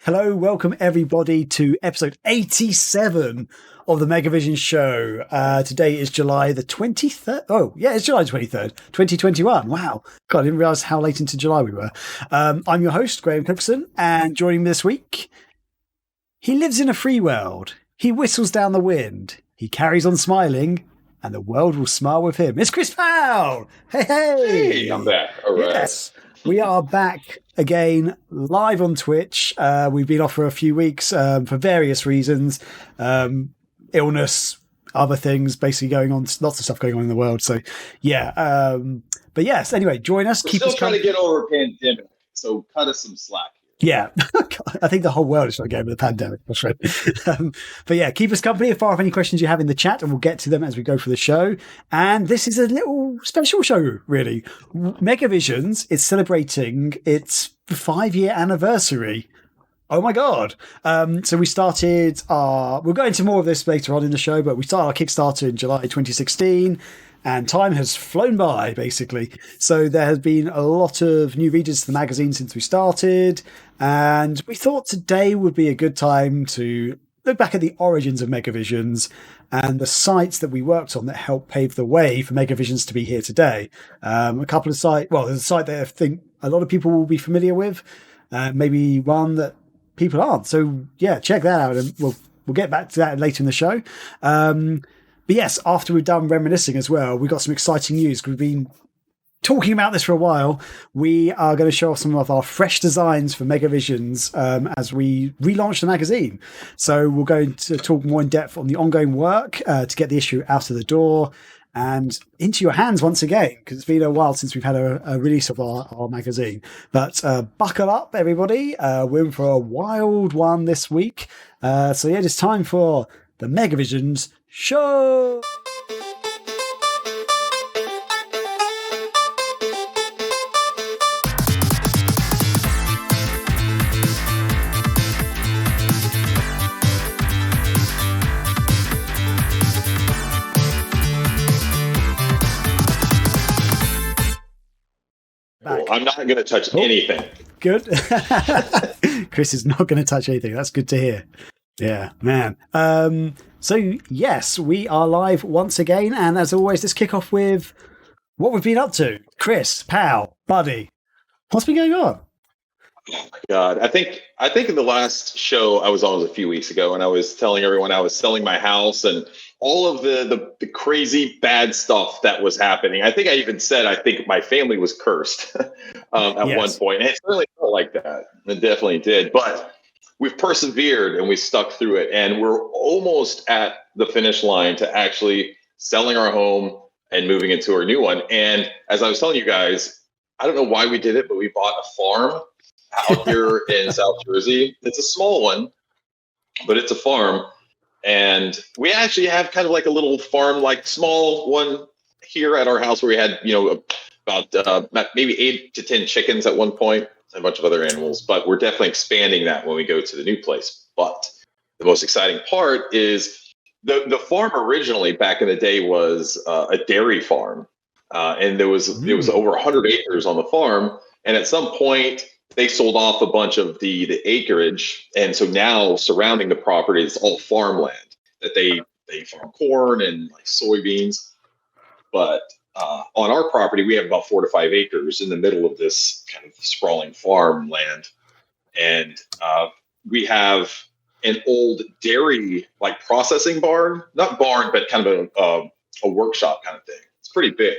Hello, welcome everybody to episode 87 of the Megavision Show. Today is July the 23rd. Oh, yeah, it's July 23rd, 2021. Wow. God, I didn't realize how late into July we were. I'm your host, Graham Clipson, and joining me this week, he lives in a free world. He whistles down the wind. He carries on smiling, and the world will smile with him. It's Chris Powell. Hey, I'm back. All right. Yes. We are back again, live on Twitch. We've been off for a few weeks for various reasons. Illness, other things basically going on, lots of stuff going on in the world. So, yeah. But yes, anyway, join us. We're keep still us trying to get over a pandemic, so cut us some slack. Yeah, I think the whole world is trying to get over the pandemic. That's right. But yeah, keep us company. Fire off any questions you have in the chat, and we'll get to them as we go through the show. And this is a little special show, really. Megavisions is celebrating its 5-year anniversary. Oh my God. So we started we'll go into more of this later on in the show, but we started our Kickstarter in July 2016. And time has flown by, basically. So there has been a lot of new readers to the magazine since we started. And we thought today would be a good time to look back at the origins of Megavisions and the sites that we worked on that helped pave the way for Megavisions to be here today. A couple of sites, well, there's a site that I think a lot of people will be familiar with, maybe one that people aren't. So yeah, check that out, and we'll get back to that later in the show. But yes, after we've done reminiscing as well, we've got some exciting news. We've been talking about this for a while. We are going to show off some of our fresh designs for Megavisions as we relaunch the magazine. So we're going to talk more in depth on the ongoing work to get the issue out of the door and into your hands once again, because it's been a while since we've had a release of our magazine. But buckle up, everybody. We're in for a wild one this week. So yeah, it's time for the Megavisions Show. Cool. I'm not going to touch anything. Good. Chris is not going to touch anything. That's good to hear. Yeah, man. So, yes, we are live once again. And as always, let's kick off with what we've been up to. Chris, pal, buddy, what's been going on? Oh, my God. I think in the last show I was on a few weeks ago, and I was telling everyone I was selling my house and all of the crazy bad stuff that was happening. I think I even said I think my family was cursed at one point. And it certainly felt like that. It definitely did. But we've persevered and we stuck through it, and we're almost at the finish line to actually selling our home and moving into our new one. And as I was telling you guys, I don't know why we did it, but we bought a farm out here in South Jersey. It's a small one, but it's a farm. And we actually have kind of like a little farm, like small one here at our house where we had, about maybe 8 to 10 chickens at one point. A bunch of other animals, but we're definitely expanding that when we go to the new place. But the most exciting part is the farm originally back in the day was a dairy farm, and there was over 100 acres on the farm. And at some point, they sold off a bunch of the acreage, and so now surrounding the property is all farmland that they farm corn and like soybeans, but on our property, we have about 4 to 5 acres in the middle of this kind of sprawling farmland. And we have an old dairy, like processing barn, not barn, but kind of a workshop kind of thing. It's pretty big.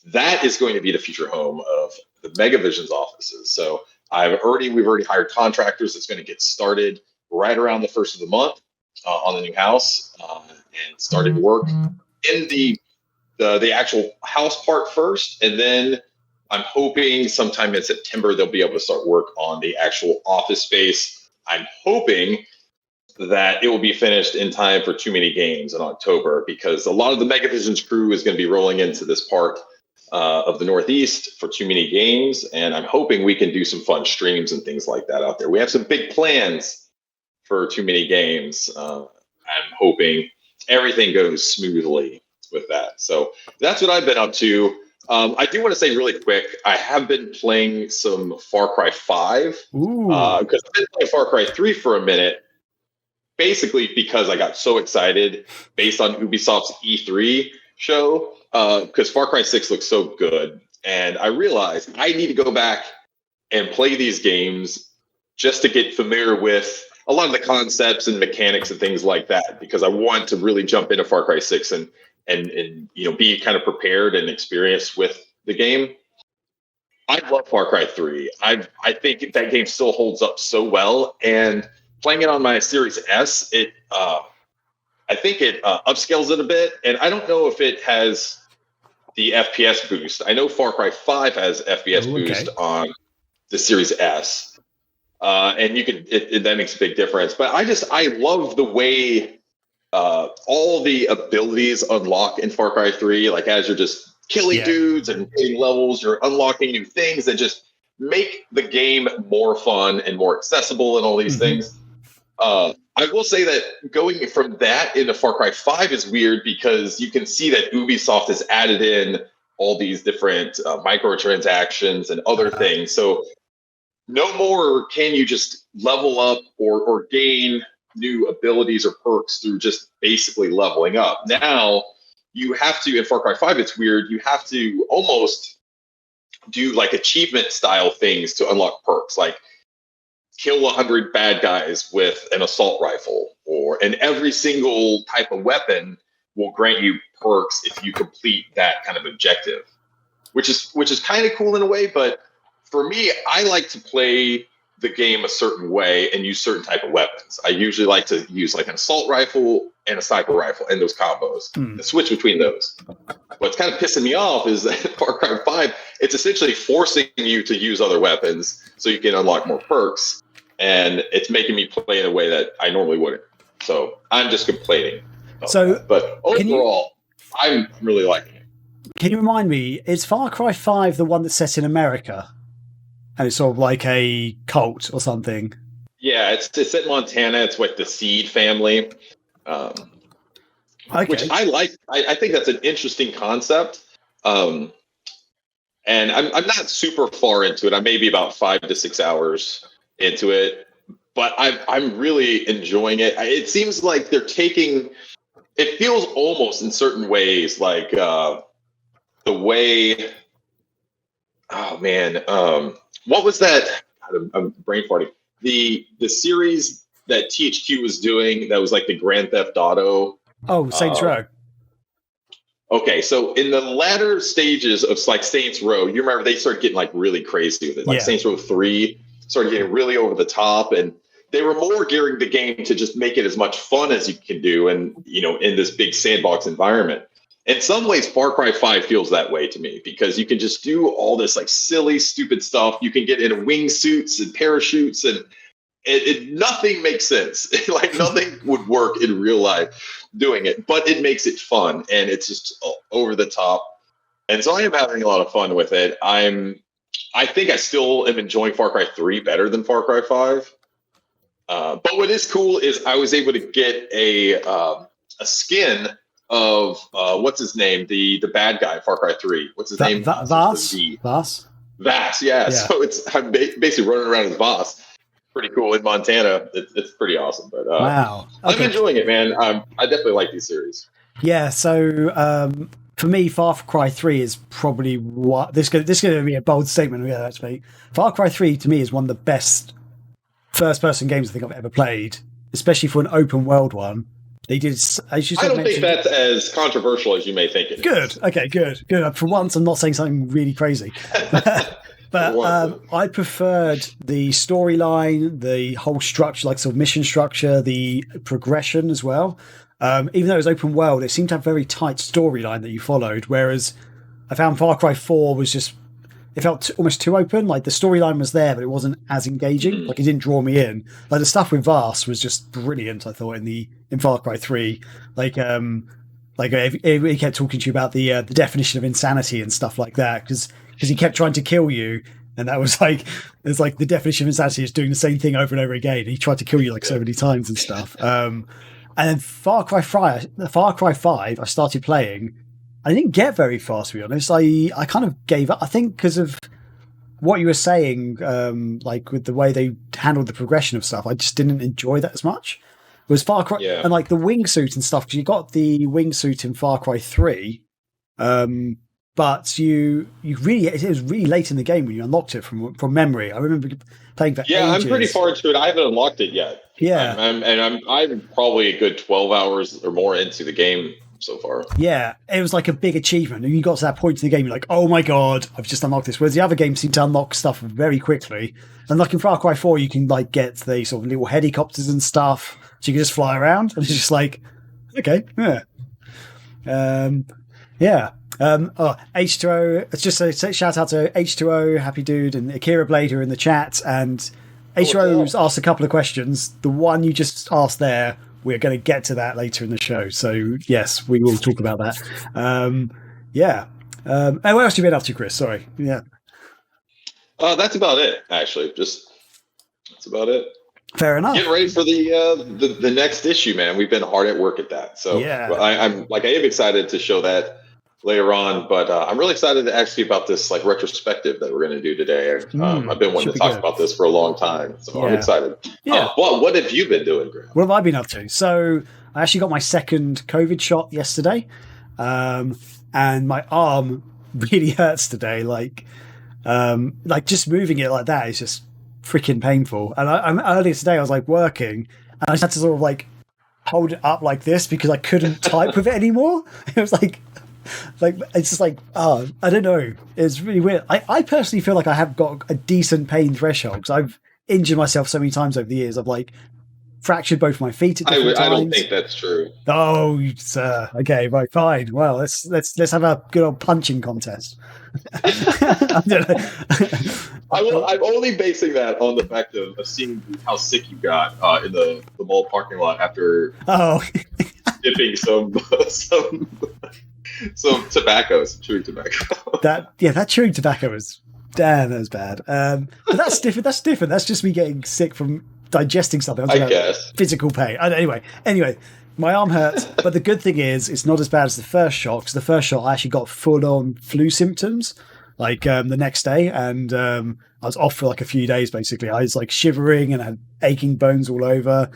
That is going to be the future home of the Megavisions offices. So we've already hired contractors. That's going to get started right around the first of the month on the new house and started work in the actual house part first, and then I'm hoping sometime in September they'll be able to start work on the actual office space. I'm hoping that it will be finished in time for Too Many Games in October, because a lot of the Megavisions crew is going to be rolling into this part of the Northeast for Too Many Games, and I'm hoping we can do some fun streams and things like that out there. We have some big plans for Too Many Games. I'm hoping everything goes smoothly with that. So that's what I've been up to. I do want to say really quick, I have been playing some Far Cry 5 because I've been playing Far Cry 3 for a minute, basically because I got so excited based on Ubisoft's E3 show, because Far Cry 6 looks so good. And I realized I need to go back and play these games just to get familiar with a lot of the concepts and mechanics and things like that, because I want to really jump into Far Cry 6 and be kind of prepared and experienced with the game. I love Far Cry 3. I think that game still holds up so well, and playing it on my Series S, I think it upscales it a bit, and I don't know if it has the FPS boost. I know Far Cry 5 has FPS boost on the Series S, and that makes a big difference. But I love the way all the abilities unlock in Far Cry 3, like as you're just killing dudes and hitting levels, you're unlocking new things that just make the game more fun and more accessible and all these things. I will say that going from that into Far Cry 5 is weird because you can see that Ubisoft has added in all these different microtransactions and other things. So no more can you just level up or gain new abilities or perks through just basically leveling up. Now you have to, in Far Cry 5, it's weird, you have to almost do like achievement style things to unlock perks, like kill 100 bad guys with an assault rifle, and every single type of weapon will grant you perks if you complete that kind of objective, which is kind of cool in a way. But for me, I like to play the game a certain way and use certain type of weapons. I usually like to use like an assault rifle and a sniper rifle and those combos and switch between those. What's kind of pissing me off is that Far Cry 5, it's essentially forcing you to use other weapons so you can unlock more perks, and it's making me play in a way that I normally wouldn't. So I'm just complaining. But overall, I'm really liking it. Can you remind me, is Far Cry 5 the one that's set in America? And it's sort of like a cult or something. Yeah, it's set in Montana. It's with the Seed family, which I like. I think that's an interesting concept. And I'm not super far into it. I'm maybe about 5 to 6 hours into it, but I'm really enjoying it. It seems like they're taking. It feels almost in certain ways like the way. Oh man. What was that? I'm brain farting. The series that THQ was doing that was like the Grand Theft Auto. Oh, Saints Row. Okay, so in the latter stages of like Saints Row, you remember they started getting like really crazy with it. Like Saints Row 3 started getting really over the top, and they were more gearing the game to just make it as much fun as you can do, and in this big sandbox environment. In some ways, Far Cry 5 feels that way to me because you can just do all this like silly, stupid stuff. You can get in wingsuits and parachutes, and nothing makes sense. Like nothing would work in real life doing it, but it makes it fun, and it's just over the top. And so I am having a lot of fun with it. I think I still am enjoying Far Cry 3 better than Far Cry 5. But what is cool is I was able to get a skin of what's his name, the bad guy in Far Cry 3. What's his name? Vaas. Vaas, yeah. So I'm basically running around as Vaas. Pretty cool in Montana. It's pretty awesome. But wow, I'm enjoying it, man. I definitely like these series. Yeah. So for me, Far Cry 3 is probably what this is going to be a bold statement. Yeah, actually, Far Cry 3 to me is one of the best first-person games I think I've ever played, especially for an open world one. They did. As you I don't think that's as controversial as you may think it is. Good. Okay. Good. For once, I'm not saying something really crazy. But I preferred the storyline, the whole structure, like sort of mission structure, the progression as well. Even though it was open world, it seemed to have a very tight storyline that you followed. Whereas I found Far Cry 4 was just, it felt almost too open. Like the storyline was there, but it wasn't as engaging. Like it didn't draw me in. Like the stuff with Vaas was just brilliant, I thought, in Far Cry 3. Like he kept talking to you about the definition of insanity and stuff like that, because he kept trying to kill you, and that was like, it's like the definition of insanity is doing the same thing over and over again. He tried to kill you like so many times and stuff. And then Far Cry 5, I started playing, I didn't get very far, to be honest. I kind of gave up. I think because of what you were saying, like with the way they handled the progression of stuff, I just didn't enjoy that as much. It was Far Cry, and like the wingsuit and stuff, because you got the wingsuit in Far Cry 3, but it was really late in the game when you unlocked it from memory. I remember playing for ages. I'm pretty far into it. I haven't unlocked it yet. Yeah. I'm probably a good 12 hours or more into the game so far. Yeah, it was like a big achievement. And you got to that point in the game, you're like, oh my God, I've just unlocked this. Whereas the other games seem to unlock stuff very quickly. And like in Far Cry 4, you can like get the sort of little helicopters and stuff. So you can just fly around. And it's just like, okay, yeah. H2O, it's just a shout out to H2O, Happy Dude, and Akira Blade who are in the chat. And H2O's asked a couple of questions. The one you just asked there, we're going to get to that later in the show. So, yes, we will talk about that. And what else have you been up to, Chris? Sorry. Yeah. That's about it, actually. That's about it. Fair enough. Get ready for the next issue, man. We've been hard at work at that. So I am excited to show that later on, but I'm really excited to ask you about this like retrospective that we're going to do today. I've been wanting to talk about this for a long time, so I'm excited. Yeah. What have you been doing, Graham? What have I been up to? So I actually got my second COVID shot yesterday, and my arm really hurts today. Like just moving it like that is just freaking painful. And I'm earlier today, I was like working, and I just had to sort of like hold it up like this because I couldn't type with it anymore. It was like it's just like, I don't know. It's really weird. I personally feel like I have got a decent pain threshold because I've injured myself so many times over the years. I've like fractured both my feet at different times. I don't think that's true. Oh, sir. Okay, right, fine. Well, let's have a good old punching contest. I don't know. I'm only basing that on the fact of seeing how sick you got in the mall parking lot after dipping some chewing tobacco. That chewing tobacco was that was bad. But that's different. That's just me getting sick from digesting something. I guess physical pain. Anyway, my arm hurts, but the good thing is it's not as bad as the first shot. Because the first shot, I actually got full-on flu symptoms, like the next day, and I was off for like a few days. Basically, I was like shivering and I had aching bones all over.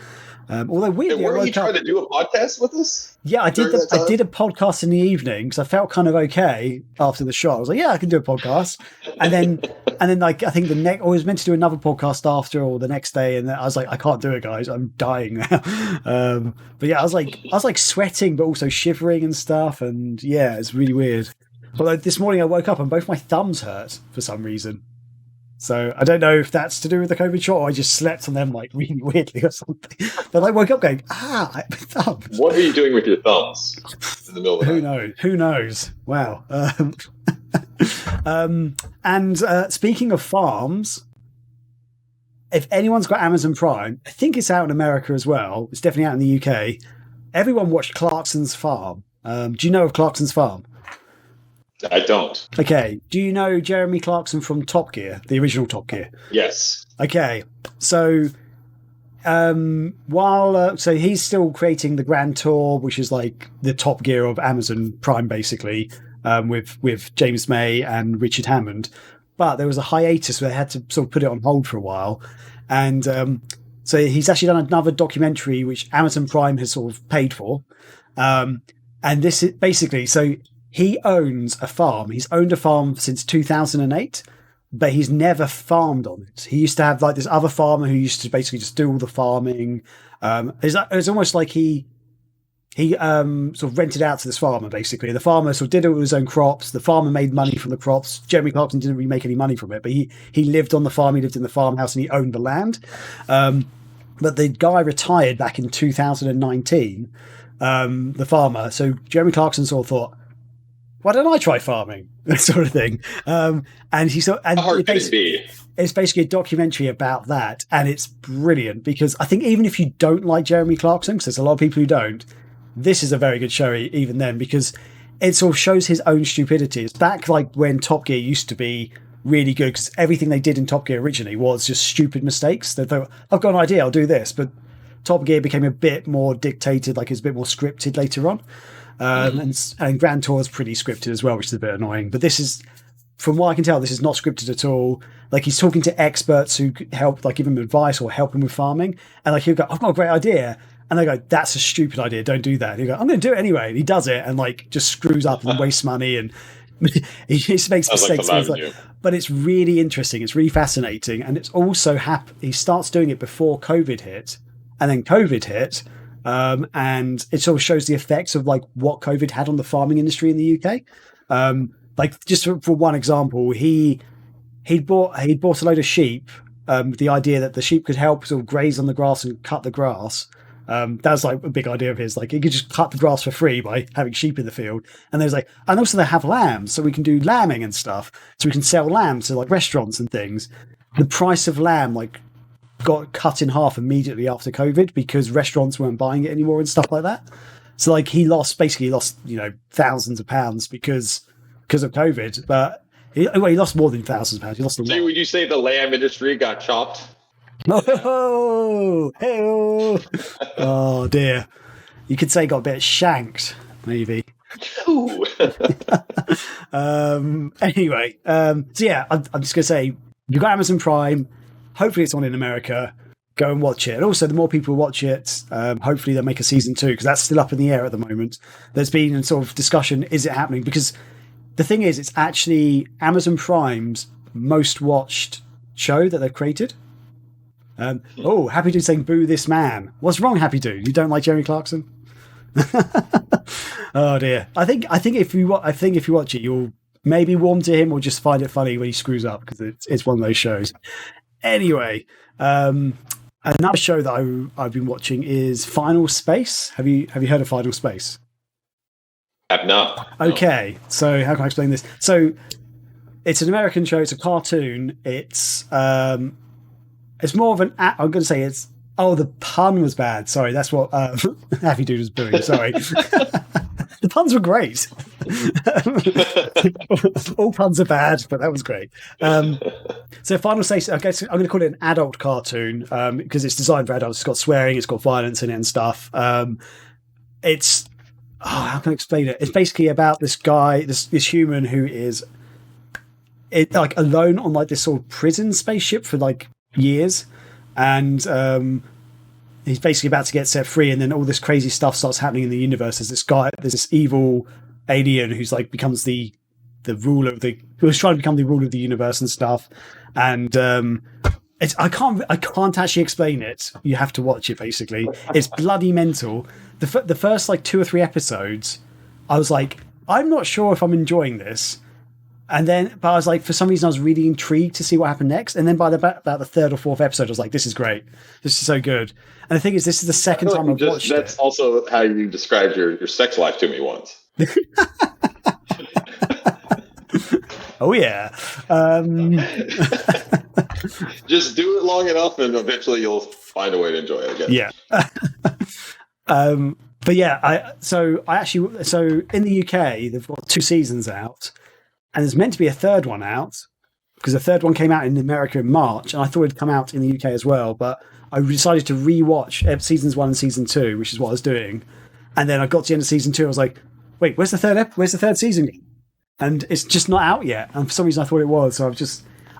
Although weirdly, were you trying to do a podcast with us? Yeah, I did. I did a podcast in the evening because I felt kind of okay after the shot. I was like, yeah, I can do a podcast. And then like I think I was meant to do another podcast after or the next day, and I was like, I can't do it, guys. I'm dying now. But yeah, I was like sweating, but also shivering and stuff. And yeah, it's really weird. But this morning I woke up and both my thumbs hurt for some reason. So I don't know if that's to do with the COVID shot or I just slept on them like really weirdly or something. But I woke up going, my thumbs. What were you doing with your thumbs in the middle of the night? Who knows? Wow. And speaking of farms, if anyone's got Amazon Prime, I think it's out in America as well. It's definitely out in the UK. Everyone watched Clarkson's Farm. Do you know of Clarkson's Farm? I don't. Okay. Do you know Jeremy Clarkson from Top Gear, the original Top Gear? Yes. Okay. So, so he's still creating the Grand Tour, which is like the Top Gear of Amazon Prime, basically, with James May and Richard Hammond. But there was a hiatus where they had to sort of put it on hold for a while, and so he's actually done another documentary which Amazon Prime has sort of paid for, and this is basically so. He owns a farm. He's owned a farm since 2008, but he's never farmed on it. He used to have like this other farmer who used to basically just do all the farming. It's almost like he sort of rented out to this farmer, basically. The farmer sort of did it with his own crops. The farmer made money from the crops. Jeremy Clarkson didn't really make any money from it, but he lived on the farm. He lived in the farmhouse and he owned the land. But the guy retired back in 2019, the farmer. So Jeremy Clarkson sort of thought, why don't I try farming? That sort of thing. And he saw, and it's basically a documentary about that, and it's brilliant because I think even if you don't like Jeremy Clarkson, because there's a lot of people who don't, this is a very good show even then because it sort of shows his own stupidity. It's back like when Top Gear used to be really good because everything they did in Top Gear originally was just stupid mistakes. They thought, I've got an idea, I'll do this, but Top Gear became a bit more dictated, like it's a bit more scripted later on. And Grand Tour is pretty scripted as well, which is a bit annoying. But this is, from what I can tell, this is not scripted at all. Like, he's talking to experts who help, like, give him advice or help him with farming. And, like, he'll go, I've got a great idea. And they go, that's a stupid idea. Don't do that. And he'll go, I'm going to do it anyway. And he does it and, like, just screws up and wastes money. And he just makes mistakes. But it's really interesting. It's really fascinating. And it's also he starts doing it before COVID hit. And then COVID hit. And it sort of shows the effects of, like, what COVID had on the farming industry in the UK. Like, just for one example, he'd bought a load of sheep, with the idea that the sheep could help sort of graze on the grass and cut the grass. That was like a big idea of his. Like, he could just cut the grass for free by having sheep in the field. And there's like, and also they have lambs, so we can do lambing and stuff. So we can sell lambs to, like, restaurants and things. The price of lamb, like, got cut in half immediately after COVID because restaurants weren't buying it anymore and stuff like that. So, like, he lost, you know, thousands of pounds because of COVID, but he lost more than thousands of pounds. He lost a lot. So would you say the lamb industry got chopped? Oh, hey, oh dear. You could say got a bit shanked, maybe. Anyway, so yeah, I'm just going to say, you've got Amazon Prime. Hopefully it's on in America. Go and watch it. And also, the more people watch it, hopefully they'll make a season 2, because that's still up in the air at the moment. There's been a sort of discussion, is it happening? Because the thing is, it's actually Amazon Prime's most watched show that they've created. Happy Dude saying, boo this man. What's wrong, Happy Dude? You don't like Jeremy Clarkson? Oh dear. I think if you watch it, you'll maybe warm to him or just find it funny when he screws up, because it's one of those shows. Anyway, another show that I've been watching is Final Space. Have you heard of Final Space? I've not. Okay, so how can I explain this? So it's an American show. It's a cartoon. It's more of an. I'm going to say it's. Oh, the pun was bad. Sorry, that's what Happy Dude was doing. Sorry. The puns were great. All puns are bad, but that was great. So Final Space, I guess I'm going to call it an adult cartoon, because it's designed for adults. It's got swearing, it's got violence in it and stuff. It's, how can I explain it? It's basically about this guy, this human who is like alone on, like, this sort of prison spaceship for, like, years. And he's basically about to get set free, and then all this crazy stuff starts happening in the universe. There's this evil alien who's, like, becomes the ruler of who's trying to become the ruler of the universe and stuff. And I can't actually explain it. You have to watch it. Basically, it's bloody mental. The first, like, 2 or 3 episodes, I was like, I'm not sure if I'm enjoying this. But I was like, for some reason, I was really intrigued to see what happened next. And then by about the 3rd or 4th episode, I was like, this is great. This is so good. And the thing is, this is the second time I've watched it. That's also how you described your sex life to me once. Oh, yeah. Just do it long enough, and eventually you'll find a way to enjoy it again. Yeah. But yeah, so in the UK, they've got 2 seasons out. And there's meant to be a 3rd one out, because the 3rd one came out in America in March, and I thought it'd come out in the UK as well. But I decided to rewatch seasons 1 and season 2, which is what I was doing. And then I got to the end of season 2, I was like, "Wait, where's the 3rd season?" And it's just not out yet. And for some reason, I thought it was. So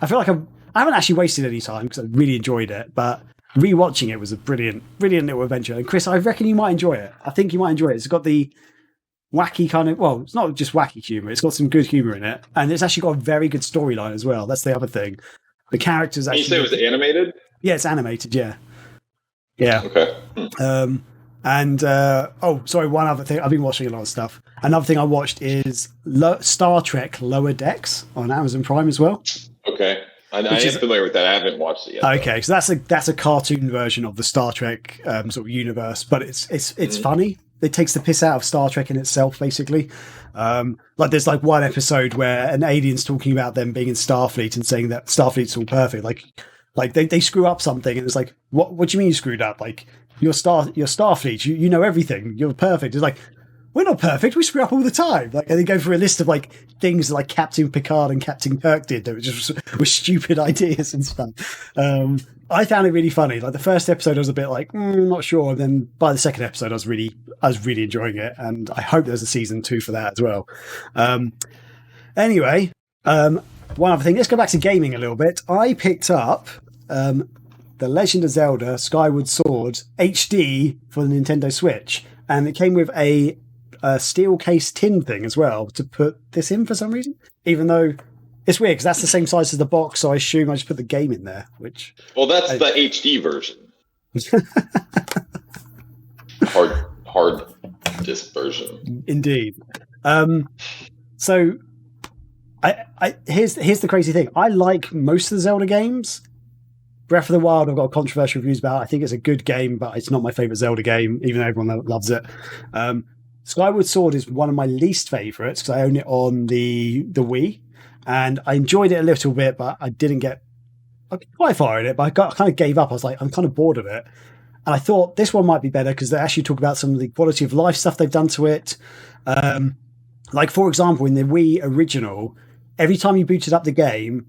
I feel like I haven't actually wasted any time, because I really enjoyed it. But rewatching it was a brilliant little adventure. And Chris, I reckon you might enjoy it. I think you might enjoy it. It's got the wacky kind of, well, it's not just wacky humor, it's got some good humor in it, and it's actually got a very good storyline as well. That's the other thing. The characters actually. You say it was animated? Yeah, it's animated. Yeah. Okay. Sorry, one other thing. I've been watching a lot of stuff. Another thing I watched is Star Trek Lower Decks on Amazon Prime as well. Okay. I am familiar with that. I haven't watched it yet. Okay, so that's a cartoon version of the Star Trek sort of universe, but it's funny. It takes the piss out of Star Trek in itself, basically. Like, there's, like, one episode where an alien's talking about them being in Starfleet and saying that Starfleet's all perfect. Like they screw up something, and it's like, what do you mean you screwed up? Like, you're Starfleet, you know everything, you're perfect. It's like, we're not perfect. We screw up all the time. Like, and they go through a list of like things like Captain Picard and Captain Kirk did that were stupid ideas and stuff. I found it really funny. Like the first episode, I was a bit like, not sure. And then by the second episode, I was really enjoying it. And I hope there's a season 2 for that as well. Anyway, one other thing. Let's go back to gaming a little bit. I picked up The Legend of Zelda Skyward Sword HD for the Nintendo Switch. And it came with a steel case tin thing as well to put this in for some reason, even though it's weird because that's the same size as the box, so I assume I just put the game in there. That's the HD version. hard disk version. Indeed. So here's the crazy thing. I like most of the Zelda games. Breath of the Wild, I've got controversial reviews about. I think it's a good game, but it's not my favorite Zelda game, even though everyone loves it. Skyward Sword is one of my least favorites because I own it on the Wii, and I enjoyed it a little bit, but I didn't get quite far in it. But I kind of gave up. I was like, I'm kind of bored of it, and I thought this one might be better because they actually talk about some of the quality of life stuff they've done to it. Like for example, in the Wii original, every time you booted up the game.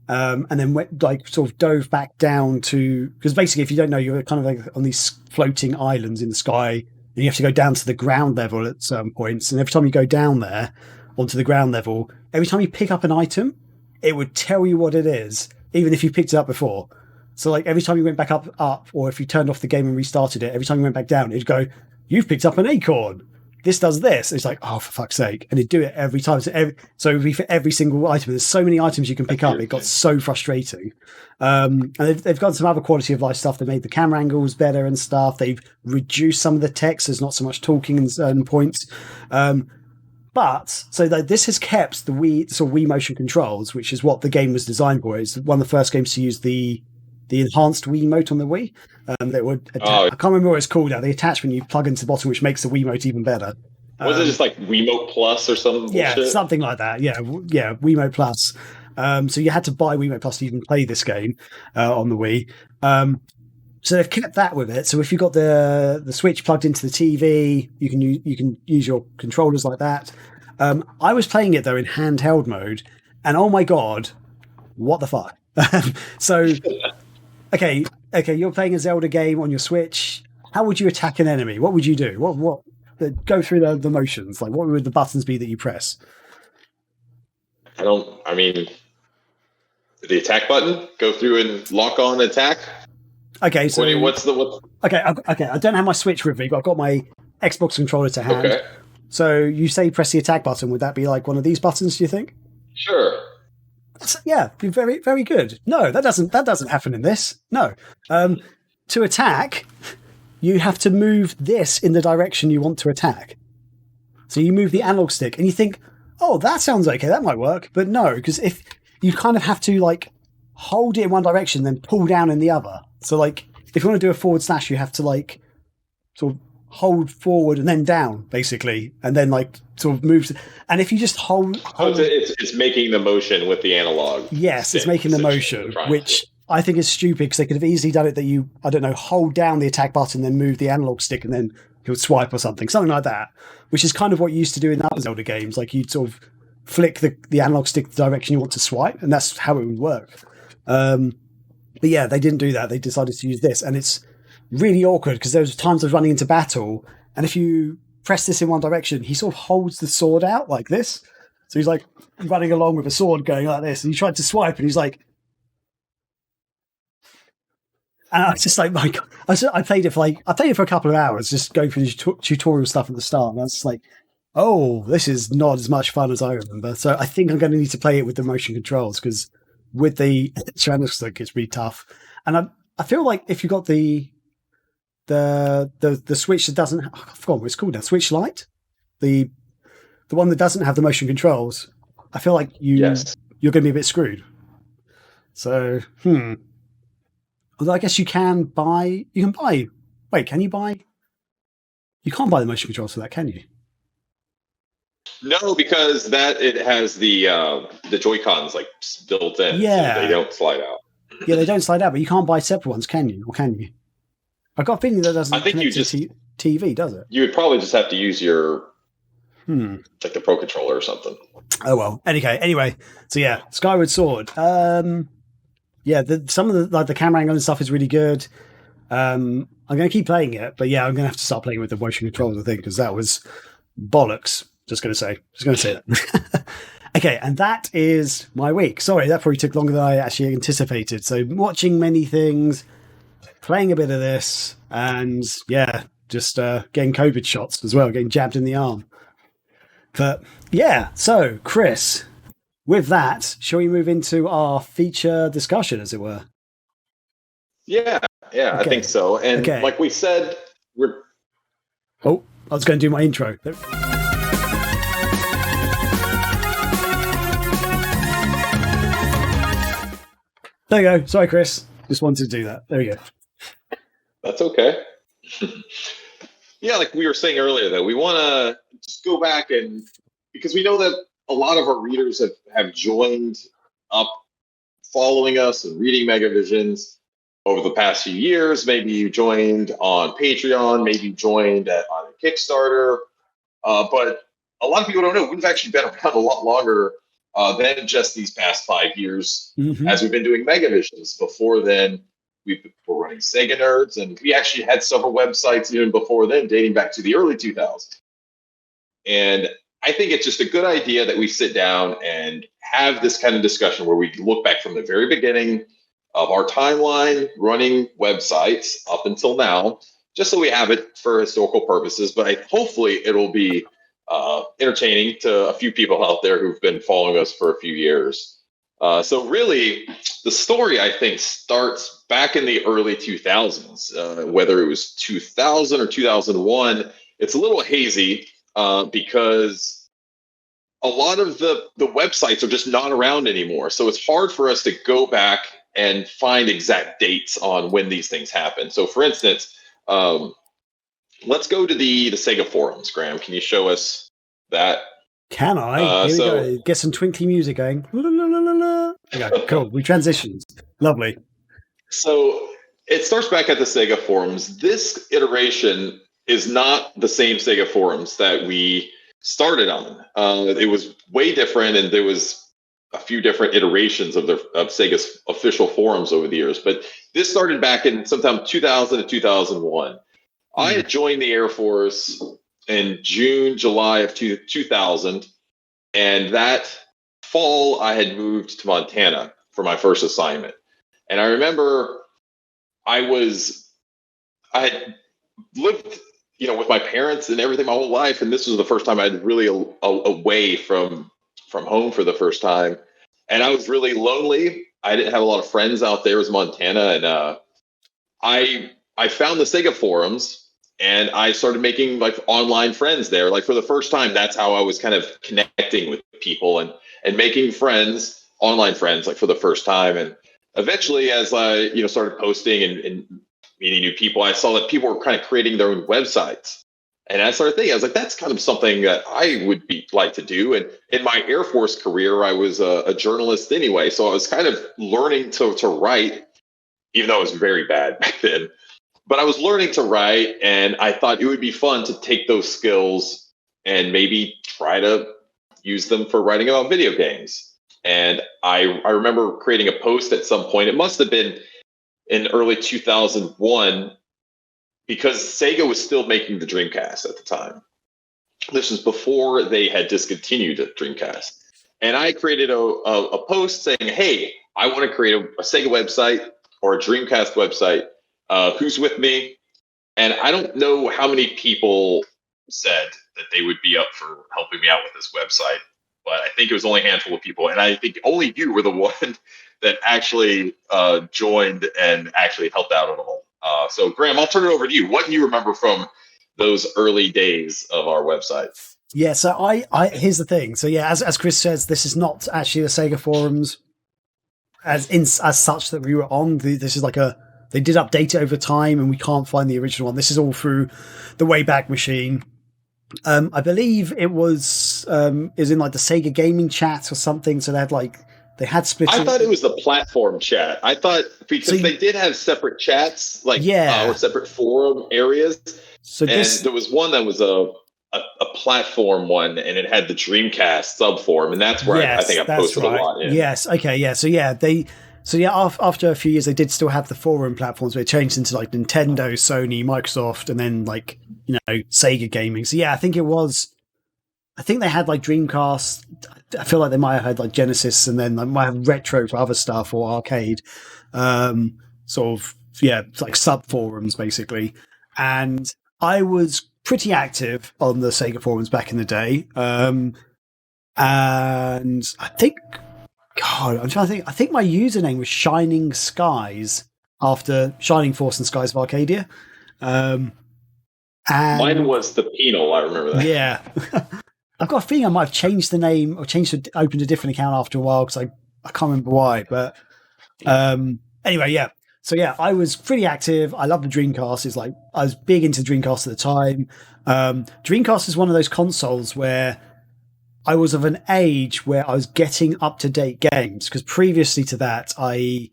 And then went, like sort of dove back down to, because basically if you don't know, you're kind of like on these floating islands in the sky and you have to go down to the ground level at certain points. And every time you go down there onto the ground level, every time you pick up an item, it would tell you what it is, even if you picked it up before. So like every time you went back up, or if you turned off the game and restarted it, every time you went back down, it'd go, you've picked up an acorn. This does this. It's like, oh, for fuck's sake. And it'd do it every time. So it would be for every single item. There's so many items you can pick up. It got so frustrating. And they've got some other quality of life stuff. They made the camera angles better and stuff. They've reduced some of the text. There's not so much talking in certain points. So this has kept the Wii Motion Controls, which is what the game was designed for. It's one of the first games to use the enhanced Wiimote on the Wii. That would I can't remember what it's called now. The attachment you plug into the bottom, which makes the Wiimote even better. Was it just like Wiimote Plus or something? Yeah, bullshit? something like that. Yeah, Wiimote Plus. So you had to buy Wiimote Plus to even play this game on the Wii. So they've kept that with it. So if you've got the Switch plugged into the TV, you can use your controllers like that. I was playing it though in handheld mode, and oh my god, what the fuck? So. Okay, you're playing a Zelda game on your Switch. How would you attack an enemy? What would you do? What go through the motions? Like, what would the buttons be that you press? I mean, the attack button, go through and lock on attack. Okay, so what's Okay, I don't have my Switch with me, but I've got my Xbox controller to hand. Okay. So you say press the attack button. Would that be like one of these buttons, do you think? Sure. Yeah, very, very good. No, that doesn't happen in this. No. To attack, you have to move this in the direction you want to attack. So you move the analog stick and you think, oh, that sounds okay, that might work. But no, because if you kind of have to like hold it in one direction, then pull down in the other. So like if you want to do a forward slash, you have to like sort of hold forward and then down, basically, and then like sort of moves. And if you just hold it's making the motion with the analog. Yes, it's making the motion, which I think is stupid because they could have easily done it that you, I don't know, hold down the attack button, then move the analog stick, and then he would swipe or something like that, which is kind of what you used to do in other Zelda games. Like you'd sort of flick the analog stick the direction you want to swipe, and that's how it would work. But yeah, they didn't do that. They decided to use this, and it's really awkward because there's times of running into battle, and if you press this in one direction, he sort of holds the sword out like this. So he's like running along with a sword going like this, and you tried to swipe, and he's like, and I was just like, my God. I played it for a couple of hours, just going through the tutorial stuff at the start, and I was just like, oh, this is not as much fun as I remember. So I think I'm going to need to play it with the motion controls because with the channel stick, it's really tough. And I feel like if you got the Switch that doesn't, I forgot what it's called now, Switch Lite, the one that doesn't have the motion controls, I feel like you're going to be a bit screwed. So, although I guess you can buy. Wait, can you buy? You can't buy the motion controls for that, can you? No, because it has the Joy-Cons like built in. Yeah, so they don't slide out. Yeah, they don't slide out, but you can't buy separate ones, can you? Or can you? I've got a feeling that doesn't connect to TV, does it? You would probably just have to use your like the Pro Controller or something. Oh well. Anyway, so yeah, Skyward Sword. Some of the camera angle and stuff is really good. I'm going to keep playing it, but yeah, I'm going to have to start playing with the motion controls, I think, because that was bollocks. Just going to say that. Okay, and that is my week. Sorry, that probably took longer than I actually anticipated. So watching many things, playing a bit of this, and yeah, just getting COVID shots as well, getting jabbed in the arm. But yeah, so Chris, with that, shall we move into our feature discussion, as it were? Yeah, okay. I think so. And like we said, we're... Oh, I was going to do my intro. There you go. Sorry, Chris. Just wanted to do that. There you go. That's okay. Yeah, like we were saying earlier, though, we want to just go back and... Because we know that a lot of our readers have joined up following us and reading Megavisions over the past few years. Maybe you joined on Patreon, maybe you joined on a Kickstarter. But a lot of people don't know we've actually been around a lot longer than just these past 5 years as we've been doing Megavisions. Before then, we were running SEGA Nerds, and we actually had several websites even before then, dating back to the early 2000s. And I think it's just a good idea that we sit down and have this kind of discussion where we look back from the very beginning of our timeline running websites up until now, just so we have it for historical purposes. But hopefully it'll be entertaining to a few people out there who've been following us for a few years. So really, the story, I think, starts back in the early 2000s, whether it was 2000 or 2001. It's a little hazy because a lot of the websites are just not around anymore. So it's hard for us to go back and find exact dates on when these things happen. So for instance, let's go to the Sega forums. Graham, can you show us that? Can I? Here we go. Get some twinkly music going. Okay, cool. We transitioned. Lovely. So it starts back at the Sega forums. This iteration is not the same Sega forums that we started on. It was way different, and there was a few different iterations of Sega's official forums over the years. But this started back in sometime 2000 to 2001. I had joined the Air Force in July of 2000, and that fall I had moved to Montana for my first assignment. And I remember I had lived, with my parents and everything my whole life, and this was the first time I'd really away from home for the first time, and I was really lonely. I didn't have a lot of friends out there. It was Montana, and I found the Sega forums. And I started making like online friends there. Like for the first time, that's how I was kind of connecting with people and making friends, online friends, like for the first time. And eventually, as I started posting and meeting new people, I saw that people were kind of creating their own websites. And I started thinking, I was like, that's kind of something that I would like to do. And in my Air Force career, I was a journalist anyway. So I was kind of learning to write, even though it was very bad back then. But I was learning to write, and I thought it would be fun to take those skills and maybe try to use them for writing about video games. And I remember creating a post at some point. It must have been in early 2001, because Sega was still making the Dreamcast at the time. This was before they had discontinued the Dreamcast. And I created a post saying, hey, I want to create a Sega website or a Dreamcast website. Who's with me? And I don't know how many people said that they would be up for helping me out with this website, but I think it was only a handful of people. And I think only you were the one that actually joined and actually helped out at all. So Graham, I'll turn it over to you. What do you remember from those early days of our website? Yeah, so I here's the thing. So yeah, as Chris says, this is not actually the Sega forums as such that we were on. This is like they did update it over time, and we can't find the original one. This is all through the Wayback Machine. I believe it was in like the Sega Gaming Chat or something. So they had split. I thought it was the platform chat. I thought because they did have separate chats, or separate forum areas. So there was one that was a platform one, and it had the Dreamcast subform, and that's where I think I posted a lot in. Yes. Okay. Yeah. After a few years, they did still have the forum platforms, but it changed into like Nintendo, Sony, Microsoft, and then like, Sega gaming. So yeah, I think they had like Dreamcast. I feel like they might have had like Genesis, and then they might have retro for other stuff or arcade. Sort of, yeah, like sub forums basically. And I was pretty active on the Sega forums back in the day. And I think, God, I'm trying to think. I think my username was Shining Skies after Shining Force and Skies of Arcadia. And mine was the Penal. I remember that. Yeah. I've got a feeling I might have changed the name or opened a different account after a while because I can't remember why. But anyway, yeah. So yeah, I was pretty active. I love the Dreamcast. It's like I was big into Dreamcast at the time. Dreamcast is one of those consoles where I was of an age where I was getting up-to-date games, because previously to that, I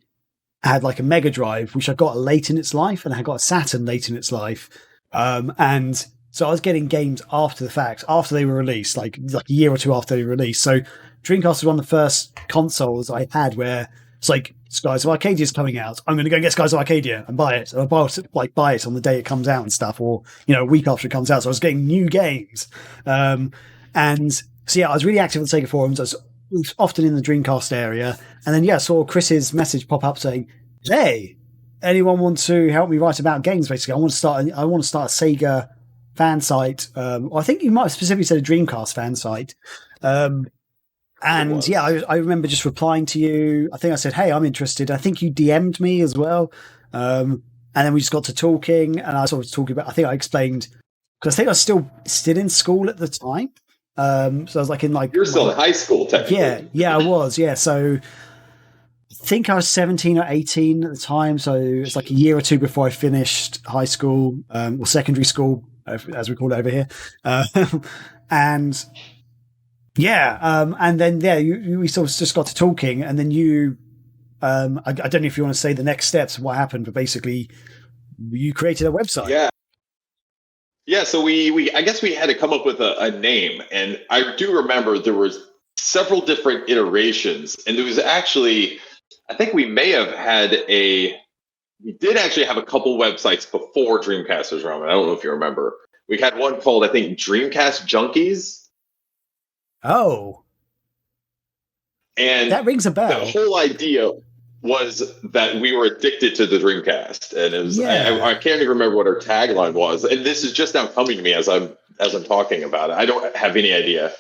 had like a Mega Drive, which I got late in its life, and I got a Saturn late in its life. And so I was getting games after the fact, after they were released, like a year or two after they were released. So Dreamcast was one of the first consoles I had where it's like, Skies of Arcadia is coming out. I'm going to go and get Skies of Arcadia and buy it. And I'll buy it on the day it comes out and stuff, or, a week after it comes out. So I was getting new games. And so yeah, I was really active on Sega forums. I was often in the Dreamcast area. And then, I saw Chris's message pop up saying, hey, anyone want to help me write about games, basically? I want to start a Sega fan site. I think you might have specifically said a Dreamcast fan site. And yeah, I remember just replying to you. I think I said, hey, I'm interested. I think you DM'd me as well. And then we just got to talking, and I sort of talking about, I think I explained, because I think I was still in school at the time. So I was like in like... You're still in high school, technically. Yeah, I was. Yeah. So I think I was 17 or 18 at the time. So it's like a year or two before I finished high school, or secondary school, as we call it over here. And then we sort of just got to talking, and then you, I don't know if you want to say the next steps of what happened, but basically you created a website. Yeah. So I guess we had to come up with a name, and I do remember there was several different iterations, and there was actually, I think we may have we did actually have a couple websites before Dreamcast was around. I don't know if you remember. We had one called, I think, Dreamcast Junkies. Oh. And that rings a bell. The whole idea was that we were addicted to the Dreamcast. And it was, I can't even remember what our tagline was. And this is just now coming to me as I'm talking about it. I don't have any idea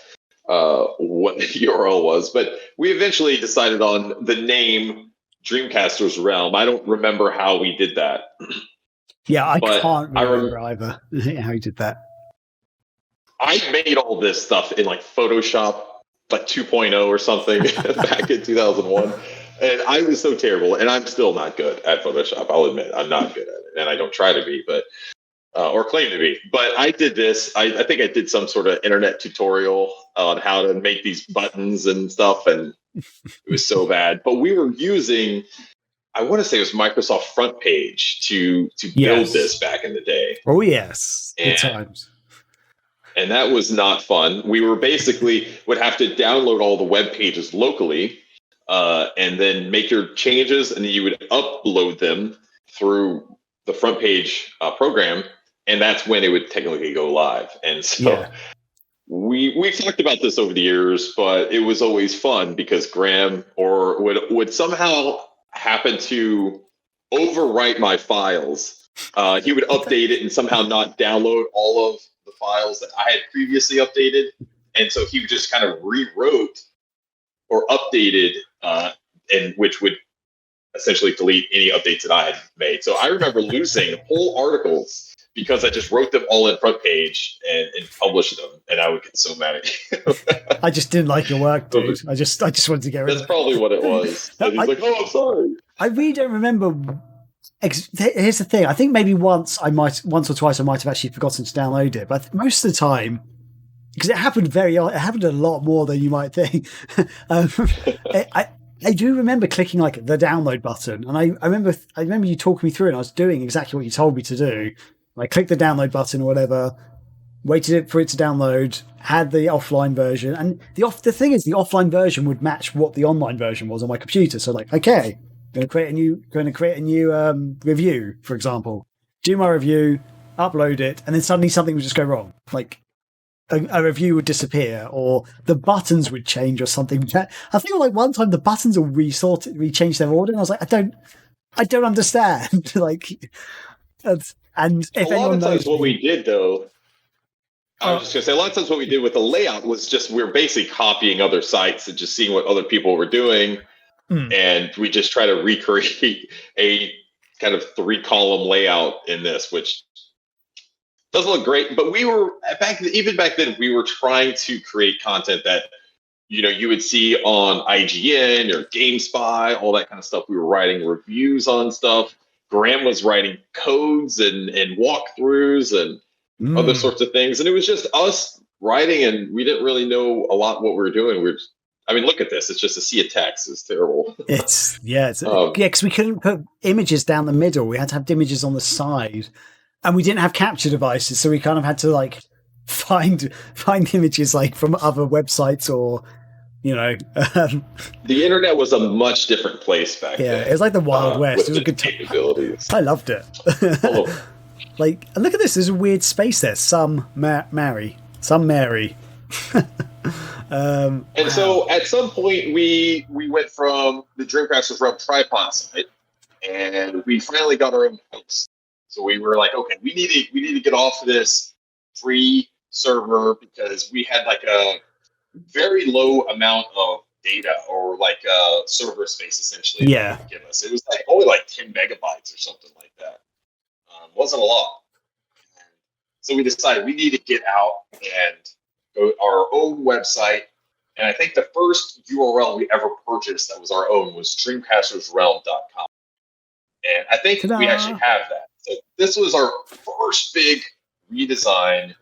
what the URL was, but we eventually decided on the name Dreamcaster's Realm. I don't remember how we did that. Yeah, I can't remember either how you did that. I made all this stuff in like Photoshop, like 2.0 or something back in 2001. And I was so terrible, and I'm still not good at Photoshop. I'll admit I'm not good at it, and I don't try to be, but or claim to be. But I did this. I think I did some sort of internet tutorial on how to make these buttons and stuff, and it was so bad. But we were using, I want to say it was Microsoft Front Page to build this back in the day. Oh yes, good times. And that was not fun. We were basically would have to download all the web pages locally, and then make your changes, and then you would upload them through the Front Page program, and that's when it would technically go live. And so we've talked about this over the years, but it was always fun because Graham would somehow happen to overwrite my files. He would update it and somehow not download all of the files that I had previously updated, and so he just kind of rewrote or updated, and which would essentially delete any updates that I had made. So I remember losing whole articles because I just wrote them all in Front Page and published them, and I would get so mad at you. I just didn't like your work, dude. I just wanted to get rid of it. That's probably what it was. And he's like, "Oh, I'm sorry." I really don't remember. Here's the thing. I think maybe once or twice I might have actually forgotten to download it, but most of the time, because it happened a lot more than you might think. I do remember clicking like the download button, and I remember you talking me through it, and I was doing exactly what you told me to do. I clicked the download button or whatever, waited for it to download, had the offline version, and the thing is, the offline version would match what the online version was on my computer. So like, okay, going to create a new review, for example, do my review, upload it, and then suddenly something would just go wrong. Like a review would disappear, or the buttons would change, or something. I think like one time the buttons will rechange their order, and I was like, I don't understand. Like, and if a lot of times what me, we did though. I was just going to say, a lot of times what we did with the layout was just we're basically copying other sites and just seeing what other people were doing. And we just try to recreate a kind of 3-column layout in this, which doesn't look great. But we were, even back then, we were trying to create content that, you would see on IGN or GameSpy, all that kind of stuff. We were writing reviews on stuff. Graham was writing codes and walkthroughs and other sorts of things. And it was just us writing, and we didn't really know a lot what we were doing. Look at this. It's just a sea of text. It's terrible. Because we couldn't put images down the middle. We had to have images on the side, and we didn't have capture devices. So we kind of had to like find images like from other websites, or, the internet was a much different place back then. Yeah, it was like the Wild West. It was a good capabilities. I loved it. Like, look at this. There's a weird space there. Some Mary. And so at some point we went from the Dreamcast Realm tripod site, and we finally got our own host. So we were like, okay, we need to get off of this free server, because we had like a very low amount of data, or like server space essentially. Yeah. To give us. It was like only like 10 megabytes or something like that. Wasn't a lot. So we decided we need to get out and go to our own website. And I think the first URL we ever purchased that was our own was dreamcastersrealm.com. And I think we actually have that. So this was our first big redesign,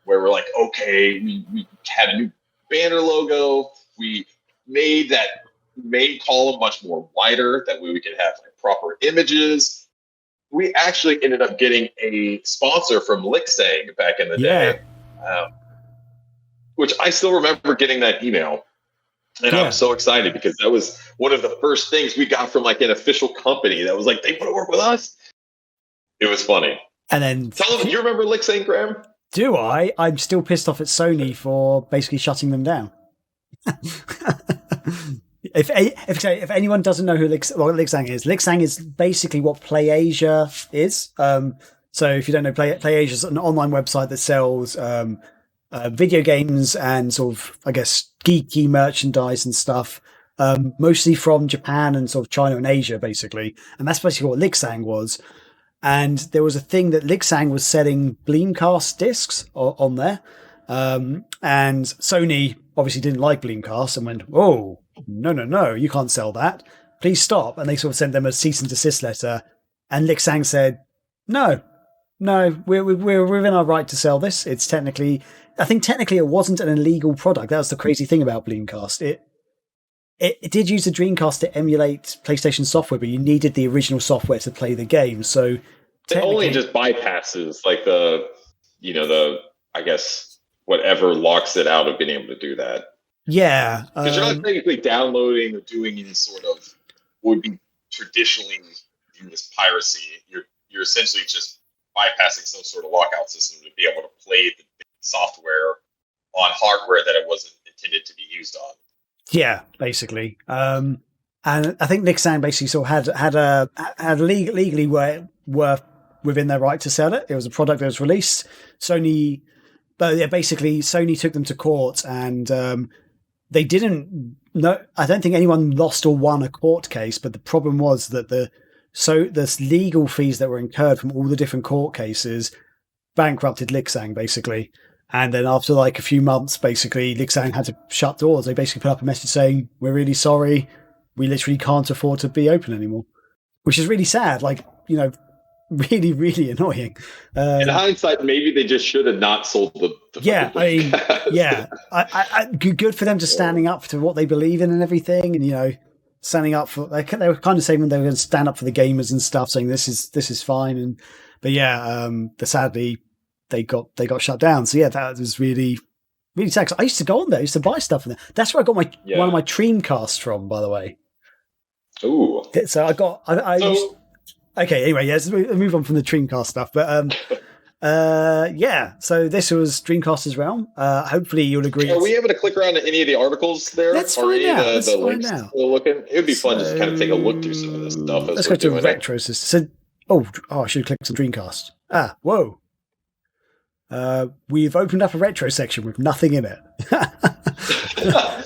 where we're like, okay, we had a new banner logo. We made that main column much more wider. That way we could have like proper images. We actually ended up getting a sponsor from Lixang back in the day, which I still remember getting that email. And I was so excited, because that was one of the first things we got from like an official company that was like, they want to work with us. It was funny. And then tell them, you remember Lixang, Graham? Do I? I'm still pissed off at Sony for basically shutting them down. If anyone doesn't know who Lixang is basically what PlayAsia is. So if you don't know, PlayAsia is an online website that sells video games and sort of, I guess, geeky merchandise and stuff, mostly from Japan and sort of China and Asia, basically. And that's basically what Lixang was. And there was a thing that Lixang was selling Dreamcast discs on there. And Sony obviously didn't like Dreamcast and went, oh, no, you can't sell that. Please stop. And they sort of sent them a cease and desist letter. And Lixang said, no, we're within our right to sell this. It's technically it wasn't an illegal product. That was the crazy thing about Dreamcast. It did use the Dreamcast to emulate PlayStation software, but you needed the original software to play the game. So it only just bypasses like I guess whatever locks it out of being able to do that. Yeah, because you're not technically downloading or doing any sort of what would be traditionally viewed as piracy. You're essentially just bypassing some sort of lockout system to be able to play the software on hardware that it wasn't intended to be used on. Yeah, basically. And I think Lixang basically sort of had legally were within their right to sell it. It was a product that was released. Sony took them to court, and they didn't. No, I don't think anyone lost or won a court case. But the problem was that the legal fees that were incurred from all the different court cases bankrupted Lixang basically. And then after like a few months, basically, Lixang had to shut doors. They basically put up a message saying, we're really sorry. We literally can't afford to be open anymore, which is really sad. Like, really, really annoying. In hindsight, maybe they just should have not sold the good for them to standing up to what they believe in and everything. And, standing up for, they were kind of saying when they were going to stand up for the gamers and stuff, saying this is fine. Sadly, they got shut down. So yeah, that was really really sad. 'Cause I used to go on there. I used to buy stuff in there. That's where I got one of my Dreamcasts from, by the way. Ooh. So okay. Anyway, let's move on from the Dreamcast stuff. But yeah. So this was Dreamcasters Realm. Hopefully you'll agree. Are we able to click around to any of the articles there? Let's find out. Let's find out. Looking? It would be fun just to kind of take a look through some of this stuff. Let's go to retro. So, I should click some Dreamcast. Whoa. We've opened up a retro section with nothing in it.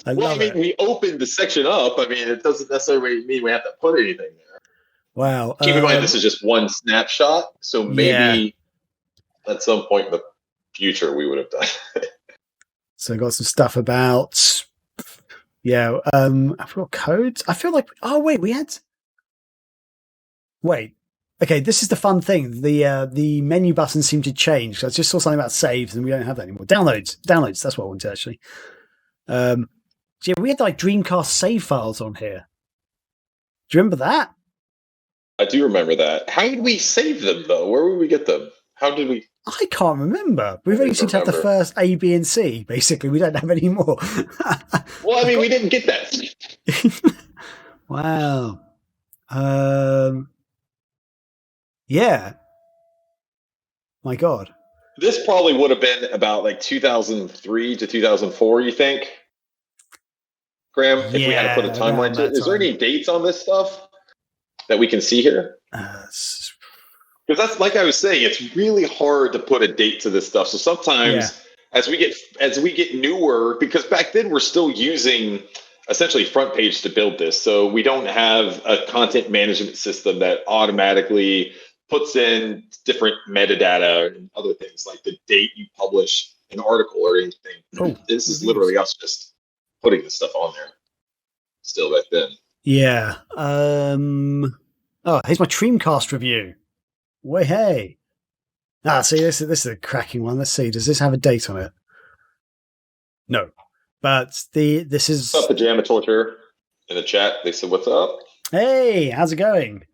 We opened the section up. I mean, it doesn't necessarily mean we have to put anything there. Wow. Keep in mind, this is just one snapshot. So maybe at some point in the future, we would have done it. So I got some stuff about, I forgot codes. I feel like, okay, this is the fun thing. The menu buttons seem to change. I just saw something about saves and we don't have that anymore. Downloads, that's what I wanted actually. We had like Dreamcast save files on here. Do you remember that? I do remember that. How did we save them though? Where would we get them? How did we? I can't remember. We've only seemed to have the first A, B, and C. Basically, we don't have any more. Well, I mean, we didn't get that. Wow. Yeah. My God. This probably would have been about like 2003 to 2004, you think? Graham, if we had to put a timeline to it. Is there any dates on this stuff that we can see here? Because that's like I was saying, it's really hard to put a date to this stuff. So sometimes as we get newer, because back then we're still using essentially front page to build this. So we don't have a content management system that automatically puts in different metadata and other things like the date you publish an article or anything. This is literally us just putting this stuff on there still back then. Yeah. Here's my Dreamcast review. Way hey. See, this is a cracking one. Let's see. Does this have a date on it? No. But this is... What's up, Pajama Torture? In the chat, they said, what's up? Hey, how's it going?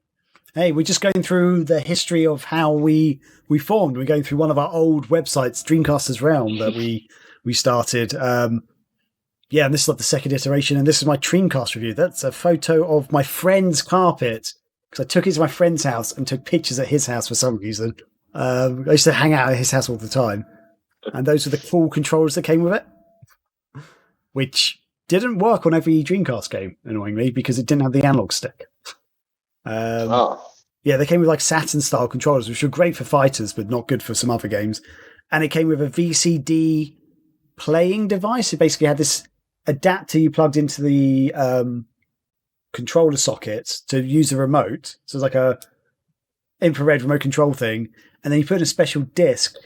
Hey, we're just going through the history of how we formed. We're going through one of our old websites, Dreamcasters Realm, that we started. And this is like the second iteration, and this is my Dreamcast review. That's a photo of my friend's carpet, because I took it to my friend's house and took pictures at his house for some reason. I used to hang out at his house all the time. And those were the cool controllers that came with it, which didn't work on every Dreamcast game, annoyingly, because it didn't have the analog stick. Yeah, they came with like Saturn-style controllers, which were great for fighters, but not good for some other games. And it came with a VCD playing device. It basically had this adapter you plugged into the controller socket to use the remote. So it's like a infrared remote control thing. And then you put in a special disc,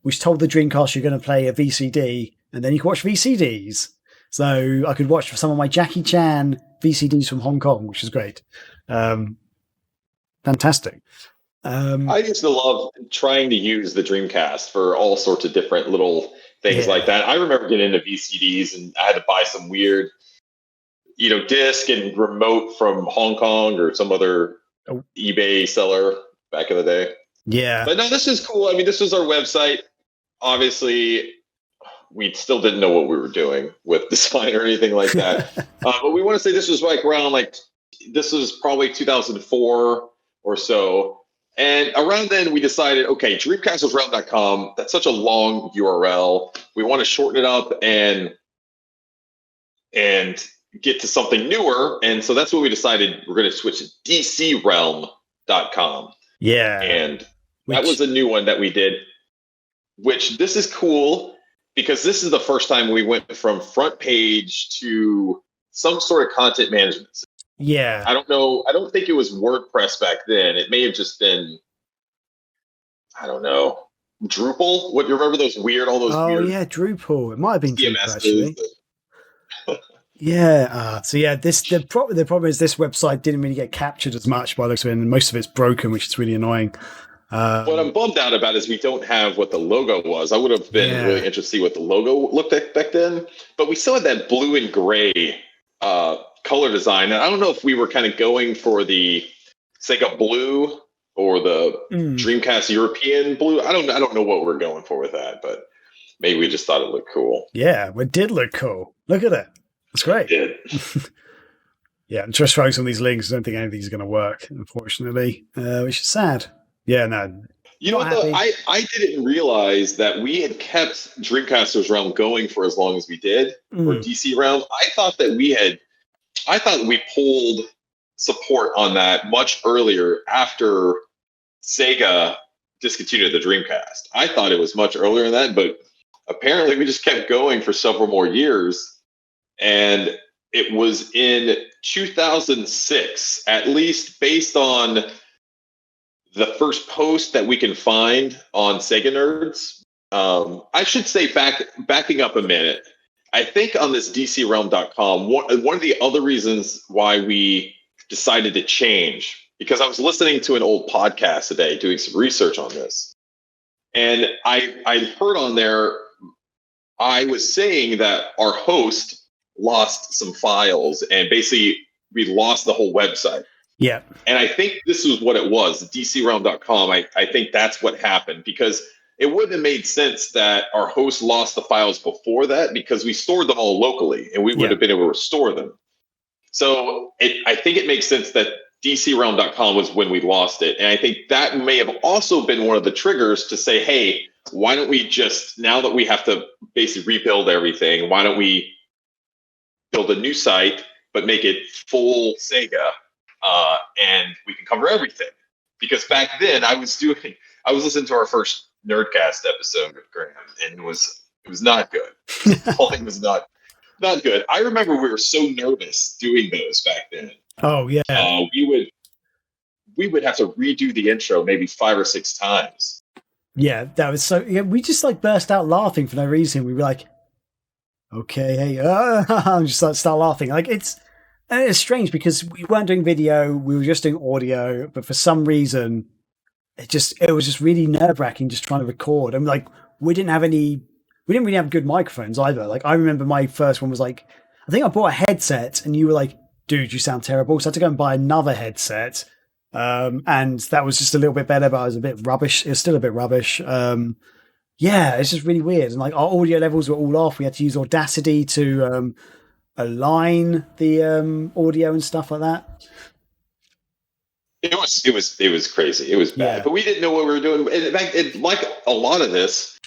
which told the Dreamcast you're going to play a VCD, and then you could watch VCDs. So I could watch some of my Jackie Chan VCDs from Hong Kong, which is great. Fantastic. I used to love trying to use the Dreamcast for all sorts of different little things like that. I remember getting into VCDs, and I had to buy some weird, disc and remote from Hong Kong or some other eBay seller back in the day. Yeah. But no, this is cool. I mean, this was our website. Obviously, we still didn't know what we were doing with design or anything like that. But we want to say this was like around this was probably 2004 or so. And around then we decided, okay, dreamcastersrealm.com, that's such a long URL. We want to shorten it up and get to something newer. And so that's what we decided. We're going to switch to dcrealm.com. Yeah. And that was a new one that we did, which this is cool because this is the first time we went from front page to some sort of content management system. Yeah. I don't know. I don't think it was WordPress back then. It may have just been, I don't know, Drupal. What, you remember those weird, all those weird... Oh, yeah, Drupal. It might have been Drupal, actually. The The problem is this website didn't really get captured as much by the looks of it, and most of it's broken, which is really annoying. What I'm bummed out about is we don't have what the logo was. I would have been really interested to see what the logo looked like back then, but we still had that blue and gray color design. And I don't know if we were kind of going for the Sega blue or the Dreamcast European blue. I don't know what we're going for with that, but maybe we just thought it looked cool. Yeah, it did look cool. Look at it. It's great. It did. Yeah, I'm just throwing some of these links. I don't think anything's going to work, unfortunately, which is sad. Yeah, no. You know what, though? I didn't realize that we had kept Dreamcasters Realm going for as long as we did, or DC Realm. I thought we pulled support on that much earlier after Sega discontinued the Dreamcast. I thought it was much earlier than that, but apparently we just kept going for several more years. And it was in 2006, at least based on the first post that we can find on SEGA Nerds. I should say, backing up a minute, I think on this DCRealm.com, one of the other reasons why we decided to change, because I was listening to an old podcast today doing some research on this. And I heard on there, I was saying that our host lost some files and basically we lost the whole website. Yeah. And I think this was what it was, DCRealm.com. I think that's what happened, because it wouldn't have made sense that our host lost the files before that, because we stored them all locally and we would have been able to restore them. So I think it makes sense that DCRealm.com was when we lost it. And I think that may have also been one of the triggers to say, hey, why don't we just, now that we have to basically rebuild everything, why don't we build a new site, but make it full Sega, and we can cover everything. Because back then I was listening to our first Nerdcast episode with Graham, and it was not good. The whole thing was not good. I remember we were so nervous doing those back then. Oh yeah. We would have to redo the intro maybe 5 or 6 times. Yeah, that was so. Yeah, we just like burst out laughing for no reason. We were like, "Okay, hey," and just like start laughing. Like it's strange because we weren't doing video; we were just doing audio. But for some reason, it was just really nerve wracking just trying to record. And like we didn't really have good microphones either. Like I remember my first one was like, I think I bought a headset, and you were like, "Dude, you sound terrible." So I had to go and buy another headset. And that was just a little bit better, but I was a bit rubbish. It was still a bit rubbish. Yeah, it's just really weird. And like our audio levels were all off. We had to use Audacity to align the audio and stuff like that. It was crazy. It was bad, but we didn't know what we were doing. And like a lot of this,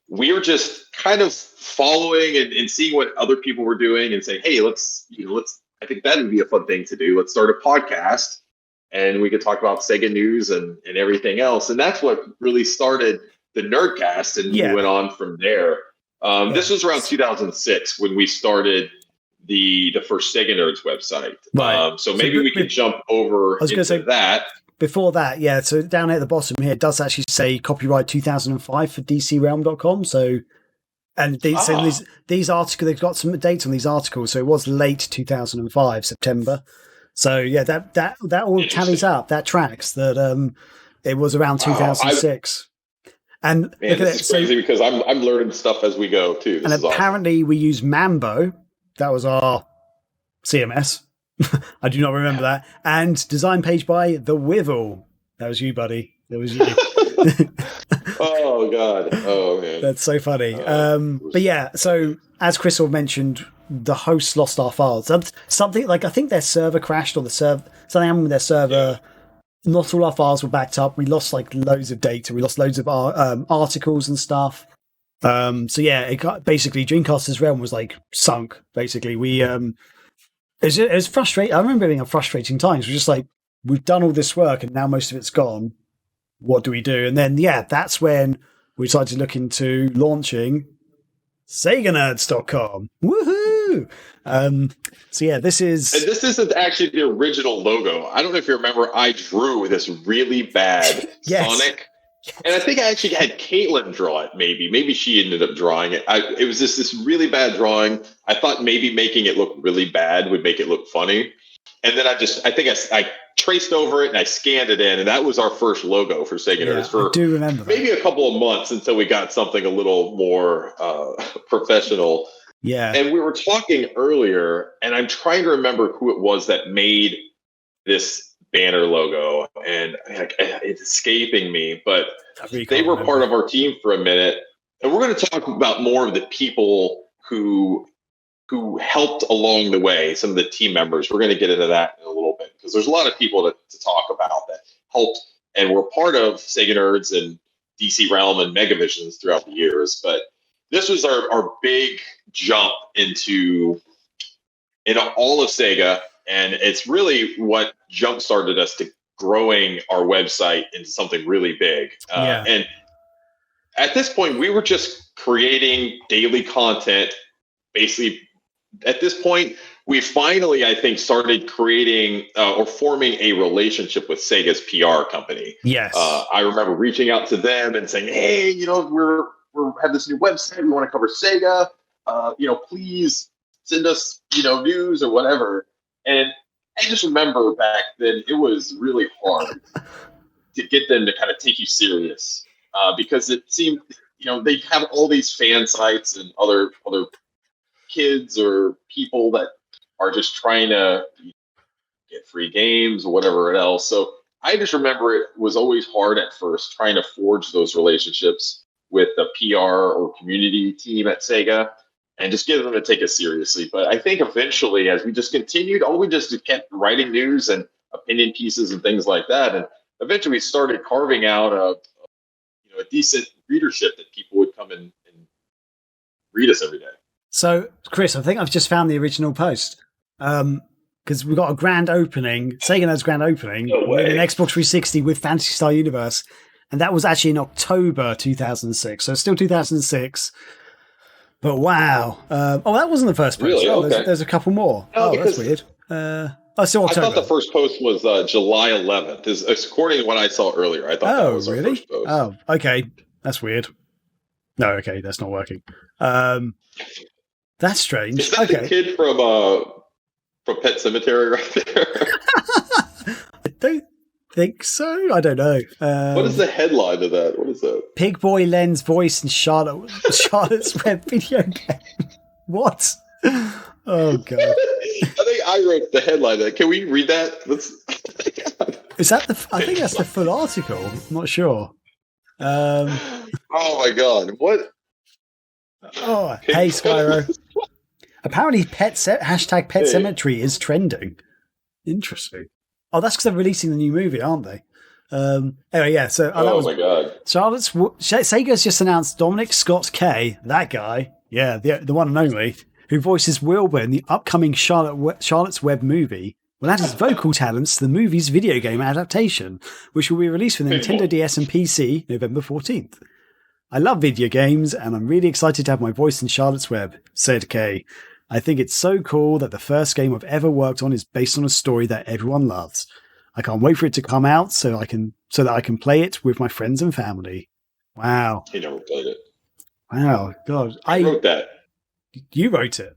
we were just kind of following and seeing what other people were doing and saying, "Hey, let's. I think that would be a fun thing to do. Let's start a podcast." And we could talk about Sega news and everything else. And that's what really started the Nerdcast, and we went on from there. This was around 2006 when we started the first Sega Nerds website. Right. So maybe we could jump over into that. Before that, yeah. So down at the bottom here, it does actually say copyright 2005 for DCRealm.com. So, and these articles, they've got some dates on these articles. So it was late 2005, September. So yeah, that all tallies up. That tracks that it was around 2006. And man, this is crazy because I'm learning stuff as we go too. And apparently we use Mambo. That was our CMS. I do not remember that. And design page by The Wivel. That was you, buddy. That was you. Oh God. Oh man. That's so funny. But yeah, so as Chris mentioned, the hosts lost our files. Something like I think their server crashed, or something happened with their server. Yeah. Not all our files were backed up. We lost like loads of data. We lost loads of articles and stuff. So yeah, it got basically Dreamcast's realm was like sunk. Basically, we it was frustrating. I remember being a frustrating times. We're just like, we've done all this work and now most of it's gone. What do we do? And then that's when we started to look into launching SegaNerds.com. Woohoo! So yeah, this isn't actually the original logo. I don't know if you remember, I drew this really bad Sonic. And I think I actually had Caitlin draw it, maybe she ended up drawing it. It was just this really bad drawing. I thought maybe making it look really bad would make it look funny. And then I traced over it and I scanned it in, and that was our first logo for Sega Nerds for I do remember maybe a couple of months until we got something a little more professional. Yeah. And we were talking earlier, and I'm trying to remember who it was that made this banner logo, and like, it's escaping me, but really they were part of our team for a minute. And we're going to talk about more of the people who helped along the way, some of the team members. We're going to get into that in a little bit, because there's a lot of people to talk about that helped and were part of Sega Nerds and DC Realm and Megavisions throughout the years. But this was our big jump into all of Sega, and it's really what jump-started us to growing our website into something really big. And at this point, we were just creating daily content. Basically, at this point, we finally, I think, started creating or forming a relationship with Sega's PR company. Yes. I remember reaching out to them and saying, hey, we're have this new website. We want to cover Sega. Please send us, news or whatever. And I just remember back then it was really hard to get them to kind of take you serious, because it seemed, they have all these fan sites and other kids or people that are just trying to get free games or whatever else. So I just remember it was always hard at first trying to forge those relationships with the PR or community team at Sega and just get them to take us seriously. But I think eventually, as we just continued, we just kept writing news and opinion pieces and things like that. And eventually we started carving out a decent readership that people would come and read us every day. So, Chris, I think I've just found the original post. Because we've got a grand opening, Sega Nerds grand opening, with an Xbox 360 with Phantasy Star Universe. And that was actually in October 2006. So it's still 2006. But wow. That wasn't the first post. Really? Okay. There's a couple more. That's weird. Still October. I thought the first post was July 11th. According to what I saw earlier, I thought that was our first post. Oh, okay. That's weird. No, okay, that's not working. That's strange. Is that the kid from Pet Sematary right there? I don't think so. I don't know. What is the headline of that? What is that? Pig Boy lends voice in Charlotte's Web video game. What? Oh, God. I think I wrote the headline. Can we read that? Is that I think that's the full article. I'm not sure. Oh, my God. What? Oh, hey, Skyro. Apparently, hashtag Pet Cemetery is trending. Interesting. Oh, that's because they're releasing the new movie, aren't they? Anyway, yeah. So, my God. Sega's just announced Dominic Scott Kay, that guy, yeah, the one and only, who voices Wilbur in the upcoming Charlotte's Web movie, will add his vocal talents to the movie's video game adaptation, which will be released for the Nintendo DS and PC November 14th. I love video games, and I'm really excited to have my voice in Charlotte's Web, said Kay. I think it's so cool that the first game I've ever worked on is based on a story that everyone loves. I can't wait for it to come out so that I can play it with my friends and family. Wow. He never played it. Wow. God. I wrote that. You wrote it.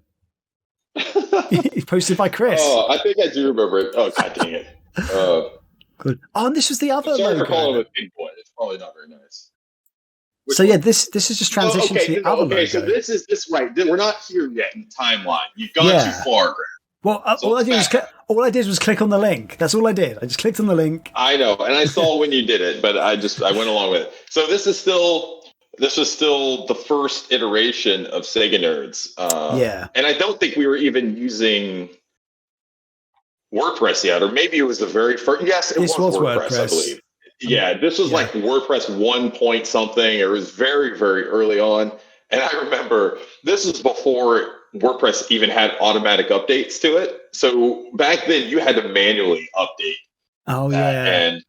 It's posted by Chris. Oh, I think I do remember it. Oh, God dang it. Good. Oh, and this was the other sorry for calling him a big boy. It's probably not very nice. Which one? This is just transition to the other logo. Okay, so this is right. We're not here yet in the timeline. You've gone too far, Greg. Well, all I did was click on the link. That's all I did. I just clicked on the link. I know, and I saw when you did it, but I went along with it. So this was still the first iteration of Sega Nerds. And I don't think we were even using WordPress yet, or maybe it was the very first. Yes, it was WordPress, I believe. Yeah, this was like WordPress 1 point something. It was very, very early on. And I remember this was before WordPress even had automatic updates to it. So back then you had to manually update. Oh, yeah.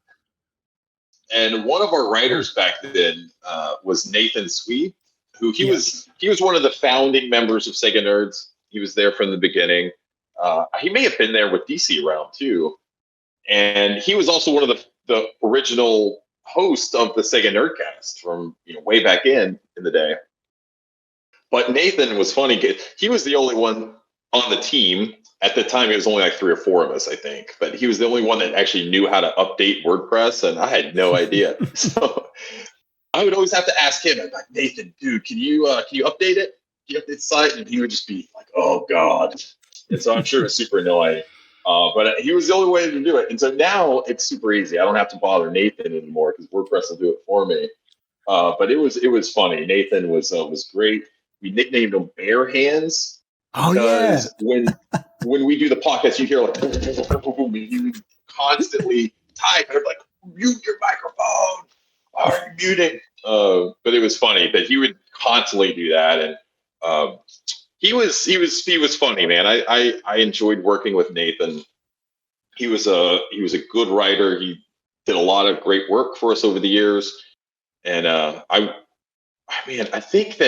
And one of our writers back then was Nathan Swede, who he was one of the founding members of Sega Nerds. He was there from the beginning. He may have been there with DC Realm too. And he was also one of the original host of the Sega Nerdcast from way back in the day. But Nathan was funny. He was the only one on the team. At the time, it was only like 3 or 4 of us, I think. But he was the only one that actually knew how to update WordPress, and I had no idea. So I would always have to ask him. I'm like, Nathan, dude, can you update it? Can you update the site? And he would just be like, oh, God. And so I'm sure it was super annoying. But he was the only way to do it. And so now it's super easy. I don't have to bother Nathan anymore because WordPress will do it for me. But it was funny. Nathan was great. We nicknamed him Bear Hands because when we do the podcast, you hear like boom, boom, boom, boom, boom, and you constantly type and I'm like, mute your microphone. Why are you muting? But it was funny that he would constantly do that, and he was funny, man. I enjoyed working with Nathan. He was a good writer. He did a lot of great work for us over the years, and I think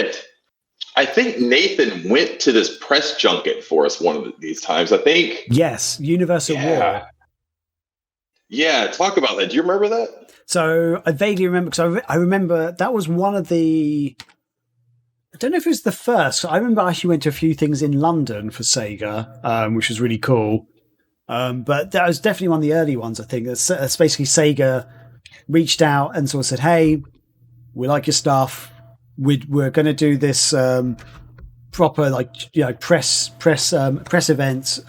Nathan went to this press junket for us one of these times. I think yes, Universal War. Yeah, talk about that. Do you remember that? So I vaguely remember because I remember that was one of the. I don't know if it was the first. I remember I actually went to a few things in London for Sega, which was really cool. But that was definitely one of the early ones. I think it's basically Sega reached out and sort of said, "Hey, we like your stuff. We're going to do this proper press event,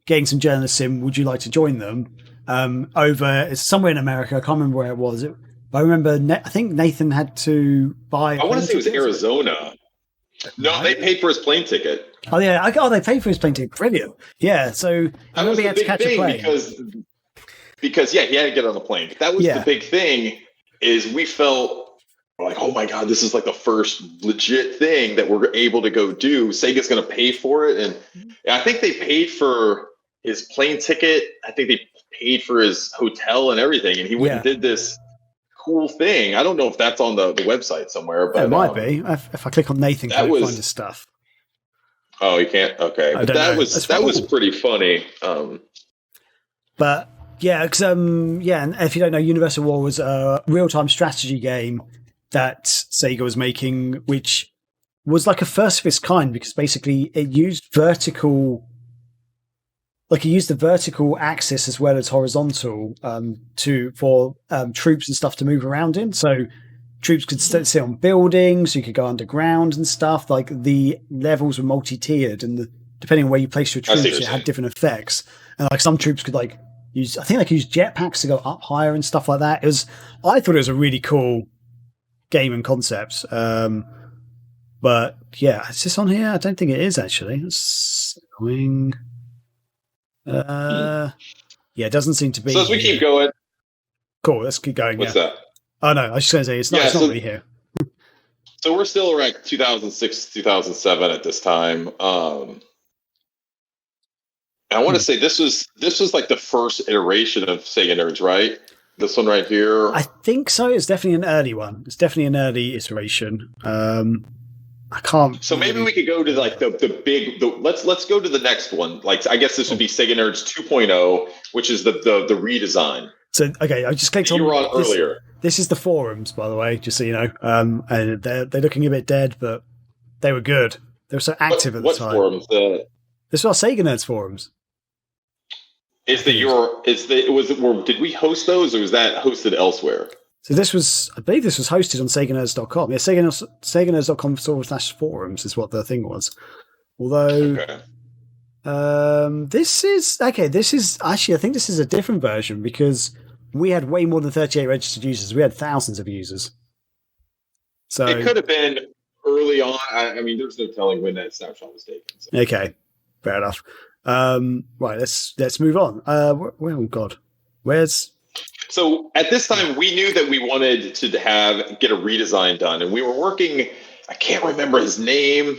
getting some journalists in. Would you like to join them?" It's somewhere in America. I can't remember where it was. But I remember, I think Nathan had to buy. I want to say it was Arizona. No, they paid for his plane ticket. Oh yeah, they paid for his plane ticket. Brilliant. Yeah, so I remember he had to catch a plane because he had to get on the plane. But that was the big thing. Is we felt like, oh my god, this is like the first legit thing that we're able to go do. Sega's going to pay for it, and I think they paid for his plane ticket. I think they paid for his hotel and everything, and he went and did this cool thing. I don't know if that's on the website somewhere, but it might be. If I click on Nathan, can I find his stuff? Oh, you can't. Okay, but that was pretty funny. But yeah, because and if you don't know, Universal War was a real-time strategy game that Sega was making, which was like a first of its kind because basically it used vertical. Like he used the vertical axis as well as horizontal for troops and stuff to move around in. So troops could sit on buildings, you could go underground and stuff. Like the levels were multi-tiered, and depending on where you place your troops, it had different effects. And like some troops could use jetpacks to go up higher and stuff like that. I thought it was a really cool game and concept. But yeah, is this on here? I don't think it is actually. It's going. It doesn't seem to be. So as we keep going, cool. Let's keep going. What's that? Oh no, I was just going to say it's not really here. So we're still around 2006, 2007 at this time. I want to say this was like the first iteration of Sega Nerds, right? This one right here. I think so. It's definitely an early one. It's definitely an early iteration. I can't. So maybe we could go to like the big. Let's go to the next one. Like I guess this would be Sega Nerds 2.0, which is the redesign. So okay, I just clicked on. You were on earlier. This is the forums, by the way, just so you know. And they're looking a bit dead, but they were good. They were so active at the time. What forums? This was our Sega Nerds forums. Did we host those, or was that hosted elsewhere? So I believe this was hosted on SegaNerds.com. Yeah, SegaNerds.com/forums is what the thing was. Although, this is actually, I think this is a different version because we had way more than 38 registered users. We had thousands of users. So it could have been early on. I mean, there's no telling when that snapshot was taken. So. Okay, fair enough. Right, let's move on. Oh God, where's? So at this time, we knew that we wanted to get a redesign done, and we were working. I can't remember his name.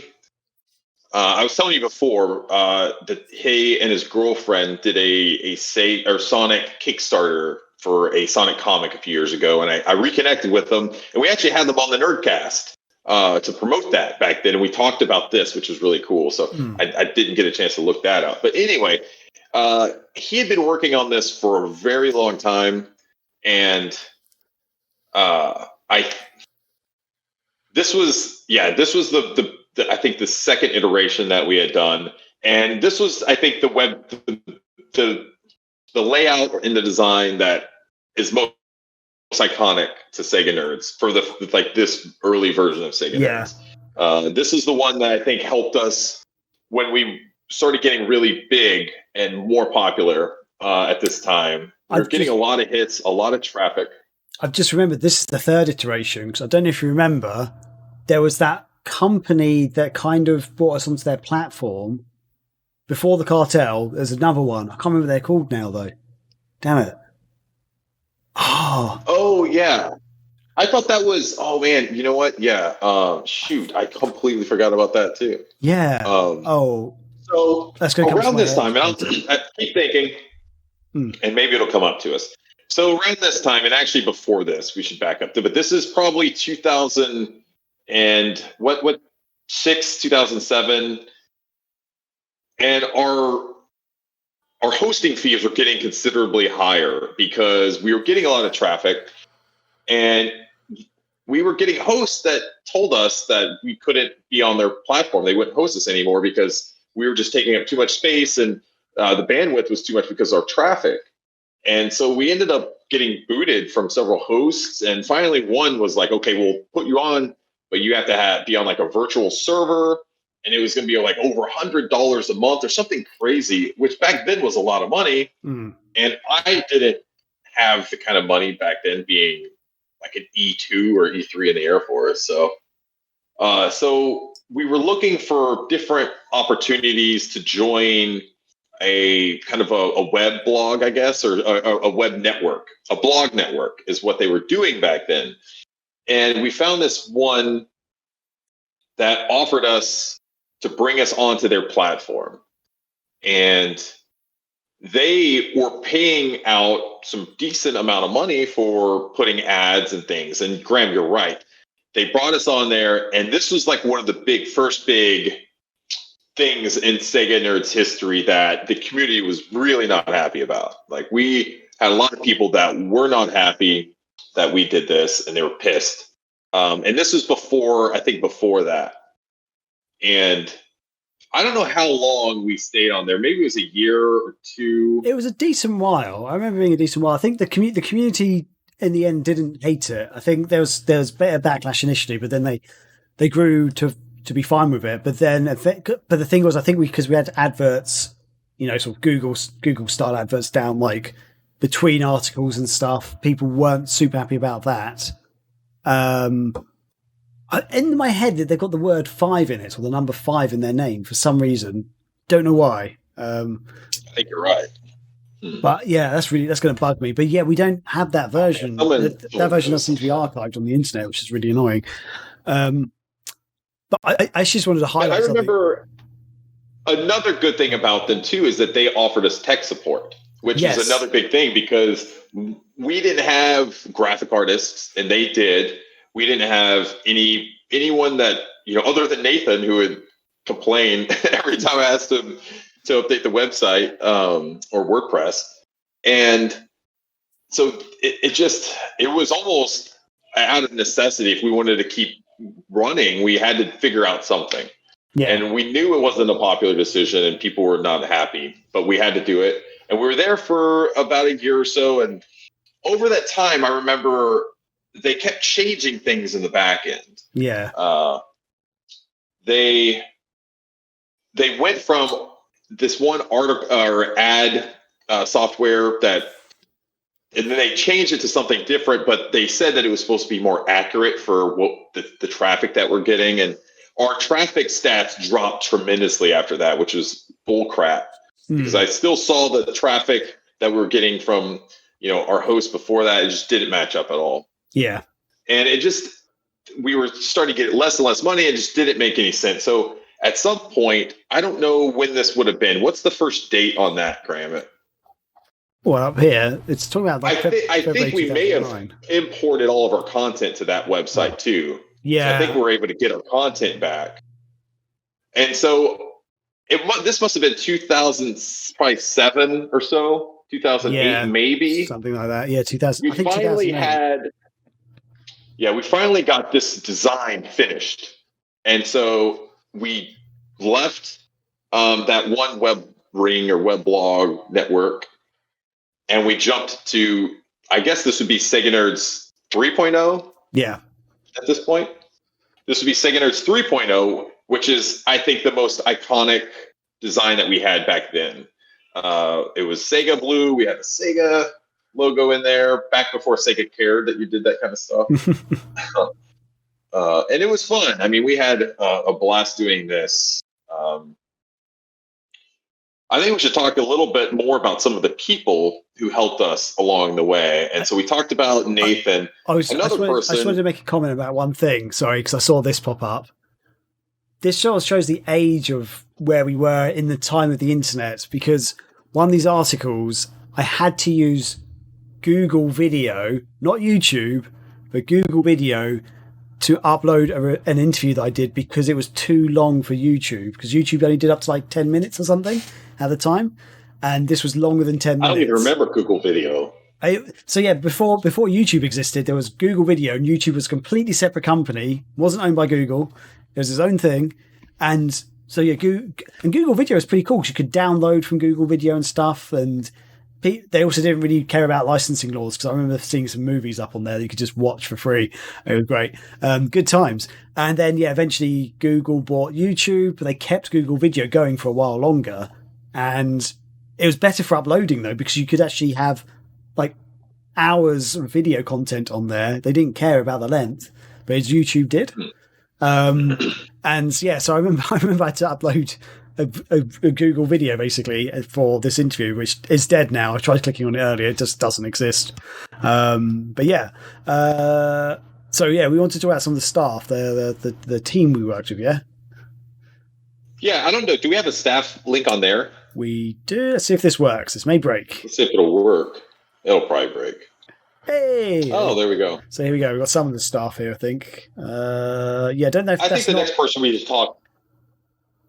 I was telling you before that he and his girlfriend did a Sonic Kickstarter for a Sonic comic a few years ago, and I reconnected with them, and we actually had them on the Nerdcast to promote that back then, and we talked about this, which was really cool. So I didn't get a chance to look that up, but anyway, he had been working on this for a very long time. And this was the I think the second iteration that we had done, and this was I think the layout and the design that is most iconic to Sega Nerds for this early version of Sega Nerds. This is the one that I think helped us when we started getting really big. and more popular at this time. We're getting a lot of hits, a lot of traffic. I've just remembered this is the third iteration, because I don't know if you remember, there was that company that kind of brought us onto their platform before the cartel. There's another one. I can't remember what they're called now, though. Damn it. Oh, yeah. I thought that was, oh man, you know what? Yeah. Shoot, I completely forgot about that too. Yeah. So that's going around this time, and I keep thinking, and maybe it'll come up to us. So around this time, and actually before this, we should back up to, but this is probably 2000 and what 2007, and our hosting fees were getting considerably higher because we were getting a lot of traffic, and we were getting hosts that told us that we couldn't be on their platform. They wouldn't host us anymore because we were just taking up too much space, and the bandwidth was too much because of our traffic. And so we ended up getting booted from several hosts. And finally, one was like, okay, we'll put you on, but you have to be on like a virtual server. And it was going to be like over $100 a month or something crazy, which back then was a lot of money. And I didn't have the kind of money back then, being like an E2 or E3 in the Air Force. So we were looking for different opportunities to join a kind of a web blog, I guess, or a web network. A blog network is what they were doing back then. And we found this one that offered us to bring us onto their platform. And they were paying out some decent amount of money for putting ads and things. And Graham, you're right. They brought us on there, and this was like one of the first big things in Sega Nerds history that the community was really not happy about. Like, we had a lot of people that were not happy that we did this, and they were pissed. And this was before that. And I don't know how long we stayed on there. Maybe it was a year or two. It was a decent while. I remember being a decent while. I think the community in the end didn't hate it. I think there was better backlash initially, but then they grew to be fine with it. But then, but the thing was, I think because we had adverts, sort of Google style adverts down like between articles and stuff, people weren't super happy about that. In my head, they've got the word 5 in it, or the number 5 in their name for some reason. Don't know why. I think you're right. But yeah, that's going to bug me. But yeah, we don't have that version. That version doesn't seem to be archived on the internet, which is really annoying. But I just wanted to highlight. I remember another good thing about them too is that they offered us tech support, which is another big thing, because we didn't have graphic artists and they did. We didn't have anyone that, other than Nathan, who would complain every time I asked him to update the website or WordPress. And so it was almost out of necessity. If we wanted to keep running, we had to figure out something. Yeah. And we knew it wasn't a popular decision and people were not happy, but we had to do it. And we were there for about a year or so. And over that time, I remember they kept changing things in the back end. Yeah. They went from this one article or ad software and then they changed it to something different, but they said that it was supposed to be more accurate for what the traffic that we're getting. And our traffic stats dropped tremendously after that, which was bull crap. Because I still saw the traffic that we were getting from, our host before that. It just didn't match up at all. Yeah. And we were starting to get less and less money and just didn't make any sense. So at some point, I don't know when this would have been. What's the first date on that, Graham? Well, up here, it's talking about like I think we may have imported all of our content to that website too. Yeah. So I think we're able to get our content back. And so this must have been 2007 or so, 2008 maybe. Something like that. Yeah, 2000. We finally got this design finished. And so we left that one web ring or web blog network, and we jumped to, I guess this would be Sega Nerds 3.0. Yeah. At this point, this would be Sega Nerds 3.0, which is, I think, the most iconic design that we had back then. It was Sega Blue. We had the Sega logo in there back before Sega cared that you did that kind of stuff. And it was fun. I mean, we had a blast doing this. I think we should talk a little bit more about some of the people who helped us along the way. And so we talked about Nathan. I just wanted to make a comment about one thing. Sorry, because I saw this pop up. This shows the age of where we were in the time of the internet, because one of these articles, I had to use Google Video, not YouTube, but Google Video to upload an interview that I did because it was too long for YouTube, because YouTube only did up to like 10 minutes or something at the time. And this was longer than 10 minutes. I don't even remember Google Video. Before YouTube existed, there was Google Video, and YouTube was a completely separate company, wasn't owned by Google. It was its own thing. And so, Google Video is pretty cool because you could download from Google Video and stuff. And they also didn't really care about licensing laws, because I remember seeing some movies up on there that you could just watch for free. It was great. Good times. And then, eventually Google bought YouTube, but they kept Google Video going for a while longer. And it was better for uploading, though, because you could actually have like hours of video content on there. They didn't care about the length, but as YouTube did. So I remember I had to upload a Google Video basically for this interview, which is dead now. I tried clicking on it earlier; it just doesn't exist. We wanted to talk about some of the staff, the team we worked with. Yeah, I don't know. Do we have a staff link on there? We do. Let's see if this works. This may break. Let's see if it'll work. It'll probably break. Hey! Oh, there we go. So here we go. We've got some of the staff here, I think. Don't know if I think the next person we just talk.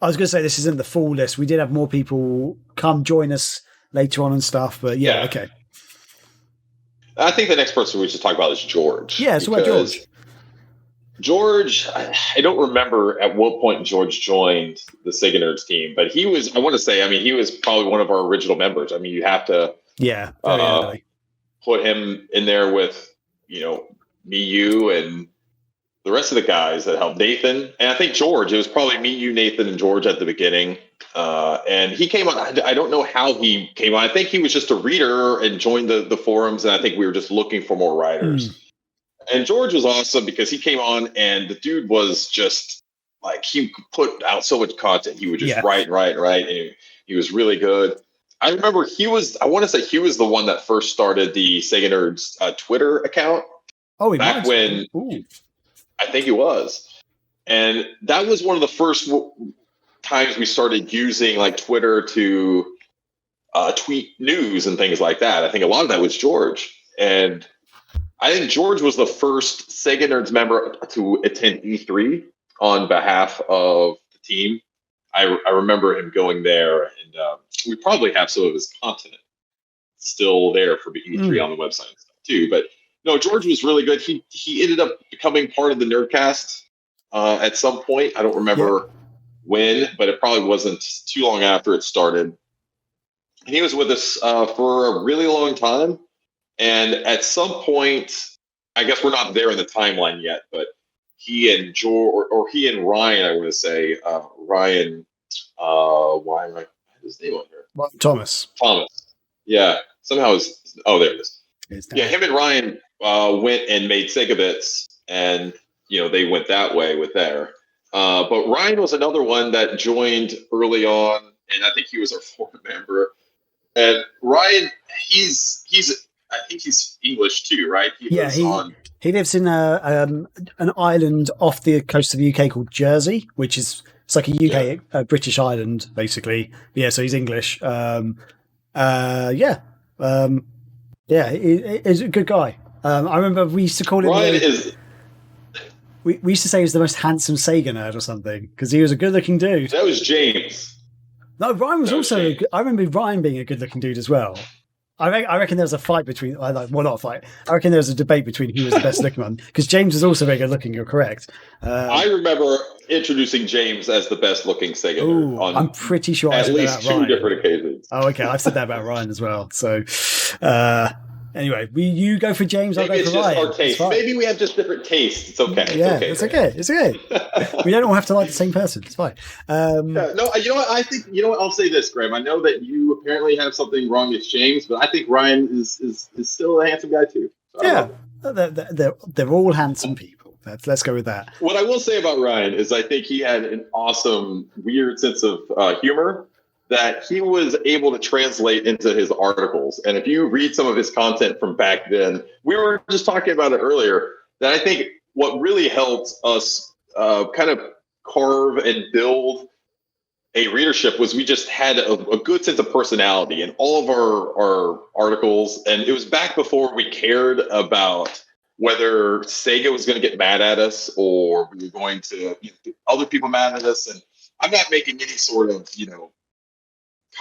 I was going to say this isn't the full list. We did have more people come join us later on and stuff, but okay. I think the next person we should talk about is George. Yeah, so about George. George, I don't remember at what point George joined the Sega Nerds team, but he was probably one of our original members. I mean, you have to put him in there with, me, you, and the rest of the guys that helped. Nathan, and I think George. It was probably me, you, Nathan, and George at the beginning. And he came on. I don't know how he came on. I think he was just a reader and joined the forums, and I think we were just looking for more writers. And George was awesome because he came on, and the dude was just like, he put out so much content. He would just write. And he was really good. I remember I want to say he was the one that first started the Sega Nerds Twitter account. Oh, back when. Ooh. I think it was. And that was one of the first times we started using like Twitter to tweet news and things like that. I think a lot of that was George. And I think George was the first Sega Nerds member to attend E3 on behalf of the team. I remember him going there, and we probably have some of his content still there for E3 on the website and stuff too. But no, George was really good. He ended up becoming part of the Nerdcast at some point. I don't remember when, but it probably wasn't too long after it started. And he was with us for a really long time. And at some point, I guess we're not there in the timeline yet, but he and George, or he and Ryan, I want to say, Ryan, why am I his name on here? Thomas. Yeah. Somehow there it is. Yeah, him and Ryan went and made Sega Bits, and they went that way with there. But Ryan was another one that joined early on, and I think he was our fourth member. And Ryan, I think he's English too, right? He lives in an island off the coast of the UK called Jersey, which is like a UK British island, basically. Yeah, so he's English. He's a good guy. I remember we used to call him. Ryan we used to say he was the most handsome Sega nerd or something because he was a good-looking dude. That was James. No, Ryan was also. I remember Ryan being a good-looking dude as well. I reckon there was a fight between. Not a fight. I reckon there was a debate between who was the best-looking one because James was also very good-looking. You're correct. I remember introducing James as the best-looking Sega nerd on I'm pretty sure at least two different occasions. Oh, okay. I've said that about Ryan as well. So, Anyway, you go for James, I'll go for Ryan. Our taste. Maybe we have just different tastes. It's okay. Yeah, it's okay. It's okay. We don't all have to like the same person. It's fine. No, you know what? I think I'll say this, Graham. I know that you apparently have something wrong with James, but I think Ryan is still a handsome guy too. So yeah, they're all handsome people. Let's go with that. What I will say about Ryan is I think he had an awesome, weird sense of humor that he was able to translate into his articles. And if you read some of his content from back then, we were just talking about it earlier, that I think what really helped us kind of carve and build a readership was we just had a good sense of personality in all of our articles. And it was back before we cared about whether Sega was going to get mad at us or we were going to other people mad at us. And I'm not making any sort of,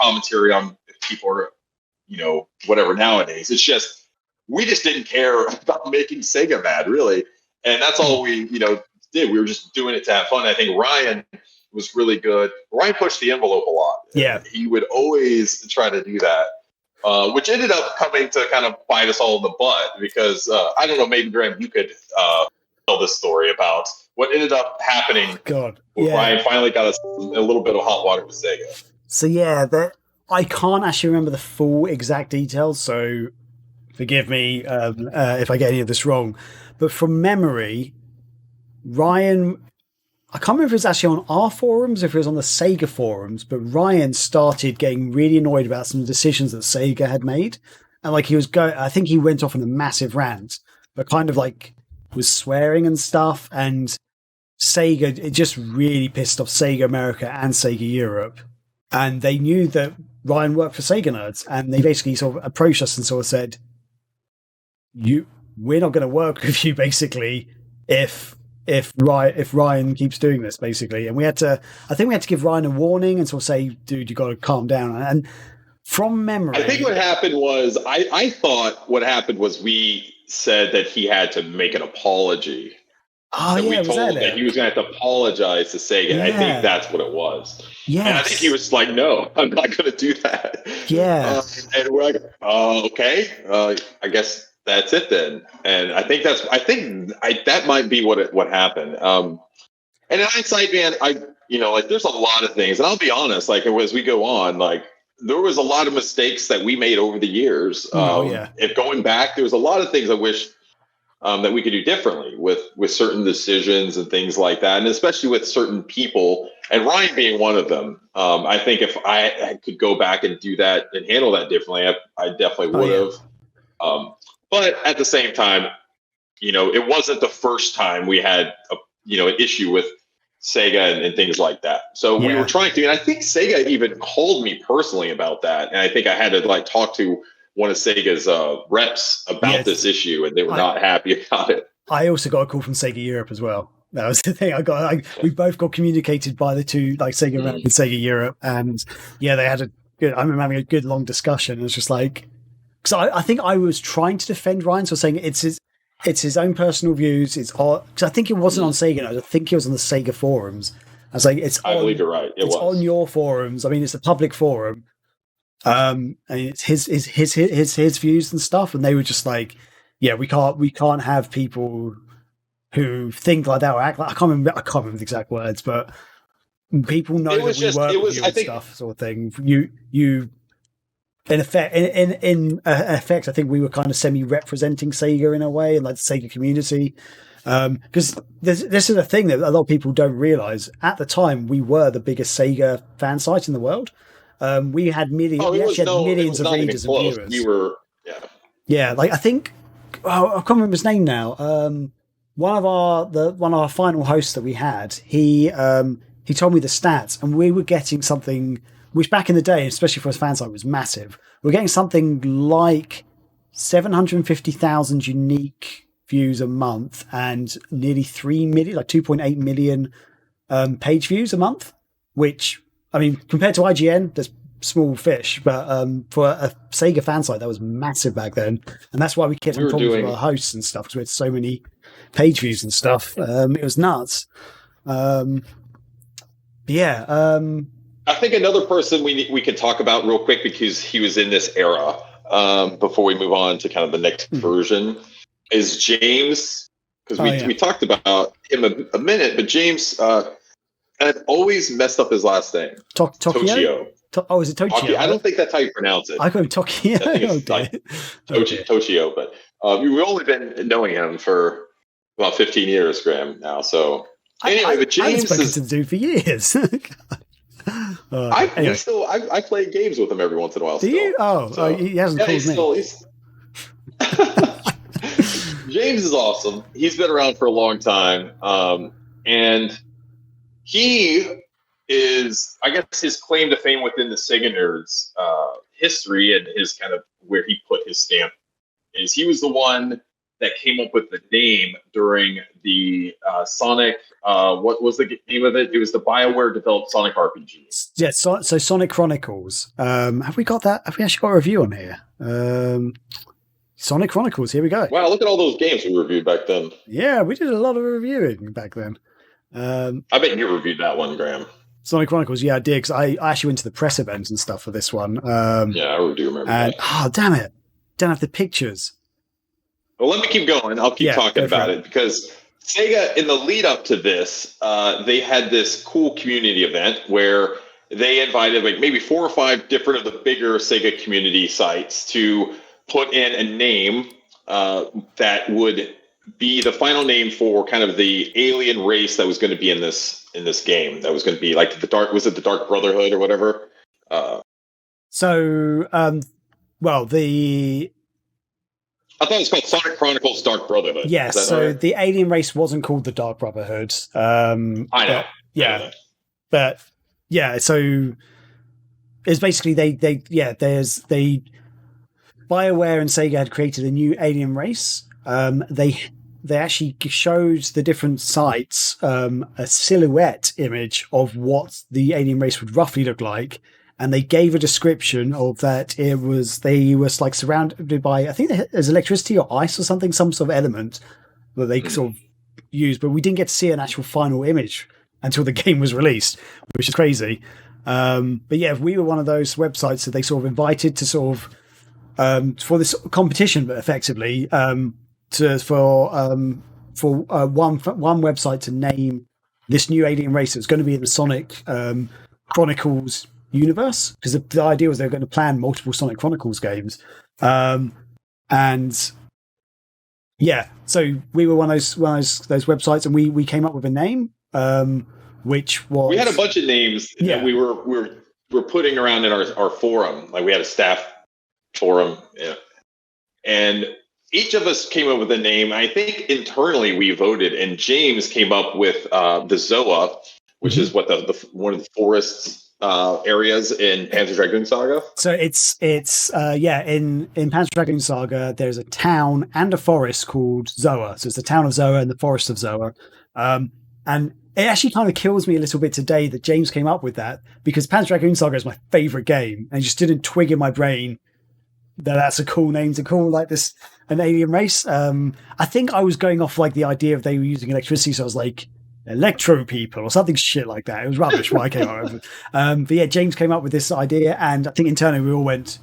commentary on if people are, whatever nowadays. It's just, we just didn't care about making Sega mad, really. And that's all we, did. We were just doing it to have fun. I think Ryan was really good. Ryan pushed the envelope a lot. Yeah. He would always try to do that, which ended up coming to kind of bite us all in the butt because, I don't know, maybe Graham, you could tell this story about what ended up happening when Ryan finally got us a little bit of hot water with Sega. So yeah, I can't actually remember the full exact details, so forgive me if I get any of this wrong. But from memory, Ryan, I can't remember if it was actually on our forums, if it was on the Sega forums, but Ryan started getting really annoyed about some decisions that Sega had made. And I think he went off on a massive rant, but kind of was swearing and stuff. And Sega, it just really pissed off Sega America and Sega Europe. And they knew that Ryan worked for Sega Nerds, and they basically sort of approached us and sort of said, we're not going to work with you, basically, if Ryan keeps doing this, basically. And I think we had to give Ryan a warning and sort of say, dude, you got to calm down. And from memory, I think what happened was, I thought what happened was we said that he had to make an apology. Oh, and yeah, we told him that he was going to have to apologize to Sega. Yeah. I think that's what it was. Yes. And I think he was like, no, I'm not going to do that. Yeah. And we're like, okay, I guess that's it then. And I think that might be what happened. And in hindsight, man, there's a lot of things, and I'll be honest, as we go on, there was a lot of mistakes that we made over the years. If going back, there was a lot of things I wish that we could do differently with certain decisions and things like that, and especially with certain people, and Ryan being one of them. I think if I could go back and do that and handle that differently, I definitely would have. But at the same time, it wasn't the first time we had an issue with Sega and things like that. So we were trying to, and I think Sega even called me personally about that, and I think I had to talk to one of Sega's reps about this issue, and they were not happy about it. I also got a call from Sega Europe as well. That was the thing. We both got communicated by the two, Sega America and Sega Europe, and they had I remember having a good long discussion. It was just because I think I was trying to defend Ryan, so saying it's his own personal views. Because I think it wasn't on Sega. I think it was on the Sega forums. I was like, I believe you're right. It's on your forums. I mean, it's a public forum. And it's his views and stuff, and they were just like, we can't have people who think like that or act like, I can't remember the exact words, but people know that we work with you and stuff, sort of thing. You in effect, I think we were kind of semi-representing Sega in a way, and the Sega community. Because this is a thing that a lot of people don't realize. At the time, we were the biggest Sega fan site in the world. We had millions of readers and viewers. We were, I think I can't remember his name now. One of our final hosts that we had, he told me the stats, and we were getting something which back in the day, especially for a fan site, was massive. We're getting something like 750,000 unique views a month and nearly 3 million, 2.8 million page views a month, which, I mean, compared to IGN, there's small fish, but for a Sega fan site, that was massive back then. And that's why we kept having problems with our hosts and stuff, because we had so many page views and stuff. It was nuts. I think another person we could talk about real quick, because he was in this era, before we move on to kind of the next version, is James, because we talked about him a minute, but James, I've always messed up his last name. Toshio? Is it Toshio? I don't think that's how you pronounce it. I call him Tokyo. I think it's Toshio, but we've only been knowing him for about 15 years, Graham, now. So anyway, but James I've spoken to the dude for years. I play games with him every once in a while. Do you? He hasn't called me. James is awesome. He's been around for a long time, and he is, I guess, his claim to fame within the SEGA Nerds history and his kind of where he put his stamp is he was the one that came up with the name during the Sonic. What was the name of it? It was the BioWare developed Sonic RPG. Yeah, so Sonic Chronicles. Have we got that? Have we actually got a review on here? Sonic Chronicles. Here we go. Wow, look at all those games we reviewed back then. Yeah, we did a lot of reviewing back then. I bet you reviewed that one, Graham. Sonic Chronicles, yeah, I did, because I actually went to the press events and stuff for this one. Yeah, I do remember that. Oh, damn it. Don't have the pictures. Well, let me keep going. I'll keep talking about it, because Sega, in the lead up to this, they had this cool community event where they invited like maybe 4 or 5 different of the bigger Sega community sites to put in a name that would be the final name for kind of the alien race that was going to be in this game. That was going to be like the Dark Brotherhood or whatever? I thought it was called Sonic Chronicles Dark Brotherhood. Yes, so right? The alien race wasn't called the Dark Brotherhood. I know. But yeah, so it's basically BioWare and Sega had created a new alien race. They actually showed the different sites a silhouette image of what the alien race would roughly look like, and they gave a description of that. They was like surrounded by, I think there's electricity or ice or something, some sort of element that they sort of used, but we didn't get to see an actual final image until the game was released, which is crazy. But yeah, we were one of those websites that they sort of invited to sort of for this competition, but effectively for one website to name this new alien race that was going to be in the Sonic Chronicles universe, because the idea was they were going to plan multiple Sonic Chronicles games, and yeah, so we were one of those websites, and we came up with a name, which was, we had a bunch of names that we were putting around in our forum. Like we had a staff forum, and each of us came up with a name. I think internally we voted, and James came up with the Zoa, which is what the one of the forests areas in Panzer Dragoon Saga. So it's in Panzer Dragoon Saga, there's a town and a forest called Zoa. So it's the town of Zoa and the forest of Zoa. And it actually kind of kills me a little bit today that James came up with that, because Panzer Dragoon Saga is my favorite game, and it just didn't twig in my brain that that's a cool name to call like this an alien race. I think I was going off like the idea of they were using electricity, so I was like electro people or something shit like that. It was rubbish what I came up with. But yeah, James came up with this idea, and I think internally we all went,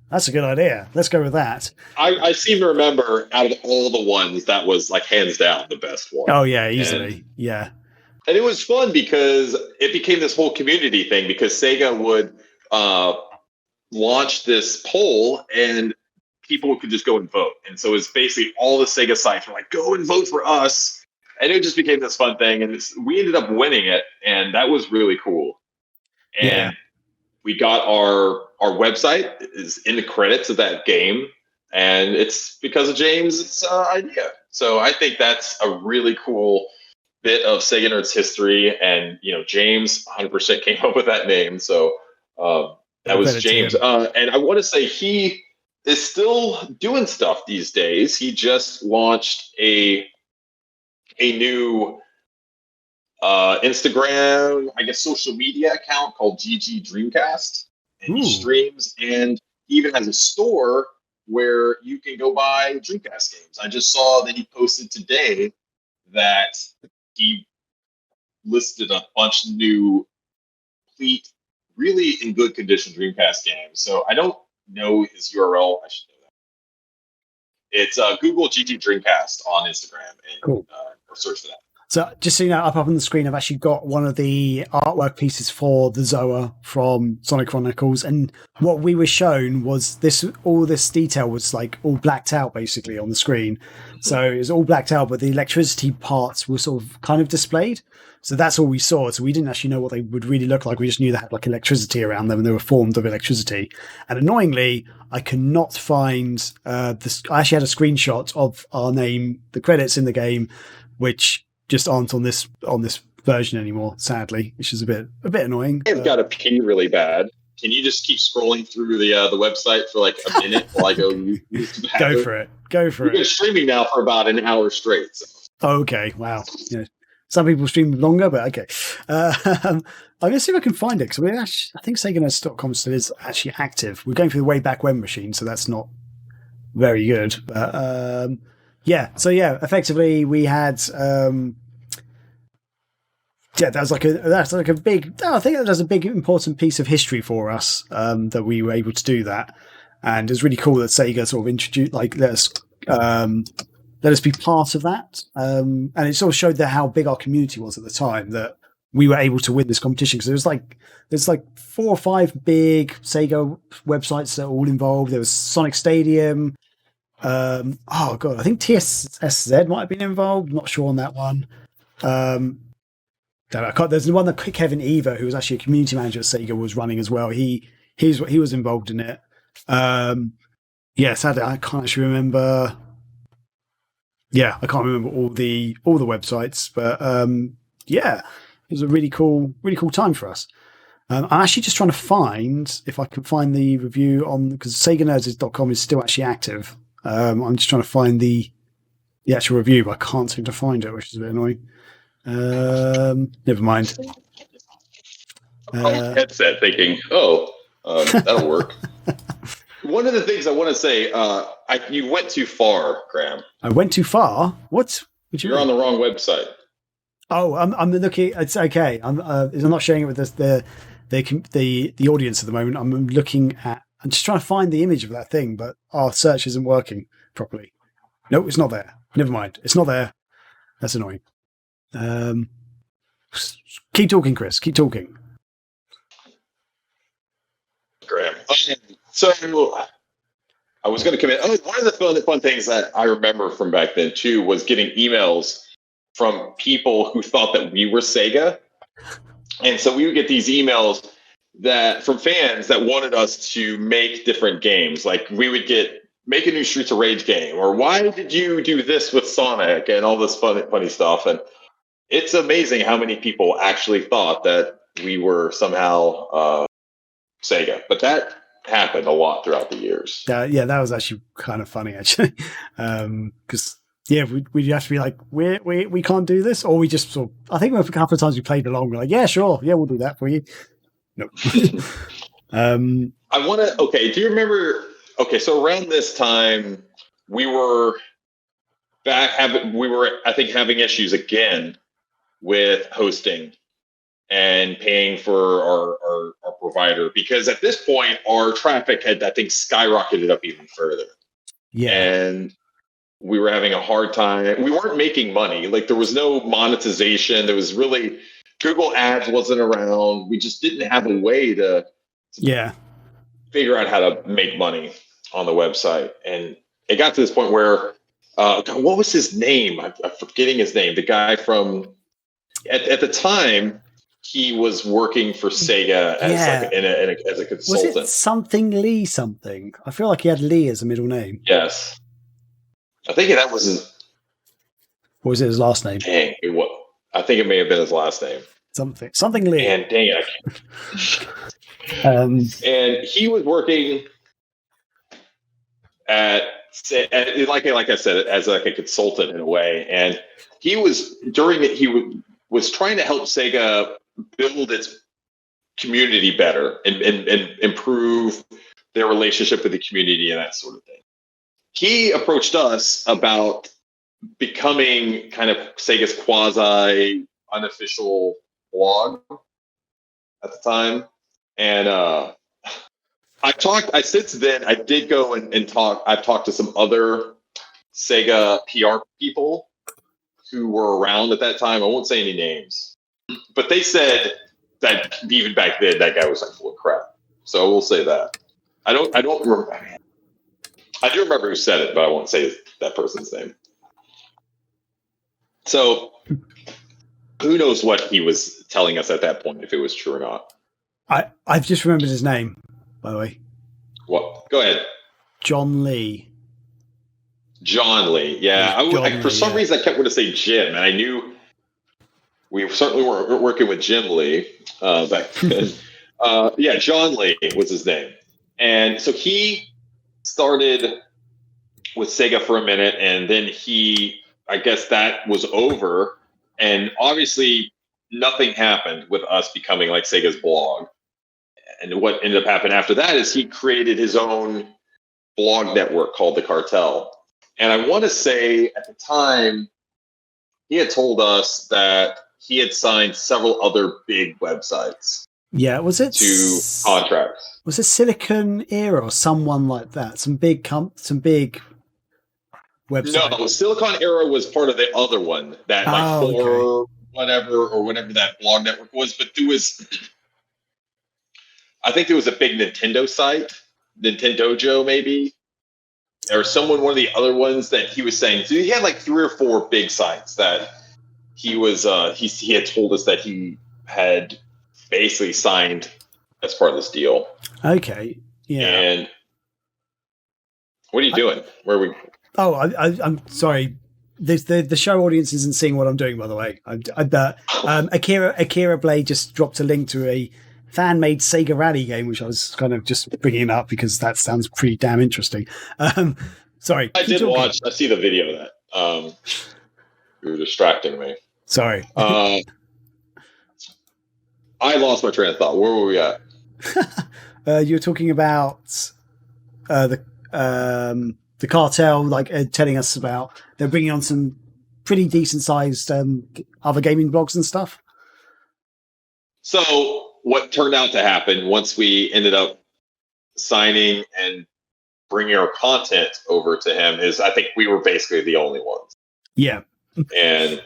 that's a good idea, let's go with that. I seem to remember out of all the ones, that was like hands down the best one. Oh yeah, easily. And it was fun because it became this whole community thing, because Sega would launch this poll and people could just go and vote. And so it's basically all the Sega sites were like, go and vote for us. And it just became this fun thing. And we ended up winning it. And that was really cool. And we got our website is in the credits of that game. And it's because of James' idea. So I think that's a really cool bit of Sega Nerds history. And, James 100% came up with that name. So that was James. And I want to say he is still doing stuff these days. He just launched a new Instagram, I guess, social media account called GG Dreamcast. And he streams and even has a store where you can go buy Dreamcast games. I just saw that he posted today that he listed a bunch of new, complete, really in good condition Dreamcast games. So I don't know his URL, I should know that. It's Google GT Dreamcast on Instagram and Cool. or search for that. So just so you know, up on the screen, I've actually got one of the artwork pieces for the Zoa from Sonic Chronicles, and what we were shown was all this detail was like all blacked out basically on the screen. So it was all blacked out, but the electricity parts were sort of kind of displayed. So that's all we saw. So we didn't actually know what they would really look like. We just knew they had like electricity around them and they were formed of electricity. And annoyingly, I cannot find this. I actually had a screenshot of our name, the credits in the game, which just aren't on this version anymore, sadly, which is a bit annoying. I've got to pee really bad. Can you just keep scrolling through the website for like a minute while I go use the bathroom? Go for it. We've been streaming now for about an hour straight. So. Okay, wow. Yeah. Some people stream longer, but okay. I'm going to see if I can find it, because I think SegaNerds.com still is actually active. We're going through the way back when machine, so that's not very good. But effectively we had that's like a big. I think that was a big important piece of history for us that we were able to do that, and it's really cool that Sega sort of introduced, like, let us be part of that, and it sort of showed how big our community was at the time, that we were able to win this competition, because there's like 4 or 5 big Sega websites that are all involved. There was Sonic Stadium. I think TSSZ might have been involved. I'm not sure on that one. There's the one that Kevin Eva, who was actually a community manager at Sega, was running as well. He was involved in it. Sadly, I can't actually remember. Yeah, I can't remember all the websites, but it was a really cool time for us. I'm actually just trying to find if I can find the review because SegaNerds.com is still actually active. I'm just trying to find the actual review, but I can't seem to find it, which is a bit annoying. Never mind. Headset thinking, that'll work. One of the things I want to say, you went too far, Graham. I went too far? What? You're on the wrong website. Oh, I'm looking. It's okay. I'm not sharing it with the audience at the moment. I'm looking at. I'm just trying to find the image of that thing, but our search isn't working properly. No, it's not there. Never mind. It's not there. That's annoying. Keep talking, Chris. Keep talking. Graham. So I was going to commit. One of the fun things that I remember from back then too was getting emails from people who thought that we were Sega, and so we would get these emails from fans that wanted us to make different games. Like we would make a new Streets of Rage game, or why did you do this with Sonic, and all this funny stuff. And it's amazing how many people actually thought that we were somehow Sega, but that happened a lot throughout the years. That was actually kind of funny, actually, because we'd have to be like, we can't do this, or we just sort of, I think a couple of times we played along, we're like, yeah, sure, yeah, we'll do that for you. No. I want to. Okay, do you remember? Okay, so around this time, we were I think having issues again with hosting and paying for our provider, because at this point our traffic had, I think, skyrocketed up even further. Yeah. And we were having a hard time. We weren't making money. Like there was no monetization. There was really Google Ads wasn't around. We just didn't have a way to figure out how to make money on the website. And it got to this point where what was his name? I'm forgetting his name. The guy from at the time, he was working for Sega as a consultant. Was it something Lee something? I feel like he had Lee as a middle name. Yes. I think that was his... Or was it his last name? Dang, I think it may have been his last name. Something Lee. And dang it, I can't. And he was working at like I said, as like a consultant in a way. And he was was trying to help Sega build its community better and improve their relationship with the community and that sort of thing. He approached us about becoming kind of Sega's quasi unofficial blog at the time. And Since then, I did go and talk. I've talked to some other Sega PR people who were around at that time. I won't say any names, but they said that even back then, that guy was like full of crap. So I will say that. I don't remember. I do remember who said it, but I won't say that person's name. So who knows what he was telling us at that point, if it was true or not. I've just remembered his name, by the way. What? Go ahead. John Lee. John Lee. Yeah. For some reason, I kept wanting to say Jim, and I knew we certainly weren't working with Jim Lee back then. Yeah, John Lee was his name. And so he started with Sega for a minute, and then I guess that was over. And obviously, nothing happened with us becoming like Sega's blog. And what ended up happening after that is he created his own blog network called The Cartel. And I want to say at the time, he had told us that he had signed several other big websites. Yeah, was it to contracts? Was it Silicon Era or someone like that? Some big websites. No, Silicon Era was part of the other one that whatever that blog network was. But there was, I think there was a big Nintendo site, Nintendojo maybe, or one of the other ones that he was saying. So he had like 3 or 4 big sites that he was. He had told us that he had basically signed as part of this deal. Okay. Yeah. And what are you doing? Where are we? Oh, I'm sorry. The show audience isn't seeing what I'm doing, by the way. Akira Blade just dropped a link to a fan-made Sega Rally game, which I was kind of just bringing up because that sounds pretty damn interesting. Sorry. I did watch. I see the video of that. You were distracting me. Sorry. I lost my train of thought. Where were we at? You were talking about the cartel, telling us about they're bringing on some pretty decent sized other gaming blogs and stuff. So what turned out to happen once we ended up signing and bringing our content over to him is I think we were basically the only ones. Yeah. And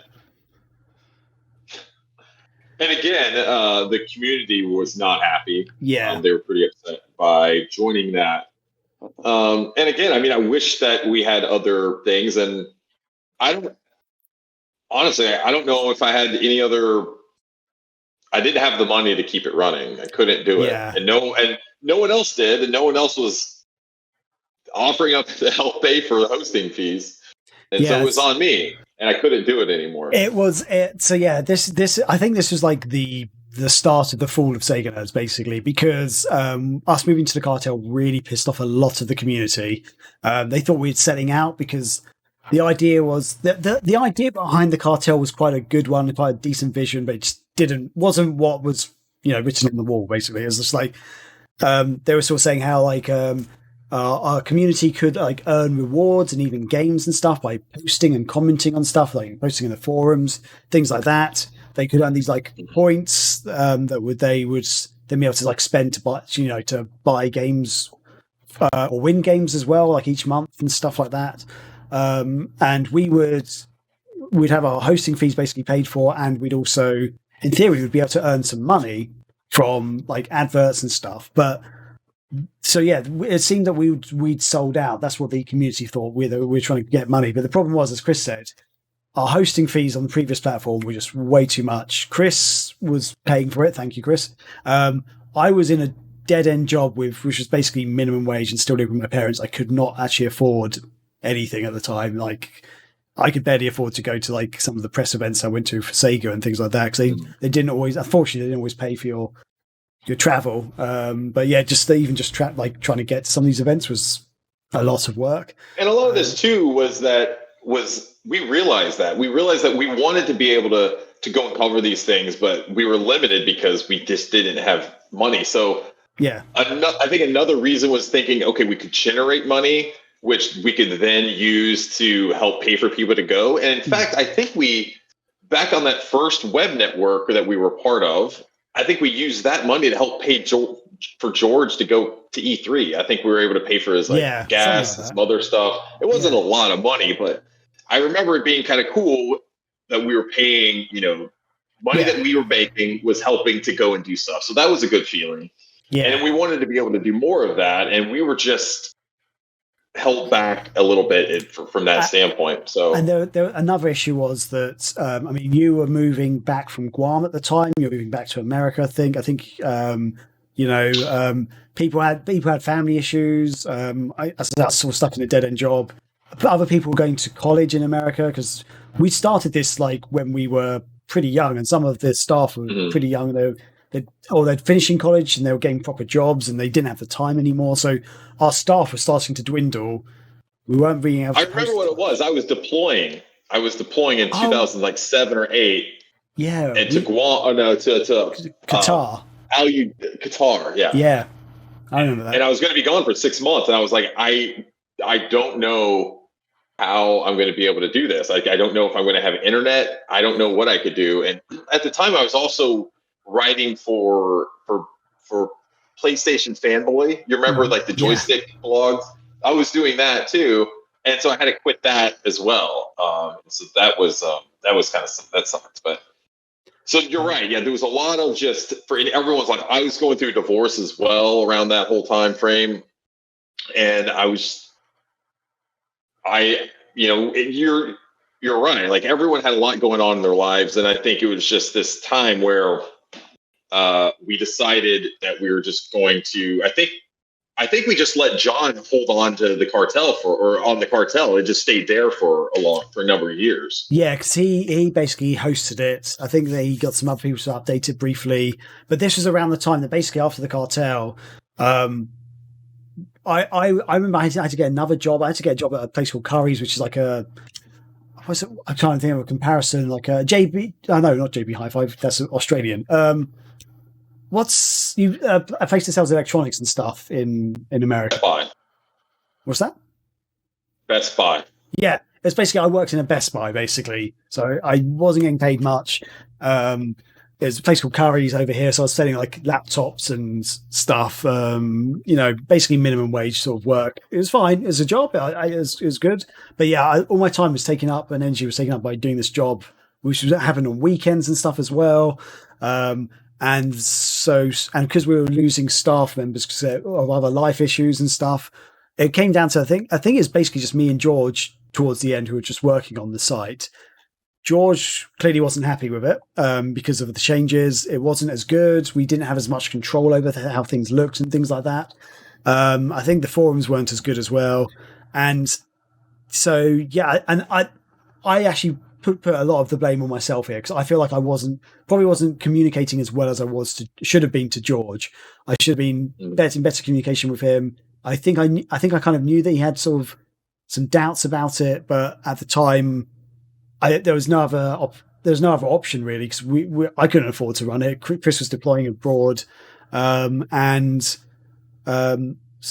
again, the community was not happy. Yeah. They were pretty upset by joining that. And again, I mean, I wish that we had other things, and I don't know if I had any other. I didn't have the money to keep it running. I couldn't do it, and no one else did, and no one else was offering up to help pay for the hosting fees, and so it was on me, and I couldn't do it anymore. So yeah, this I think this was like the start of the fall of Sega Nerds, basically, because us moving to the cartel really pissed off a lot of the community. They thought we were selling out because the idea was the idea behind the cartel was quite a good one, quite a decent vision, but it just wasn't what was written on the wall. Basically, it was just like they were sort of saying how our community could earn rewards and even games and stuff by posting and commenting on stuff, like posting in the forums, things like that. They could earn these points that they would then be able to spend to buy games or win games as well, each month and stuff like that. And we'd have our hosting fees basically paid for, and we'd also, in theory, we'd be able to earn some money from adverts and stuff. But so yeah, it seemed that we'd sold out. That's what the community thought. We're trying to get money, but the problem was, as Chris said, our hosting fees on the previous platform were just way too much. Chris was paying for it. Thank you, Chris. I was in a dead-end job which was basically minimum wage and still living with my parents. I could not actually afford anything at the time. I could barely afford to go to some of the press events I went to for Sega and things like that, because they didn't always, unfortunately, they didn't always pay for your travel. But yeah, trying to get to some of these events was a lot of work. And a lot of this too was we realized that we wanted to be able to go and cover these things, but we were limited because we just didn't have money. So yeah, I think another reason was thinking, okay, we could generate money, which we could then use to help pay for people to go. And in fact, I think back on that first web network that we were part of, I think we used that money to help pay for George to go to E3. I think we were able to pay for his gas and some other stuff. It wasn't a lot of money, but I remember it being kind of cool that we were paying, money that we were making was helping to go and do stuff. So that was a good feeling. Yeah. And we wanted to be able to do more of that. And we were just held back a little bit from that standpoint. So, and there another issue was that, you were moving back from Guam at the time. You were moving back to America, I think, people had family issues. I was sort of stuck in a dead end job. Other people were going to college in America because we started this like when we were pretty young, and some of the staff were pretty young. They'd finishing college and they were getting proper jobs, and they didn't have the time anymore. So our staff was starting to dwindle. We weren't being able to. I remember what it was. I was deploying in 2007 or 8. Yeah, and to Guam. To Qatar. Qatar. Yeah. Yeah, I remember that. And I was going to be gone for 6 months, and I was like, I don't know how I'm going to be able to do this. Like, I don't know if I'm going to have internet. I don't know what I could do. And at the time, I was also writing for PlayStation Fanboy. You remember like the joystick blogs? I was doing that too, and so I had to quit that as well. So that was kind of that sucks. But so you're right. Yeah, there was a lot of everyone's like, I was going through a divorce as well around that whole time frame, and you're right. Like, everyone had a lot going on in their lives, and I think it was just this time where we decided that we were just going to. I think we just let John hold on to the cartel on the cartel. It just stayed there for a number of years. Yeah, because he basically hosted it. I think that he got some other people to update it briefly, but this was around the time that basically after the cartel. I remember I had to get another job. I had to get a job at a place called Curry's, which is like I'm trying to think of a comparison, like a JB. Oh, no, not JB Hi-Fi. That's Australian. What's a place that sells electronics and stuff in America? Best Buy. What's that? Best Buy. Yeah, it's basically I worked in a Best Buy basically, so I wasn't getting paid much. There's a place called Curry's over here, so I was selling like laptops and stuff. Basically minimum wage sort of work. It was fine. It was a job. It was good, but yeah, all my time was taken up, and energy was taken up by doing this job, which was happening on weekends and stuff as well. And because we were losing staff members because of other life issues and stuff, it came down to I think it's basically just me and George towards the end who were just working on the site. George clearly wasn't happy with it because of the changes. It wasn't as good. We didn't have as much control over how things looked and things like that. I think the forums weren't as good as well. And so, yeah, and I actually put a lot of the blame on myself here because I feel like I probably wasn't communicating as well as I should have been to George. I should have been in better communication with him. I think I kind of knew that he had sort of some doubts about it, but at the time, there was no other option really because I couldn't afford to run it. Chris was deploying abroad, so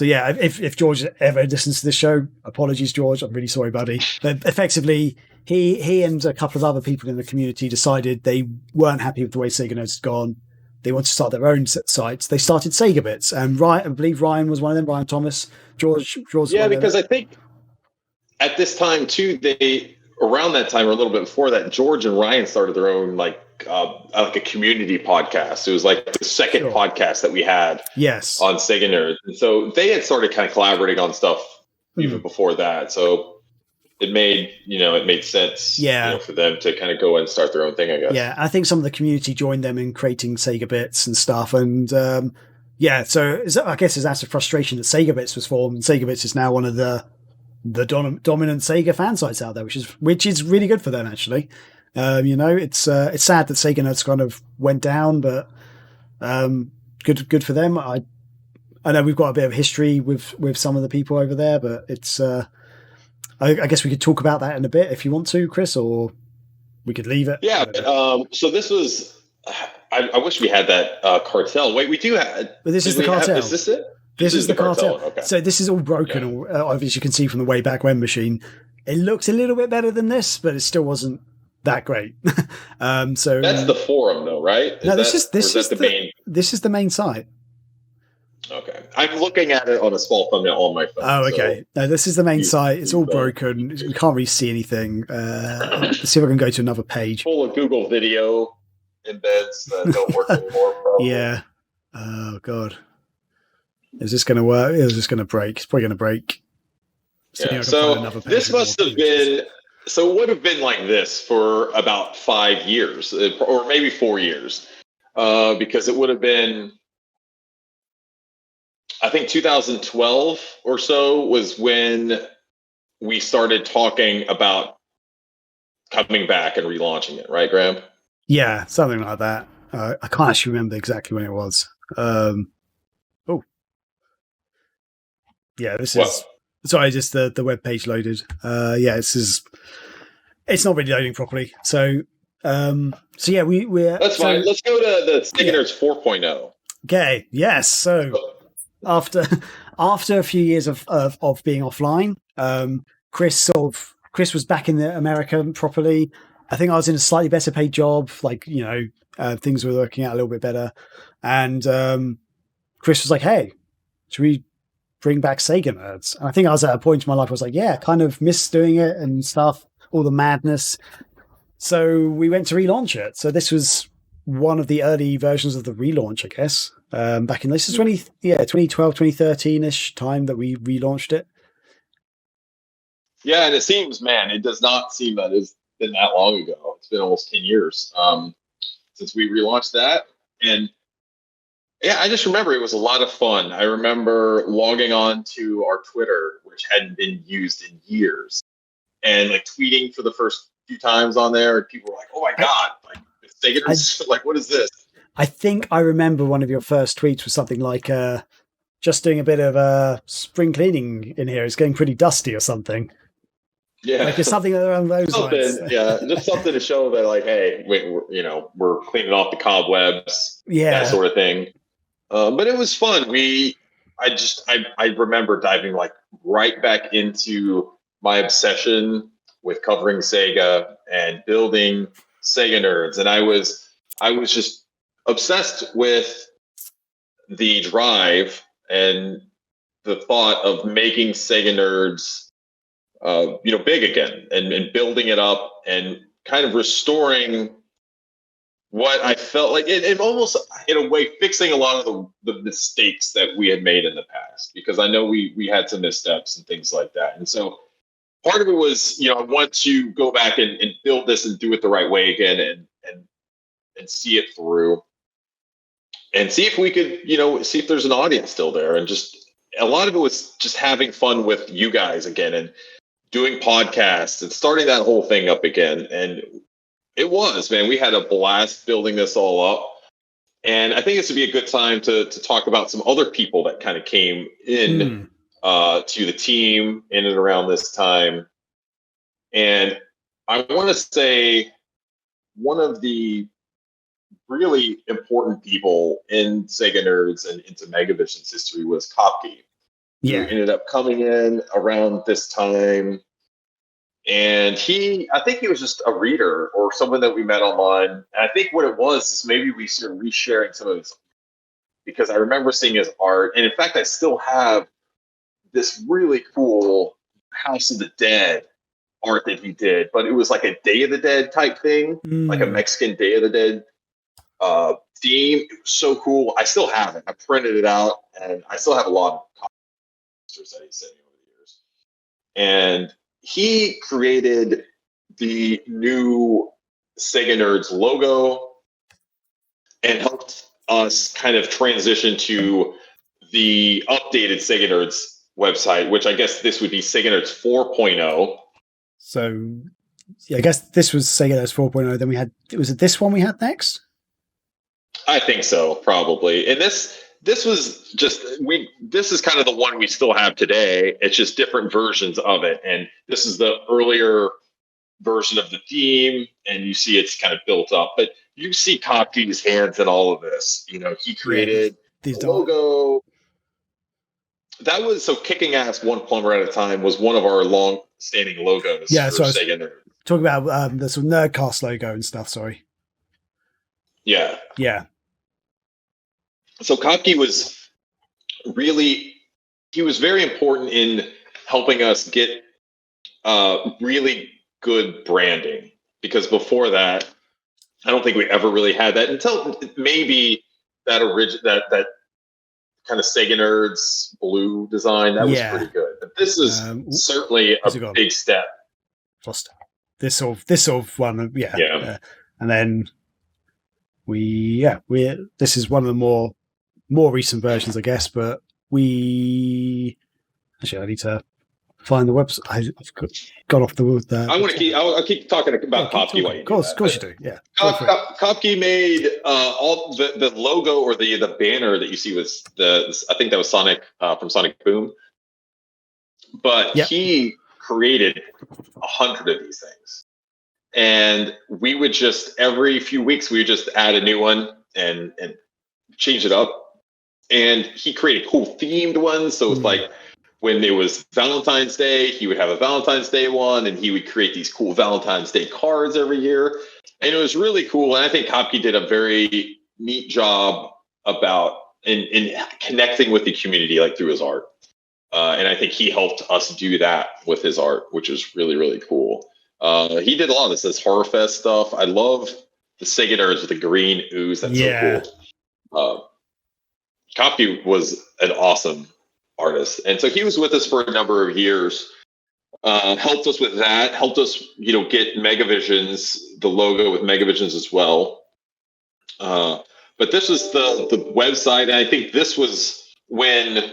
yeah. If George ever listens to this show, apologies, George. I'm really sorry, buddy. But effectively, he and a couple of other people in the community decided they weren't happy with the way SEGA Nerds had gone. They wanted to start their own sites. They started SEGA Bits, and I believe Ryan was one of them. Ryan Thomas, George. Yeah, because I think at this time too, around that time or a little bit before that, George and Ryan started their own like a community podcast. It was like the second podcast that we had on SEGA Nerds. And so they had started kind of collaborating on stuff even before that. So it made sense for them to kind of go and start their own thing, I guess. Yeah, I think some of the community joined them in creating SEGA Bits and stuff. And so I guess it's out of frustration that SEGA Bits was formed. And SEGA Bits is now one of the dominant Sega fan sites out there, which is really good for them actually. It's sad that Sega Nerds kind of went down, but good for them. I know we've got a bit of history with some of the people over there, but it's I guess we could talk about that in a bit if you want to, Chris, or we could leave it. Yeah. So this was. I wish we had that cartel. Wait, we do have. But this is the cartel. Is this it? This is the cartel. Okay. So this is all broken, as you can see from the way back when machine. It looks a little bit better than this, but it still wasn't that great. So that's the forum, though, right? This is the main site. Okay. I'm looking at it on a small thumbnail on my phone. Oh, okay. No, this is the main site. It's all broken. We can't really see anything. Let's see if I can go to another page. Full of Google video embeds that don't work anymore, probably. Yeah. Oh, God. Is this going to work? Is this going to break? It's probably going to break. Yeah. So this must have been... So it would have been like this for about 5 years, or maybe 4 years, because it would have been, I think 2012 or so was when we started talking about coming back and relaunching it, right, Graham? Yeah, something like that. I can't actually remember exactly when it was. Yeah, this is... Sorry, just the web page loaded. Yeah, it's not really loading properly. So yeah, we're... That's fine. Let's go to the SEGA Nerds 4.0. Okay, yes. So after a few years of being offline, Chris was back in America properly. I think I was in a slightly better paid job, like, things were working out a little bit better. And Chris was like, hey, should we bring back SEGA Nerds? And I think I was at a point in my life where I was like, yeah, kind of miss doing it and stuff, all the madness. So we went to relaunch it. So this was one of the early versions of the relaunch, I guess. Back in this is 2012, 2013-ish time that we relaunched it. Yeah, and it does not seem that it's been that long ago. It's been almost 10 years since we relaunched that. And yeah, I just remember it was a lot of fun. I remember logging on to our Twitter, which hadn't been used in years, and like tweeting for the first few times on there. And people were like, "Oh my god! Like, what is this?" I think I remember one of your first tweets was something like, "Just doing a bit of spring cleaning in here. It's getting pretty dusty or something." Yeah, like it's something around those lines. Yeah, just something to show that, like, hey, we're cleaning off the cobwebs, that sort of thing. But it was fun. I remember diving like right back into my obsession with covering Sega and building SEGA Nerds, and I was just obsessed with the drive and the thought of making SEGA Nerds, big again and building it up and kind of restoring what I felt like, it almost in a way fixing a lot of the mistakes that we had made in the past, because I know we had some missteps and things like that. And so part of it was, I want to go back and build this and do it the right way again and see it through and see if we could, see if there's an audience still there. And just a lot of it was just having fun with you guys again and doing podcasts and starting that whole thing up again. And it was, man, we had a blast building this all up. And I think this would be a good time to talk about some other people that kind of came in to the team in and around this time. And I want to say one of the really important people in SEGA Nerds and into Megavision's history was Kopke. Yeah. Who ended up coming in around this time. And I think he was just a reader or someone that we met online. And I think what it was is maybe we started resharing some of his, because I remember seeing his art. And in fact, I still have this really cool House of the Dead art that he did, but it was like a Day of the Dead type thing, like a Mexican Day of the Dead theme. It was so cool. I still have it. I printed it out, and I still have a lot of posters that he sent me over the years. And he created the new SEGA Nerds logo and helped us kind of transition to the updated SEGA Nerds website, which I guess this would be SEGA Nerds 4.0. So yeah, I guess this was SEGA Nerds 4.0. Then was it this one we had next? I think so, probably. And this was just, this is kind of the one we still have today. It's just different versions of it. And this is the earlier version of the theme, and you see it's kind of built up. But you see Kopke's hands in all of this. He created the logo. That was, so Kicking Ass One Plumber at a Time was one of our long-standing logos for SEGA Nerds. Talking about the sort of Nerdcast logo and stuff, sorry. Yeah. Yeah. So Kopke was really, he was very important in helping us get really good branding, because before that, I don't think we ever really had that until maybe that that kind of Sega Nerds blue design. That was pretty good. But this is certainly a big step. This sort of one, yeah. And then this is one of the more recent versions, I guess. But I need to find the website. I've got off the wood there. I'll keep talking about Kopke. Of course you do. Yeah. Kopke made all the logo or the banner that you see was I think that was Sonic from Sonic Boom. But he created 100 of these things. And we would just, every few weeks, we would just add a new one and change it up. And he created cool themed ones. So it's like, when it was Valentine's Day, he would have a Valentine's Day one, and he would create these cool Valentine's Day cards every year. And it was really cool. And I think Kopke did a very neat job about in connecting with the community, like through his art. And I think he helped us do that with his art, which is really, really cool. He did a lot of this Horrorfest stuff. I love the Sega Nerds with the green ooze. That's so cool. Kopke was an awesome artist, and so he was with us for a number of years. Helped us with that. Helped us, get Megavisions, the logo with Megavisions as well. But this was the website, and I think this was when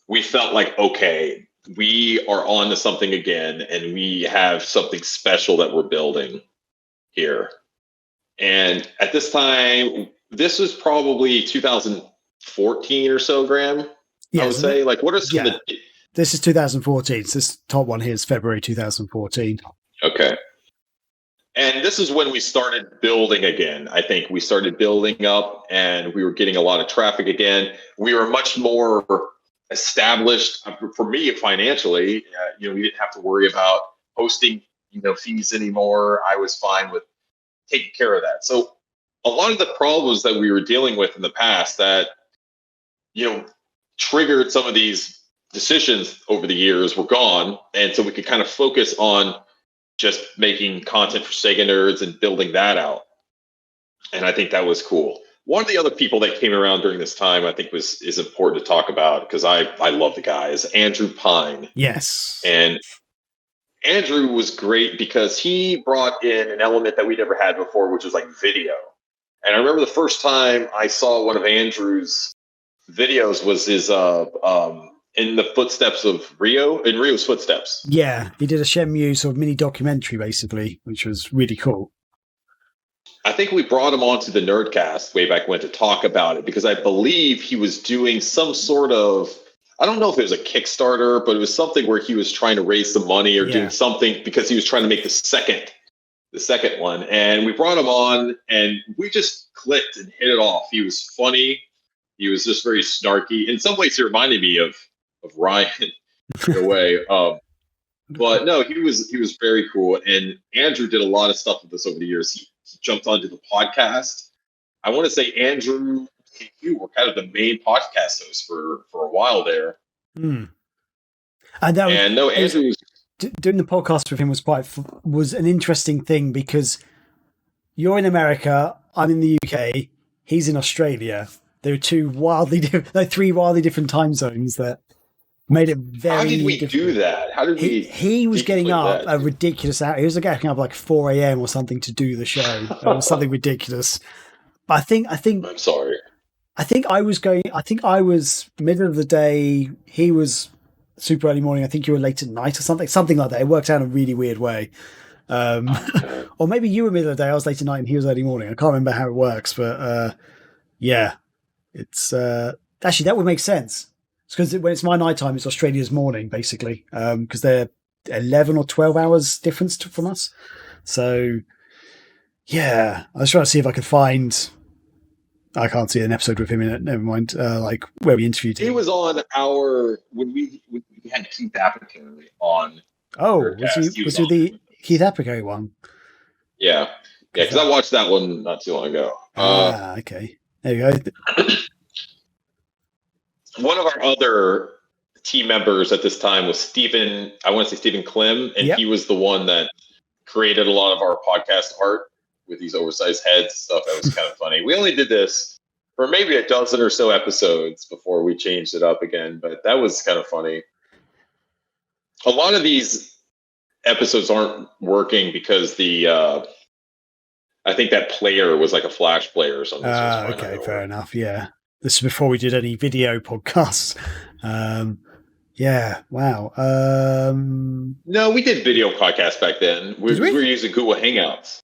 we felt like, okay, we are on to something again, and we have something special that we're building here. And at this time, this was probably 2014 or so, Graham. I would say, like, what are some of the... This is 2014. So this top one here is February 2014. Okay. And this is when we started building again. I think we started building up, and we were getting a lot of traffic again. We were much more established, for me, financially. We didn't have to worry about hosting, fees anymore. I was fine with taking care of that. So a lot of the problems that we were dealing with in the past that, triggered some of these decisions over the years were gone. And so we could kind of focus on just making content for Sega Nerds and building that out. And I think that was cool. One of the other people that came around during this time, I think is important to talk about, because I love the guy, is Andrew Pine. Yes. And Andrew was great because he brought in an element that we never had before, which was like video. And I remember the first time I saw one of Andrew's videos was his in the footsteps of Rio, in Rio's footsteps. Yeah, he did a Shenmue sort of mini documentary, basically, which was really cool. I think we brought him onto the Nerdcast way back when to talk about it, because I believe he was doing some sort of, I don't know if it was a Kickstarter, but it was something where he was trying to raise some money or doing something, because he was trying to make the second one. And we brought him on, and we just clicked and hit it off. He was funny. He was just very snarky. In some ways, he reminded me of Ryan in a way. But no, he was very cool. And Andrew did a lot of stuff with us over the years. He jumped onto the podcast. I want to say Andrew and you were kind of the main podcast hosts for a while there. And Andrew was doing the podcast with him was an interesting thing, because you're in America, I'm in the UK, he's in Australia. There are three wildly different time zones that made it very. How did we do that? How did we? He was getting up a ridiculous hour. He was getting up like 4 a.m. or something to do the show. It was something ridiculous. But I think. I'm sorry. I think I was middle of the day. He was super early morning. I think you were late at night or something like that. It worked out in a really weird way. Or maybe you were middle of the day. I was late at night and he was early morning. I can't remember how it works, but yeah. It's actually, that would make sense. It's because when it's my nighttime, it's Australia's morning, basically, because they're 11 or 12 hours difference from us. So, yeah, I was trying to see if I could find. I can't see an episode with him in it. Never mind. Like where we interviewed him. He was on when we had Keith Apicary on. Oh, was he the Keith Apicary one? Yeah, because I watched that one not too long ago. Okay. There you go. one of our other team members at this time was Stephen. I want to say Stephen Klim, and he was the one that created a lot of our podcast art with these oversized heads and stuff. That was kind of funny. We only did this for maybe a dozen or so episodes before we changed it up again, but that was kind of funny. A lot of these episodes aren't working because I think that player was like a Flash player or something. Okay, fair enough. Yeah. This is before we did any video podcasts. Yeah, wow. No, we did video podcasts back then. We were using Google Hangouts.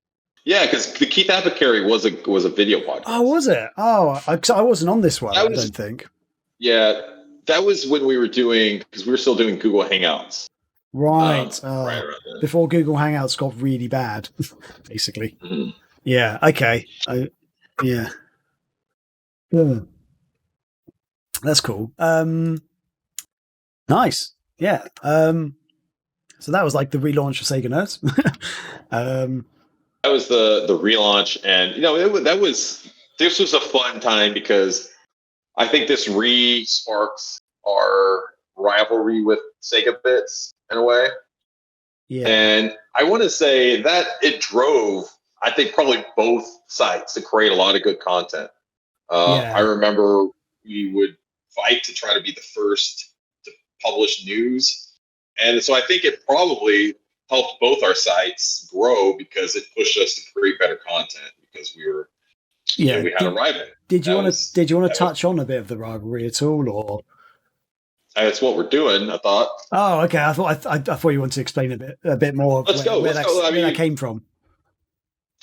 Yeah, because the Keith Apicary was a video podcast. Oh, was it? Oh, I wasn't on this one, I don't think. Yeah, that was when we were doing, because we were still doing Google Hangouts. Right. Right before Google Hangouts got really bad, basically. Mm-hmm. Yeah, okay. Yeah. That's cool. Nice. Yeah. So that was like the relaunch of SEGA Nerds. That was the relaunch, and this was a fun time because I think this re-sparks our rivalry with Sega Bits in a way. Yeah. And I want to say that it drove, I think, probably both sites to create a lot of good content. I remember we would fight to try to be the first to publish news. And so I think it probably helped both our sites grow because it pushed us to create better content because we were, we had a rival. Did you want to touch on a bit of the rivalry at all, or? That's what we're doing, I thought. Oh, okay. I thought you wanted to explain a bit more. Let's go. Where that came from.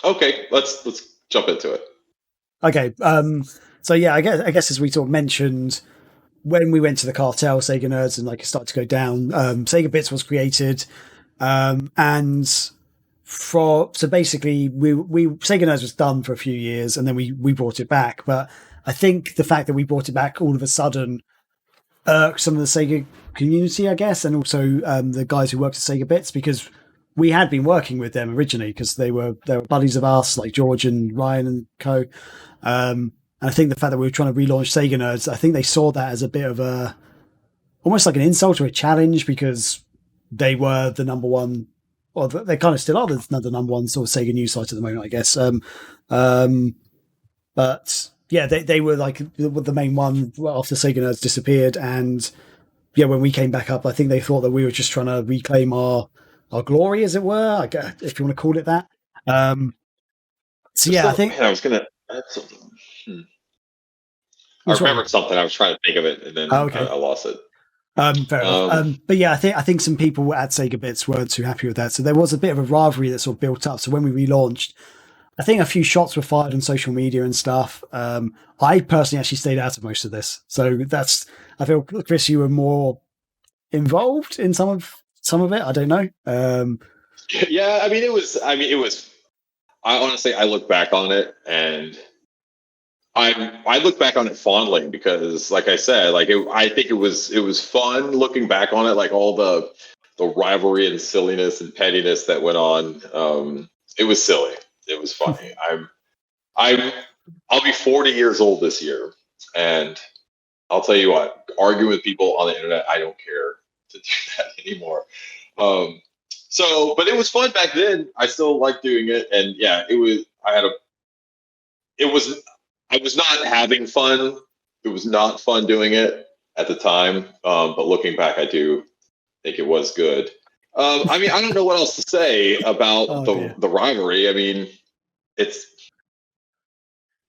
Okay, let's jump into it. Okay. So yeah, I guess as we sort of mentioned, when we went to the cartel, Sega Nerds, and like it started to go down, Sega Bits was created, and so basically we Sega Nerds was done for a few years, and then we brought it back. But I think the fact that we brought it back all of a sudden irked some of the Sega community, I guess, and also the guys who worked at Sega Bits, because we had been working with them originally because they were buddies of us, like George and Ryan and co. And I think the fact that we were trying to relaunch Sega Nerds, I think they saw that as a bit of almost like an insult or a challenge, because they were the number one, or they kind of still are the number one sort of Sega news site at the moment, I guess. But yeah, they were like the main one after Sega Nerds disappeared. And yeah, when we came back up, I think they thought that we were just trying to reclaim our glory, as it were, I guess, if you want to call it that. So yeah, I think I was going to add something. I remembered something. I was trying to think of it, and then I lost it. Fair enough. But yeah, I think some people at Sega Bits weren't too happy with that. So there was a bit of a rivalry that sort of built up. So when we relaunched, I think a few shots were fired on social media and stuff. I personally actually stayed out of most of this. So I feel, Chris, you were more involved in some of it. I don't know. Yeah, it was. I honestly, I look back on it, and I look back on it fondly because, like I said, I think it was fun looking back on it, like all the rivalry and silliness and pettiness that went on. It was silly. It was funny. I'll be 40 years old this year, and I'll tell you what, arguing with people on the internet, I don't care to do that anymore. But it was fun back then. I still like doing it, and yeah, I was not having fun. It was not fun doing it at the time. But looking back, I do think it was good. I don't know what else to say about the rivalry.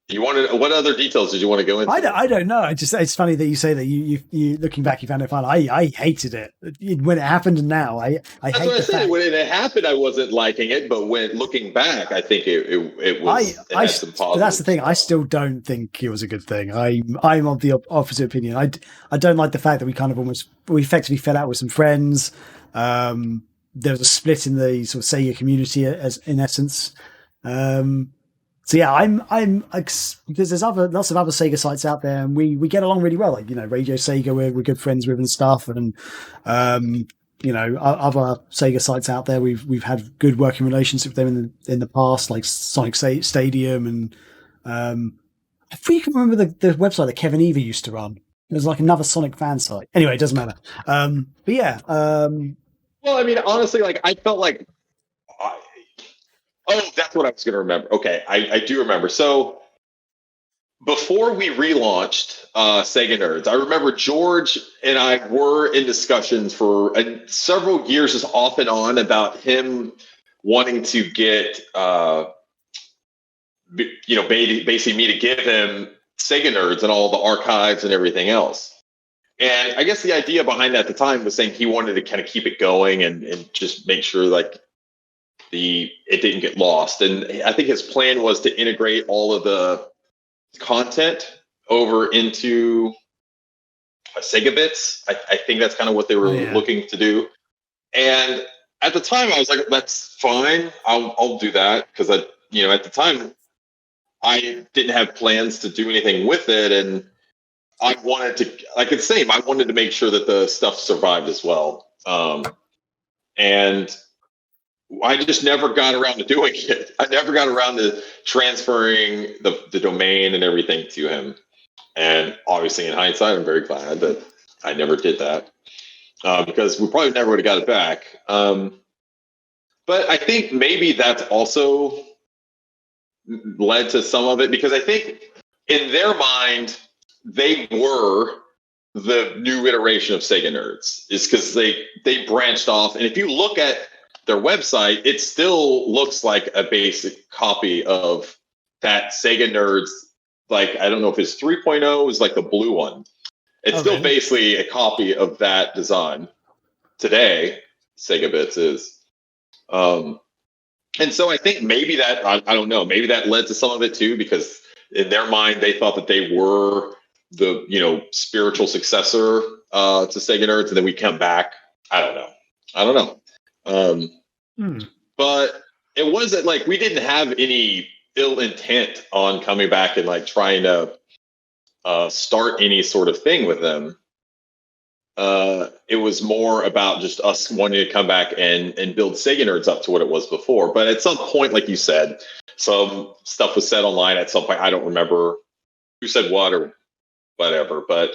What other details did you want to go into? I don't know. It's funny that you say that you looking back, you found it fun. I hated it when it happened, and now I That's hate what I said. fact. When it happened, I wasn't liking it, but when looking back, I think it was. It had some positive. That's the thing. I still don't think it was a good thing. I'm of the opposite opinion. I don't like the fact that we effectively fell out with some friends. There was a split in the sort of Sega community, as in essence. So yeah, I'm because there's lots of other Sega sites out there, and we get along really well. Like, Radio Sega, we're good friends with and stuff, and other Sega sites out there, we've had good working relationships with them in the past, like Sonic Stadium, and I think you can remember the website that Kevin Eva used to run. There's like another Sonic fan site. Anyway, it doesn't matter. But yeah. Well, I mean, honestly, like I felt like, oh, that's what I was going to remember. Okay, I do remember. So before we relaunched Sega Nerds, I remember George and I were in discussions for several years, just off and on, about him wanting to get, basically me to give him Sega Nerds and all the archives and everything else. And I guess the idea behind that at the time was saying he wanted to kind of keep it going and just make sure like it didn't get lost. And I think his plan was to integrate all of the content over into Sega Bits. I think that's kind of what they were looking to do. And at the time, I was like, "That's fine. I'll do that," because at the time, I didn't have plans to do anything with it, and I wanted to, like it's same. I wanted to make sure that the stuff survived as well. And I just never got around to doing it. I never got around to transferring the domain and everything to him. And obviously, in hindsight, I'm very glad that I never did that, because we probably never would have got it back. But I think maybe that's also led to some of it, because I think in their mind, they were the new iteration of Sega Nerds, is because they branched off. And if you look at their website, it still looks like a basic copy of that Sega Nerds. Like, I don't know if it's 3.0 is like the blue one. It's still basically a copy of that design today. Sega Bits is. And so I think maybe that, I don't know, maybe that led to some of it too, because in their mind, they thought that they were the, spiritual successor to Sega Nerds, and then we come back. I don't know. But it wasn't like we didn't have any ill intent on coming back and like trying to start any sort of thing with them. It was more about just us wanting to come back and build Sega Nerds up to what it was before. But at some point, like you said, some stuff was said online at some point. I don't remember who said what or whatever, but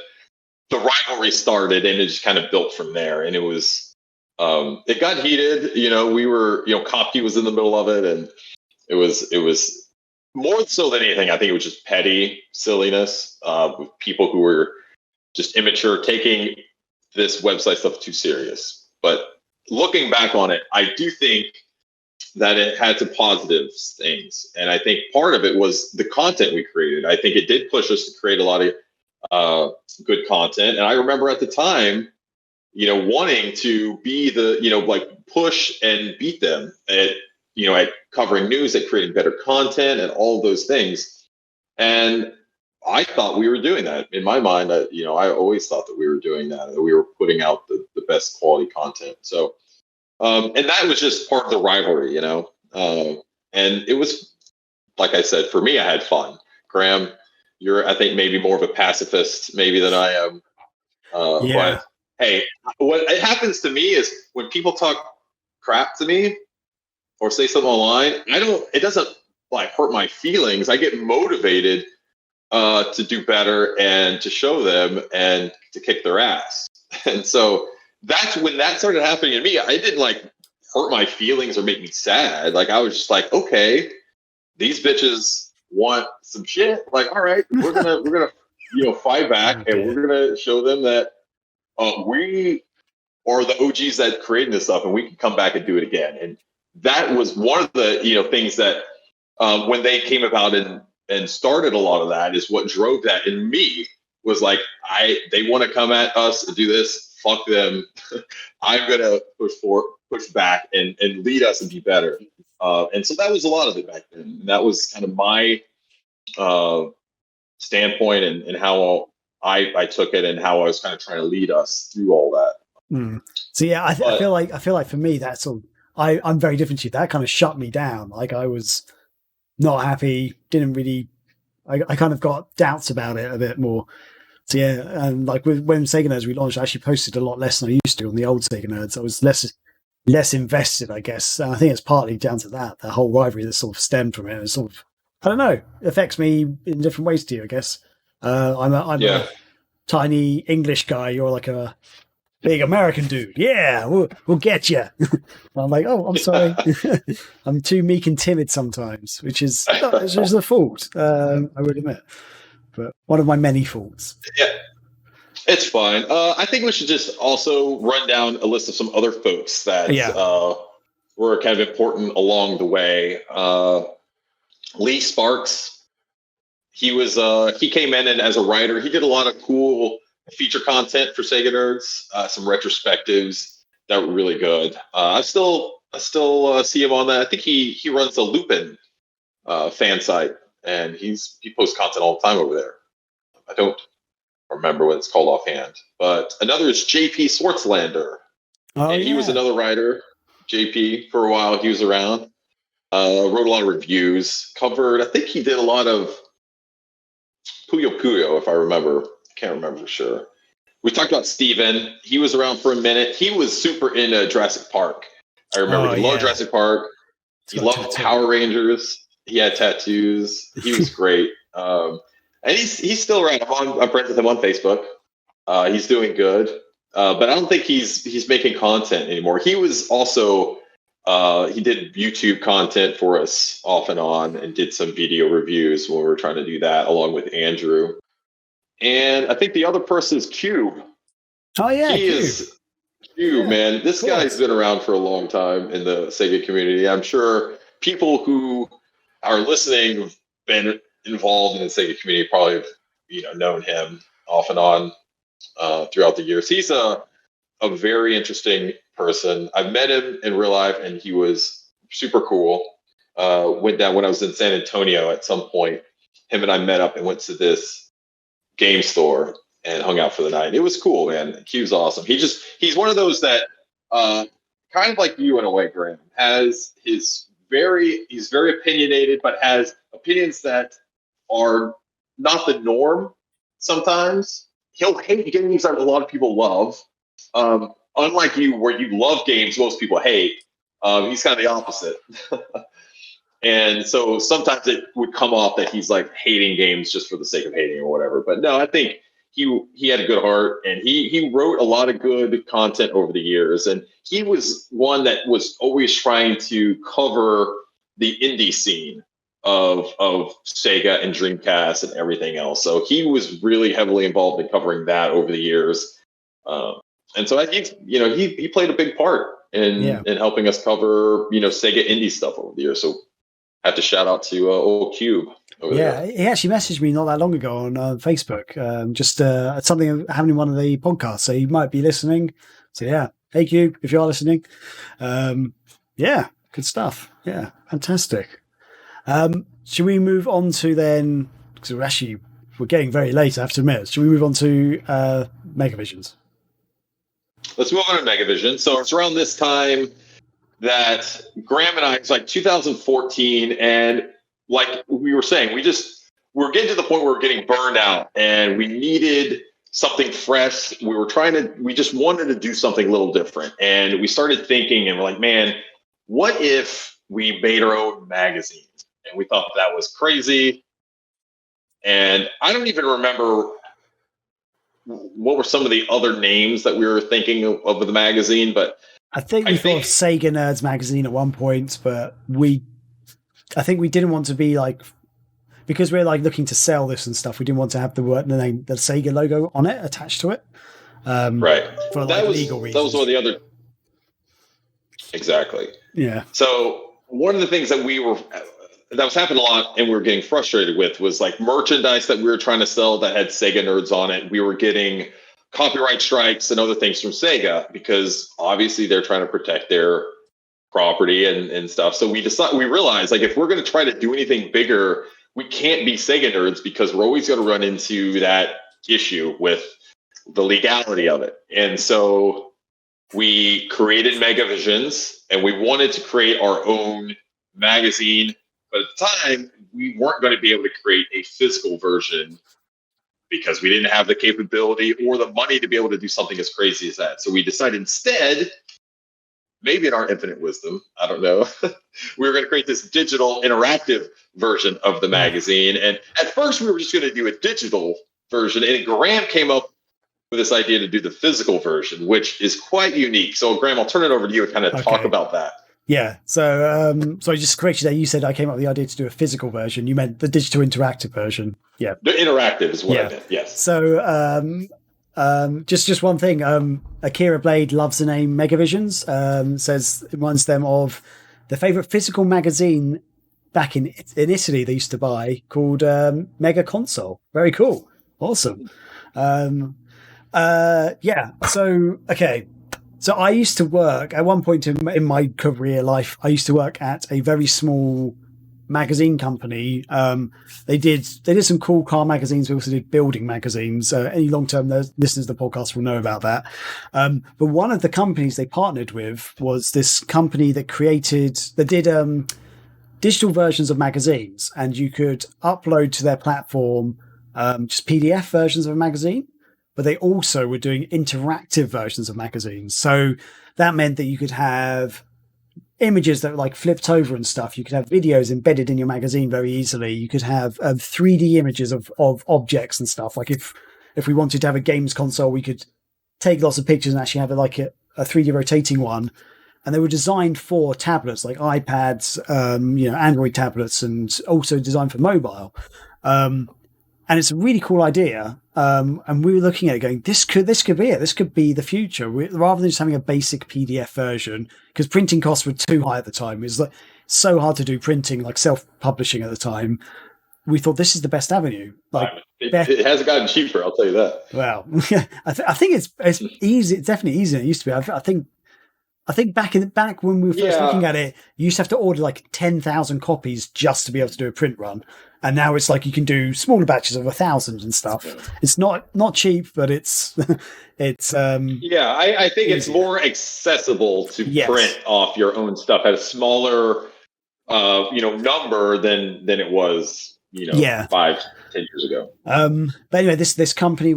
the rivalry started and it just kind of built from there. And it was, it got heated. We were, Kopke was in the middle of it, and it was more so than anything, I think it was just petty silliness with people who were just immature, taking this website stuff too serious. But looking back on it, I do think that it had some positive things. And I think part of it was the content we created. I think it did push us to create a lot of good content. And I remember at the time, wanting to be the, push and beat them at covering news, at creating better content and all of those things. And I thought we were doing that. In my mind, I always thought that we were doing that we were putting out the best quality content. So, and that was just part of the rivalry, and it was, like I said, for me, I had fun. Graham, you're, I think, maybe more of a pacifist maybe than I am. But hey, what it happens to me is when people talk crap to me or say something online, it doesn't like hurt my feelings. I get motivated to do better and to show them and to kick their ass. And so that's when that started happening to me. I didn't like hurt my feelings or make me sad. Like I was just like, okay, these bitches want some shit. Like, all right, we're gonna fight back, and we're gonna show them that we are the OGs that created this stuff, and we can come back and do it again. And that was one of the things that when they came about and started a lot of that is what drove that in me was like, they want to come at us and do this. Fuck them. I'm going to push back and lead us and be better. And so that was a lot of it back then. And that was kind of my standpoint and how I took it and how I was kind of trying to lead us through all that. So yeah, I feel like for me, that's all. I'm very different to you. That kind of shut me down. Like I was not happy, didn't really, I kind of got doubts about it a bit more. So yeah, and like when Sega Nerds relaunched, I actually posted a lot less than I used to on the old Sega Nerds. I was less invested, I guess. And I think it's partly down to that whole rivalry that sort of stemmed from it. It sort of, I don't know, affects me in different ways to you, I guess. I'm tiny English guy. You're like a big American dude. Yeah, we'll get you. I'm like, oh, I'm sorry. I'm too meek and timid sometimes, which is a fault, I would admit. But one of my many faults. Yeah, it's fine. I think we should just also run down a list of some other folks that were kind of important along the way. Lee Sparks, he came in and as a writer, he did a lot of cool feature content for Sega Nerds, some retrospectives that were really good. I still see him on that. I think he runs a Lupin fan site, and he posts content all the time over there. I don't remember what it's called offhand, but another is JP Swartzlander. He was another writer. JP, for a while, he was around. Wrote a lot of reviews. I think he did a lot of Puyo Puyo, if I remember. Can't remember for sure. We talked about Steven. He was around for a minute. He was super into Jurassic Park. I remember he loved Jurassic Park. He loved Power Rangers. He had tattoos. He was great. And he's still around. I'm friends with him on Facebook. He's doing good. But I don't think he's making content anymore. He was also he did YouTube content for us off and on, and did some video reviews when we were trying to do that along with Andrew. And I think the other person is Cube. Oh yeah, he is Cube, man. This guy's been around for a long time in the Sega community. I'm sure people who are listening have been involved in the Sega community probably have known him off and on throughout the years. He's a very interesting person. I've met him in real life, and he was super cool. Went down when I was in San Antonio at some point. Him and I met up and went to this game store and hung out for the night. It was cool, man. Cube's awesome. He's one of those that kind of like you in a way, Graham, he's very opinionated, but has opinions that are not the norm sometimes. He'll hate games that a lot of people love. Unlike you, where you love games most people hate, he's kind of the opposite. And so sometimes it would come off that he's like hating games just for the sake of hating or whatever. But no, I think he had a good heart, and he wrote a lot of good content over the years. And he was one that was always trying to cover the indie scene of Sega and Dreamcast and everything else. So he was really heavily involved in covering that over the years. And so I think, he played a big part in helping us cover, Sega indie stuff over the years. So I have to shout out to old Cube. There. He actually messaged me not that long ago on Facebook, just something happening in one of the podcasts. So he might be listening. So yeah, hey Cube, if you are listening. Good stuff. Yeah, fantastic. Should we move on to then, because we're getting very late, I have to admit. Should we move on to Megavisions? Let's move on to Megavision. So it's around this time that Graham and I, it's like 2014, and like we were saying, we're getting to the point where we're getting burned out, and we needed something fresh. We just wanted to do something a little different, and we started thinking, and we're like, man, what if we made our own magazine? And we thought that was crazy. And I don't even remember what were some of the other names that we were thinking of the magazine, but I think we thought of Sega Nerds magazine at one point, but I think we didn't want to be like, because we're like looking to sell this and stuff, we didn't want to have the Sega logo on it attached to it. Right. For like legal reasons. That was one of the other. Exactly. Yeah. So one of the things that was happening a lot and we were getting frustrated with was like merchandise that we were trying to sell that had Sega Nerds on it. We were getting copyright strikes and other things from Sega because obviously they're trying to protect their property and stuff. So we realized like if we're going to try to do anything bigger, we can't be Sega Nerds because we're always going to run into that issue with the legality of it. And so we created Megavisions, and we wanted to create our own magazine. But at the time, we weren't going to be able to create a physical version because we didn't have the capability or the money to be able to do something as crazy as that. So we decided instead, maybe in our infinite wisdom, I don't know, we were going to create this digital interactive version of the magazine. And at first we were just going to do a digital version. And Graham came up this idea to do the physical version, which is quite unique. So, Graham, I'll turn it over to you and kind of talk about that. Yeah. So, so I just corrected there. You said I came up with the idea to do a physical version. You meant the digital interactive version. Yeah. The interactive is what I meant. Yes. So, just one thing. Akira Blade loves the name Megavisions. Says it reminds them of their favorite physical magazine back in Italy they used to buy called Mega Console. Very cool. Awesome. So, okay. So I used to work at one point in my career life. I used to work at a very small magazine company. They did some cool car magazines. We also did building magazines. Any long-term listeners to the podcast will know about that. But one of the companies they partnered with was this company that did digital versions of magazines, and you could upload to their platform just PDF versions of a magazine. But they also were doing interactive versions of magazines. So that meant that you could have images that were like flipped over and stuff. You could have videos embedded in your magazine very easily. You could have 3D images of objects and stuff. Like if we wanted to have a games console, we could take lots of pictures and actually have a 3D rotating one. And they were designed for tablets like iPads, Android tablets, and also designed for mobile. And it's a really cool idea. And we were looking at it going, this could be it. This could be the future. Rather than just having a basic PDF version, because printing costs were too high at the time. It was like so hard to do printing, like self-publishing at the time. We thought this is the best avenue. It hasn't gotten cheaper, I'll tell you that. Well, I think it's easy. It's definitely easier than it used to be. I think back when we were first looking at it, you used to have to order like 10,000 copies just to be able to do a print run. And now it's like you can do smaller batches of 1,000 and stuff. It's not cheap, but I think it's more accessible to print off your own stuff at a smaller, number than it was, 5-10 years ago. But anyway, this company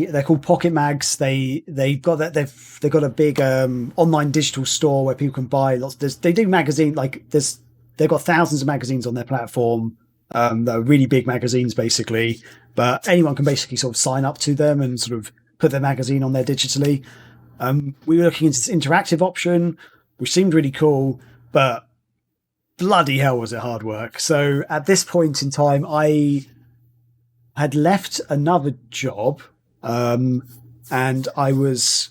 they're called Pocket Mags. They've got a big online digital store where people can buy lots. They do magazine they've got thousands of magazines on their platform. They're really big magazines basically, but anyone can basically sort of sign up to them and sort of put their magazine on there digitally. We were looking into this interactive option, which seemed really cool, but bloody hell was it hard work. So at this point in time, I had left another job, and I was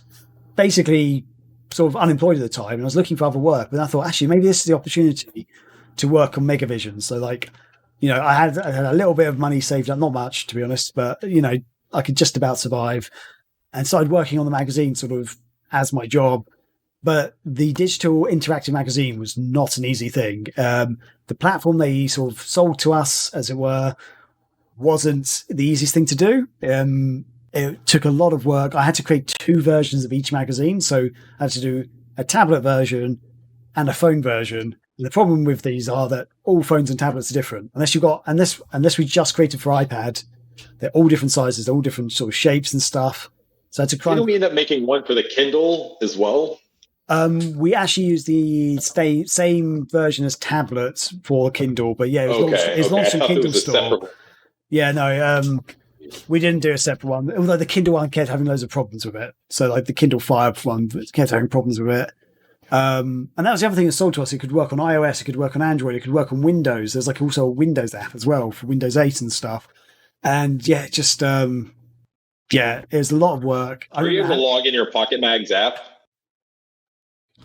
basically sort of unemployed at the time, and I was looking for other work. But I thought, actually, maybe this is the opportunity to work on Megavision. So I had a little bit of money saved up, not much to be honest, but I could just about survive, and started working on the magazine sort of as my job. But the digital interactive magazine was not an easy thing. The platform they sort of sold to us, as it were, wasn't the easiest thing to do. It took a lot of work. I had to create 2 versions of each magazine. So I had to do a tablet version and a phone version. And the problem with these are that all phones and tablets are different. Unless we just created for iPad, they're all different sizes, they're all different sort of shapes and stuff. So I had to Didn't we end up making one for the Kindle as well? We actually used the same version as tablets for Kindle, but yeah, it was launched in Kindle Store. Yeah, no, we didn't do a separate one. Although the Kindle one kept having loads of problems with it. So like the Kindle Fire one kept having problems with it. And that was the other thing that sold to us. It could work on iOS, it could work on Android, it could work on Windows. There's like also a Windows app as well for Windows 8 and stuff. And yeah, it was a lot of work. Are you able to log in your Pocket Mags app?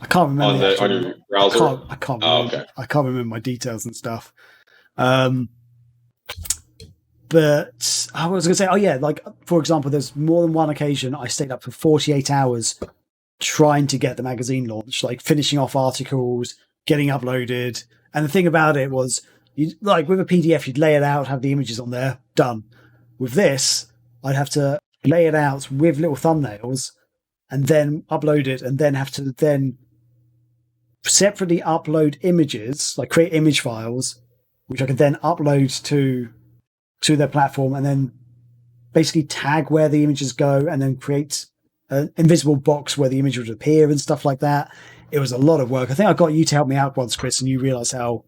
I can't remember on your browser. I can't remember. Okay. I can't remember my details and stuff. But I was going to say, for example, there's more than one occasion I stayed up for 48 hours trying to get the magazine launched, like finishing off articles, getting uploaded. And the thing about it was, with a PDF, you'd lay it out, have the images on there, done. With this, I'd have to lay it out with little thumbnails and then upload it, and then have to separately upload images, like create image files, which I could then upload to their platform, and then basically tag where the images go, and then create an invisible box where the image would appear and stuff like that. It was a lot of work. I think I got you to help me out once, Chris, and you realised how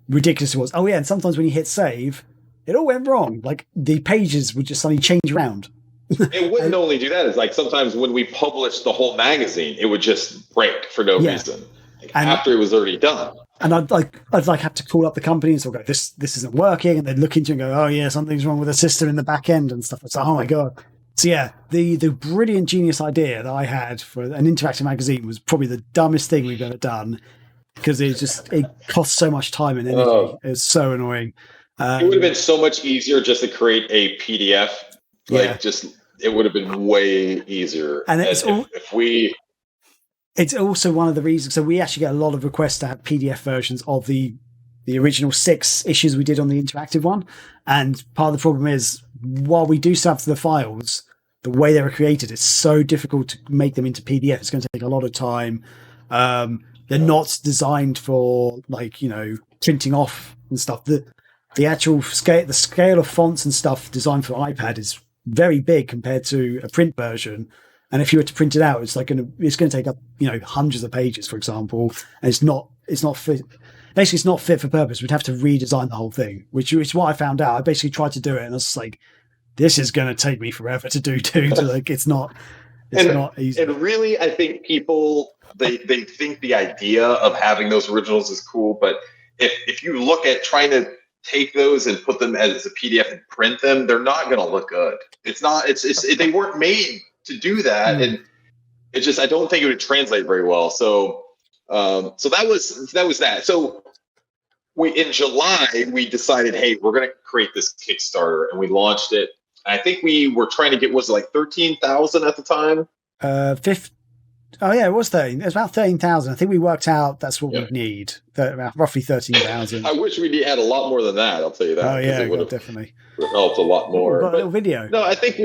ridiculous it was. Oh yeah, and sometimes when you hit save, it all went wrong. Like the pages would just suddenly change around. It wouldn't only do that. It's like sometimes when we published the whole magazine, it would just break for no reason, after it was already done. And I'd have to call up the company and sort of go, this isn't working, and they'd look into it and go, oh yeah, something's wrong with the system in the back end and stuff. It's like, oh my god. So yeah, the brilliant genius idea that I had for an interactive magazine was probably the dumbest thing we've ever done, because it costs so much time and energy. It's so annoying. It would have been so much easier just to create a PDF. It would have been way easier. And it's also one of the reasons. So we actually get a lot of requests to have PDF versions of the original 6 issues we did on the interactive one. And part of the problem is, while we do still have the files, the way they were created, it's so difficult to make them into PDF. It's going to take a lot of time. They're not designed for printing off and stuff. The actual scale of fonts and stuff designed for iPad is very big compared to a print version. And if you were to print it out, it's going to take up hundreds of pages, for example. And it's not fit. Basically, it's not fit for purpose. We'd have to redesign the whole thing, which is what I found out. I basically tried to do it, and I was like, this is going to take me forever to do too. It's not easy. And really, I think people they think the idea of having those originals is cool, but if you look at trying to take those and put them as a PDF and print them, they're not going to look good. They weren't made to do that, and it just, I don't think it would translate very well. So that was that. So in July we decided, hey, we're going to create this Kickstarter, and we launched it. I think we were trying to get, was it like 13,000 at the time? Oh yeah, it was 13. It was about 13,000. I think we worked out that's what we'd need. About roughly 13,000. I wish we had a lot more than that. I'll tell you that. Oh yeah, it definitely would have helped a lot more. We've got a little video. No, I think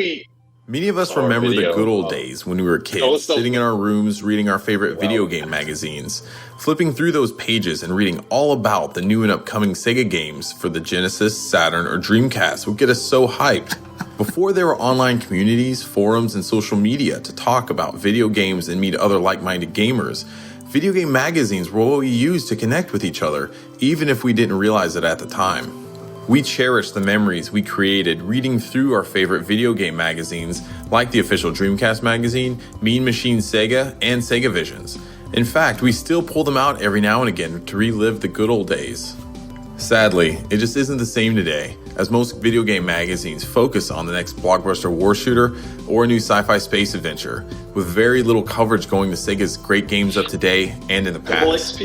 Many of us remember the good old days when we were kids, sitting in our rooms reading our favorite video game magazines, flipping through those pages and reading all about the new and upcoming Sega games for the Genesis, Saturn, or Dreamcast would get us so hyped. Before there were online communities, forums, and social media to talk about video games and meet other like-minded gamers, video game magazines were what we used to connect with each other, even if we didn't realize it at the time. We cherish the memories we created reading through our favorite video game magazines like the official Dreamcast magazine, Mean Machine Sega, and Sega Visions. In fact, we still pull them out every now and again to relive the good old days. Sadly, it just isn't the same today, as most video game magazines focus on the next blockbuster war shooter or a new sci-fi space adventure, with very little coverage going to Sega's great games of today and in the past.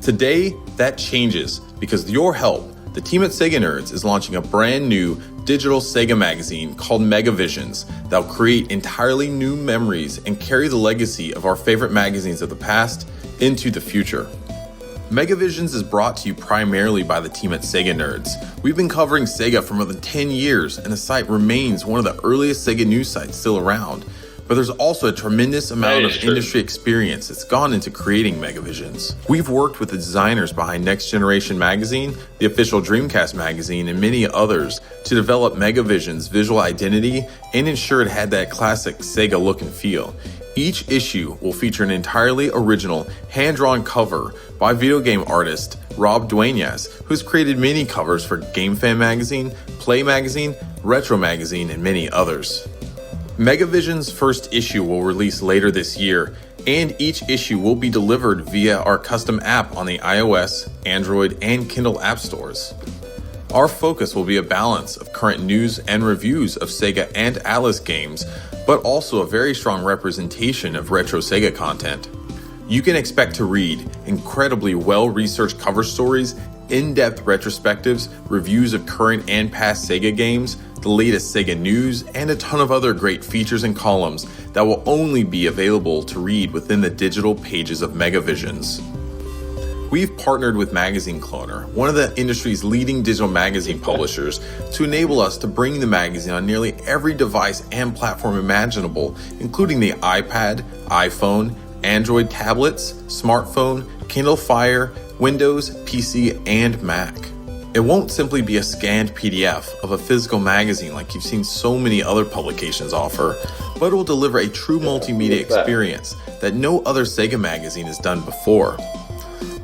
Today, that changes because with your help, the team at SEGA Nerds is launching a brand new digital Sega magazine called Mega Visions that will create entirely new memories and carry the legacy of our favorite magazines of the past into the future. Mega Visions is brought to you primarily by the team at SEGA Nerds. We've been covering Sega for more than 10 years, and the site remains one of the earliest Sega news sites still around. But there's also a tremendous amount of industry experience that's gone into creating Mega Visions. We've worked with the designers behind Next Generation Magazine, the official Dreamcast magazine, and many others to develop Mega Visions' visual identity and ensure it had that classic Sega look and feel. Each issue will feature an entirely original, hand-drawn cover by video game artist Rob Duenas, who's created many covers for Game Fan Magazine, Play Magazine, Retro Magazine, and many others. Mega Visions' first issue will release later this year, and each issue will be delivered via our custom app on the iOS, Android, and Kindle app stores. Our focus will be a balance of current news and reviews of Sega and Atlas games, but also a very strong representation of retro Sega content. You can expect to read incredibly well-researched cover stories, in-depth retrospectives, reviews of current and past Sega games, the latest Sega news, and a ton of other great features and columns that will only be available to read within the digital pages of Mega Visions. We've partnered with Magazine Cloner, one of the industry's leading digital magazine publishers, to enable us to bring the magazine on nearly every device and platform imaginable, including the iPad, iPhone, Android tablets, smartphone, Kindle Fire, Windows, PC, and Mac. It won't simply be a scanned PDF of a physical magazine like you've seen so many other publications offer, but it will deliver a true multimedia experience that no other Sega magazine has done before.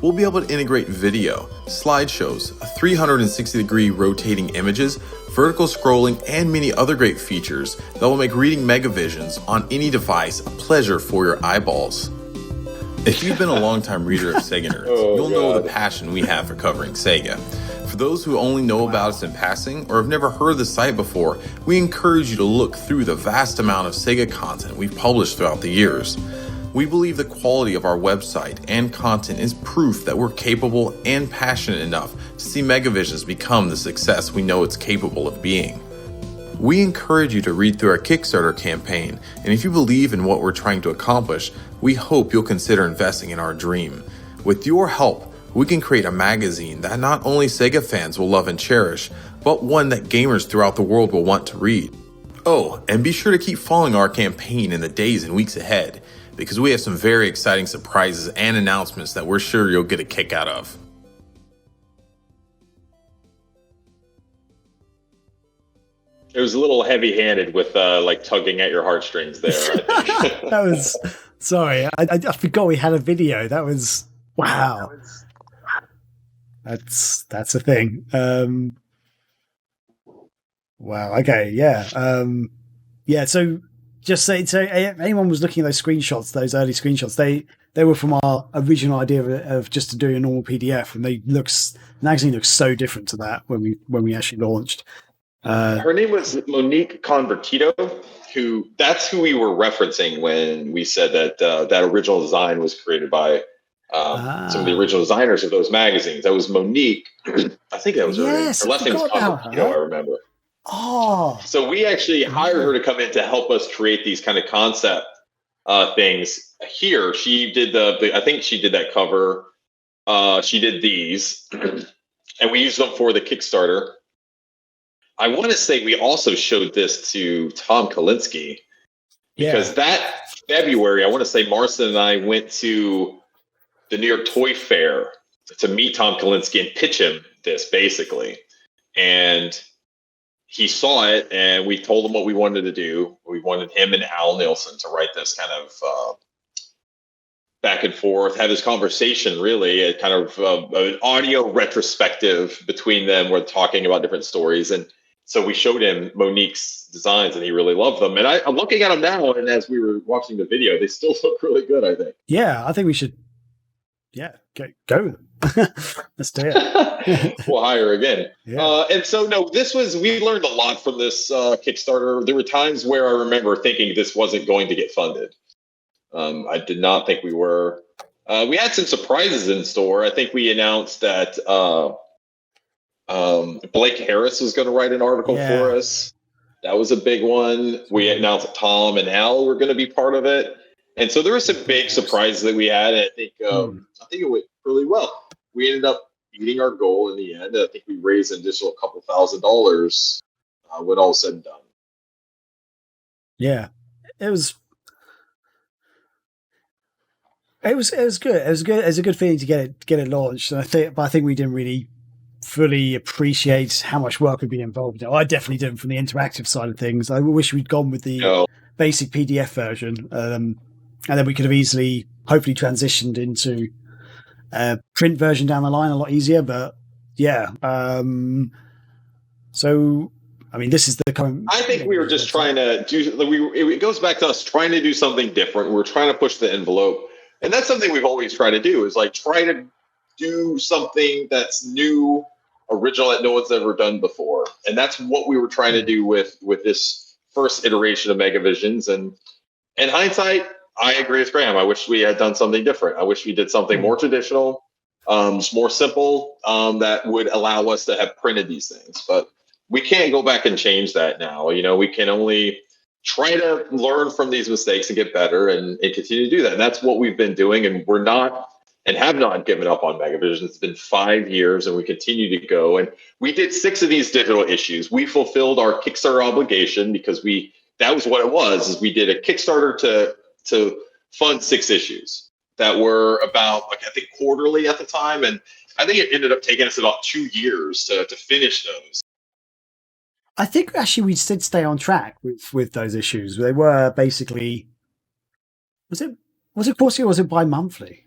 we'll be able to integrate video, slideshows, 360-degree rotating images, vertical scrolling, and many other great features that will make reading Megavisions on any device a pleasure for your eyeballs. If you've been a longtime reader of SEGA Nerds, you'll know the passion we have for covering Sega. For those who only know about us in passing or have never heard of the site before, we encourage you to look through the vast amount of Sega content we've published throughout the years. We believe the quality of our website and content is proof that we're capable and passionate enough to see Megavisions become the success we know it's capable of being. We encourage you to read through our Kickstarter campaign, and if you believe in what we're trying to accomplish, we hope you'll consider investing in our dream. With your help, we can create a magazine that not only Sega fans will love and cherish, but one that gamers throughout the world will want to read. Oh, and be sure to keep following our campaign in the days and weeks ahead, because we have some very exciting surprises and announcements that we're sure you'll get a kick out of. It was a little heavy-handed with like tugging at your heartstrings there, I think. That was, sorry, I forgot we had a video. That was, wow. That's a thing. Wow. Okay. Yeah. Yeah. So just say, so anyone was looking at those screenshots, those early screenshots, they were from our original idea of just doing a normal PDF, and the magazine looks so different to that when we actually launched. Her name was Monique Convertito, that's who we were referencing when we said that that original design was created by some of the original designers of those magazines. That was Monique. I think that was her name. Her last name is Convertito, I remember. Oh. So we actually hired her to come in to help us create these kind of concept things. Here, she did I think she did that cover. She did these, and we used them for the Kickstarter. I want to say we also showed this to Tom Kalinske, because that February, I want to say Marston and I went to the New York Toy Fair to meet Tom Kalinske and pitch him this, basically. And he saw it, and we told him what we wanted to do. We wanted him and Al Nilsson to write this kind of back and forth, have this conversation, really, a kind of an audio retrospective between them. We're talking about different stories. And so we showed him Monique's designs, and he really loved them. And I'm looking at them now, and as we were watching the video, they still look really good, I think. Yeah, I think we should, go with them. Let's do it. We'll hire again. Yeah. And so, no, we learned a lot from this Kickstarter. There were times where I remember thinking this wasn't going to get funded. I did not think we were. We had some surprises in store. I think we announced that Blake Harris was going to write an article for us. That was a big one. We announced that Tom and Al were going to be part of it. And so there were some big surprises that we had. And I think it went really well. We ended up meeting our goal in the end. I think we raised an additional couple $1,000 when all said and done. Yeah, it was good. It was a good feeling to get it launched. And I think we didn't really fully appreciate how much work would be involved. Now, I definitely didn't from the interactive side of things. I wish we'd gone with the basic PDF version, and then we could have easily, hopefully, transitioned into a print version down the line a lot easier. But yeah, so I mean, this is the current. I think we were just trying to do. It goes back to us trying to do something different. We're trying to push the envelope, and that's something we've always tried to do. Is like try to do something that's new, original, that no one's ever done before, and that's what we were trying to do with this first iteration of Megavisions. And in hindsight, I agree with Graham. I wish we had done something different. I wish we did something more traditional, more simple, that would allow us to have printed these things. But we can't go back and change that now. You know, we can only try to learn from these mistakes and get better and continue to do that. And that's what we've been doing. And we're not and have not given up on Megavision. It's been 5 years and we continue to go. And we did 6 of these digital issues. We fulfilled our Kickstarter obligation because that was what it was, is we did a Kickstarter to fund 6 issues that were about, like, I think quarterly at the time. And I think it ended up taking us about 2 years to finish those. I think actually we did stay on track with those issues. They were basically, was it quarterly or was it bi-monthly?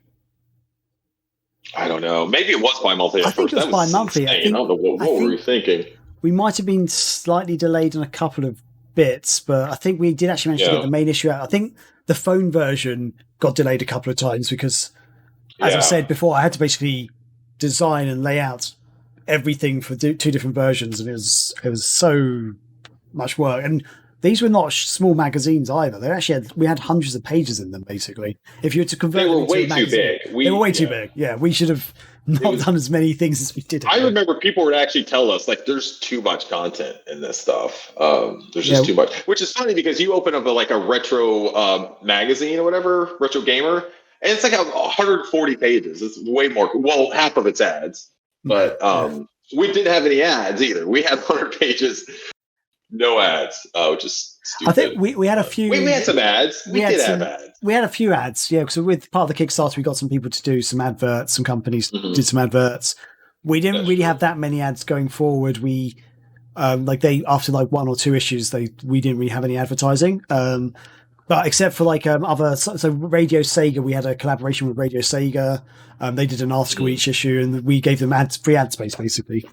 I don't know. Maybe it was bi-monthly at I think first. it was bi-monthly. I don't know. What were we thinking? We might have been slightly delayed on a couple of bits, but I think we did actually manage to get the main issue out. I think the phone version got delayed a couple of times because, as I said before, I had to basically design and lay out everything for two different versions, and it was so much work. And these were not small magazines either. We had hundreds of pages in them, basically. If you were to convert them into a magazine, they were way too big. They were way too big. Yeah, we should have not done as many things as we did. I remember people would actually tell us, like, there's too much content in this stuff. There's just too much, which is funny because you open up a retro magazine or whatever, Retro Gamer, and it's like 140 pages. It's way more. Well, half of it's ads, but we didn't have any ads either. We had 100 pages. No ads, which is stupid. I think we had a few. We had some ads. We did have ads. We had a few ads, yeah. Because with part of the Kickstarter, we got some people to do some adverts. Some companies did some adverts. We didn't really have that many ads going forward. We after one or two issues, we didn't really have any advertising. But except for so Radio Sega, we had a collaboration with Radio Sega. They did an article each issue, and we gave them free ad space basically.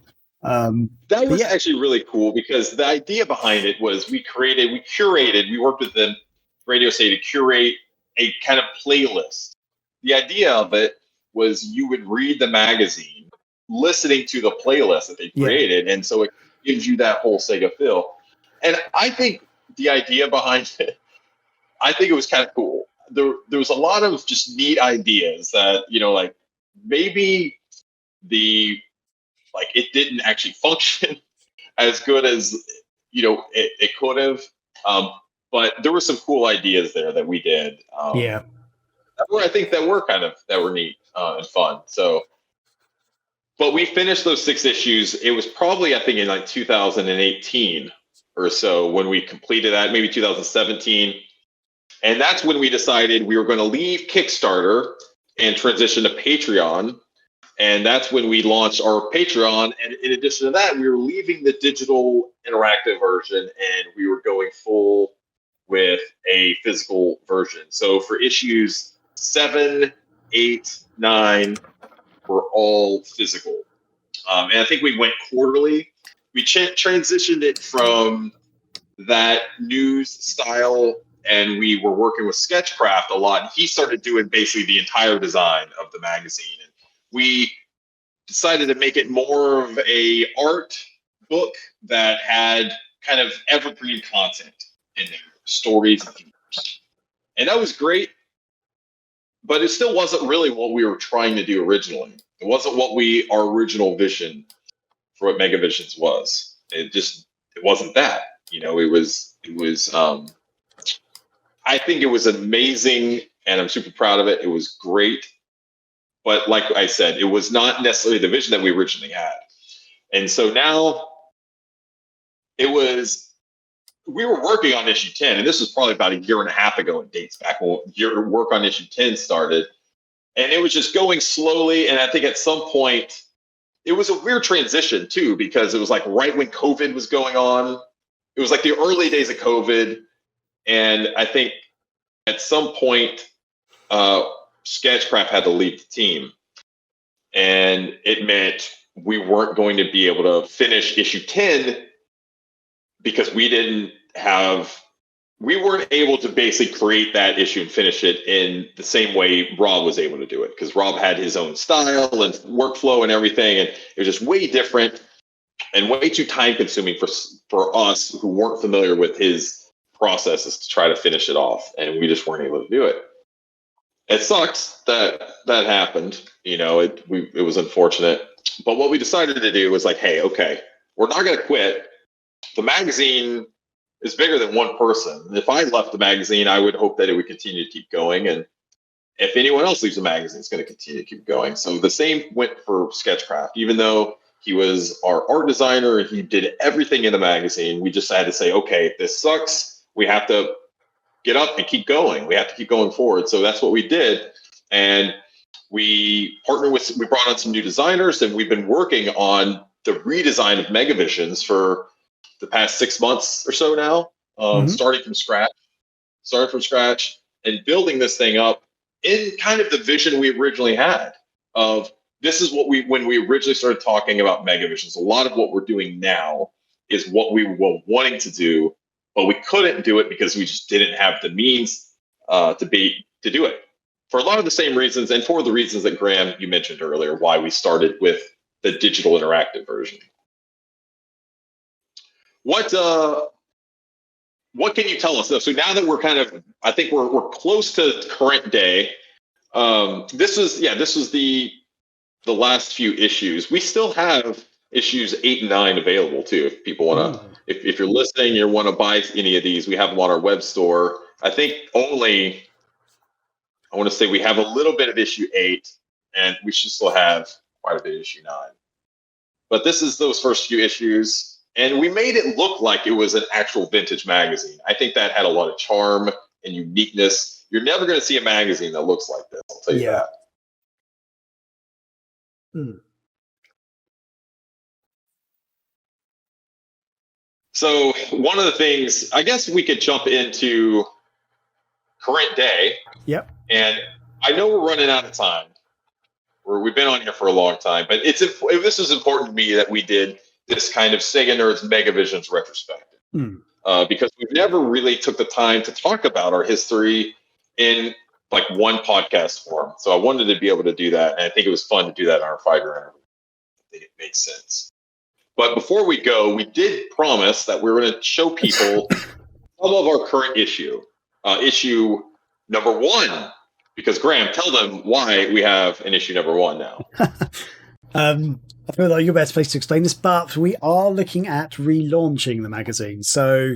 That was actually really cool because the idea behind it was we worked with the Radio Sega to curate a kind of playlist. The idea of it was you would read the magazine, listening to the playlist that they created, and so it gives you that whole Sega feel. And I think the idea behind it, I think it was kind of cool. There was a lot of just neat ideas that, maybe it didn't actually function as good as, it could have. But there were some cool ideas there that we did. I think that were neat and fun. So, but we finished those 6 issues. It was probably, I think, in 2018 or so when we completed that, maybe 2017. And that's when we decided we were going to leave Kickstarter and transition to Patreon. And that's when we launched our Patreon. And in addition to that, we were leaving the digital interactive version and we were going full with a physical version. So for issues 7, 8, 9 were all physical. And I think we went quarterly. We transitioned it from that news style, and we were working with Sketchcraft a lot. He started doing basically the entire design of the magazine. And we decided to make it more of a art book that had kind of evergreen content in there, stories and themes. And that was great, but it still wasn't really what we were trying to do originally. It wasn't what our original vision for what Megavisions was. It wasn't that. It was I think it was amazing, and I'm super proud of it. It was great. But like I said, it was not necessarily the vision that we originally had. And so now we were working on issue 10, and this was probably about a year and a half ago. It dates back when your work on issue 10 started. And it was just going slowly. And I think at some point, it was a weird transition too, because it was like right when COVID was going on. It was like the early days of COVID. And I think at some point, Sketchcraft had to leave the team. And it meant we weren't going to be able to finish issue 10 because we weren't able to basically create that issue and finish it in the same way Rob was able to do it, because Rob had his own style and workflow and everything, and it was just way different and way too time consuming for us who weren't familiar with his processes to try to finish it off, and we just weren't able to do it. It sucks that happened. It was unfortunate, but what we decided to do was like, hey, okay, we're not going to quit. The magazine is bigger than one person. If I left the magazine, I would hope that it would continue to keep going. And if anyone else leaves the magazine, it's going to continue to keep going. So the same went for Sketchcraft. Even though he was our art designer and he did everything in the magazine, we just had to say, okay, this sucks. We have to get up and keep going. We have to keep going forward. So that's what we did. And we brought on some new designers, and we've been working on the redesign of Megavisions for the past 6 months or so now, starting from scratch and building this thing up in kind of the vision we originally had of this is what when we originally started talking about Megavisions, a lot of what we're doing now is what we were wanting to do, but we couldn't do it because we just didn't have the means to do it. For a lot of the same reasons, and for the reasons that Graham, you mentioned earlier, why we started with the digital interactive version. What can you tell us though? So now that we're I think we're close to current day. This was the last few issues. We still have issues 8 and 9 available too. If people want to, if you're listening, you want to buy any of these, we have them on our web store. I think I want to say we have a little bit of issue 8, and we should still have quite a bit of issue 9. But this is those first few issues, and we made it look like it was an actual vintage magazine. I think that had a lot of charm and uniqueness. You're never going to see a magazine that looks like this, I'll tell you that. So one of the things, I guess we could jump into current day. Yep. And I know we're running out of time. We've been on here for a long time, but this is important to me that we did this kind of Sega Nerds Megavisions retrospective. Because we've never really took the time to talk about our history in like one podcast form. So I wanted to be able to do that. And I think it was fun to do that on our 5-year anniversary. I think it makes sense. But before we go, we did promise that we were going to show people some of our current issue number 1. Because Graham, tell them why we have an issue number 1 now. I feel like you're best placed to explain this, but we are looking at relaunching the magazine. So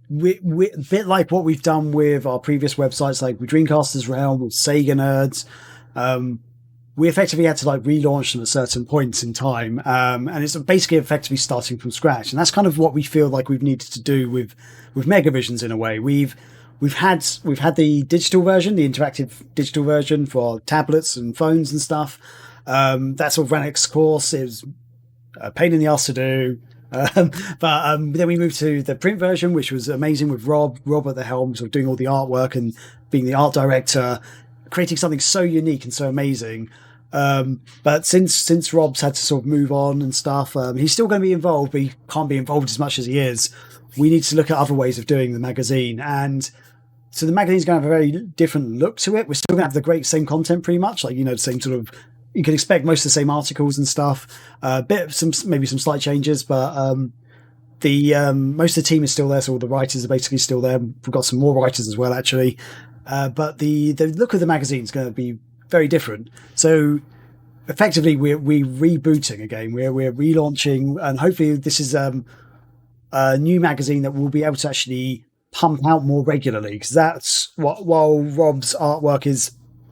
we a bit like what we've done with our previous websites, like with Dreamcast's Realm, with SEGA Nerds, we effectively had to like relaunch them at certain points in time. And it's basically effectively starting from scratch. And that's kind of what we feel like we've needed to do with Megavisions in a way. We've had the digital version, the interactive digital version for tablets and phones and stuff. That sort of ran its course. It was a pain in the ass to do. But then we moved to the print version, which was amazing with Rob at the helm, sort of doing all the artwork and being the art director, creating something so unique and so amazing. But since Rob's had to sort of move on and stuff, he's still going to be involved, but he can't be involved as much as he is. We need to look at other ways of doing the magazine. And so the magazine's going to have a very different look to it. We're still going to have the same content pretty much, like, the same sort of, you can expect most of the same articles and stuff, maybe some slight changes, but most of the team is still there. So all the writers are basically still there. We've got some more writers as well, actually. But the look of the magazine is going to be very different. So effectively we're rebooting again. We're relaunching, and hopefully this is a new magazine that we'll be able to actually pump out more regularly, because that's while Rob's artwork is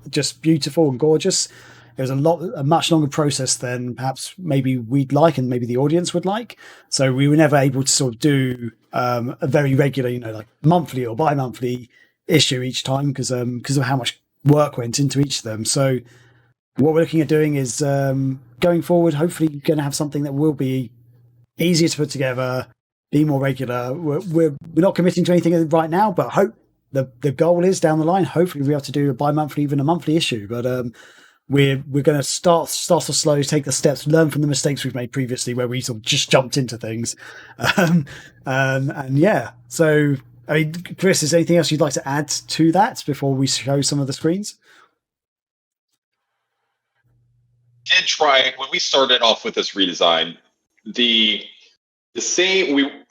just beautiful and gorgeous, it was a much longer process than perhaps maybe we'd like and maybe the audience would like. So we were never able to sort of do a very regular, like monthly or bi-monthly issue each time because of how much work went into each of them. So what we're looking at doing is going forward, hopefully going to have something that will be easier to put together, be more regular. We're not committing to anything right now, but hope the goal is down the line, hopefully we'll be able to do a bi-monthly, even a monthly issue. But we're going to start off slow, take the steps, learn from the mistakes we've made previously where we sort of just jumped into things. And yeah, so I mean, Chris, is there anything else you'd like to add to that before we show some of the screens? Did try when we started off with this redesign, it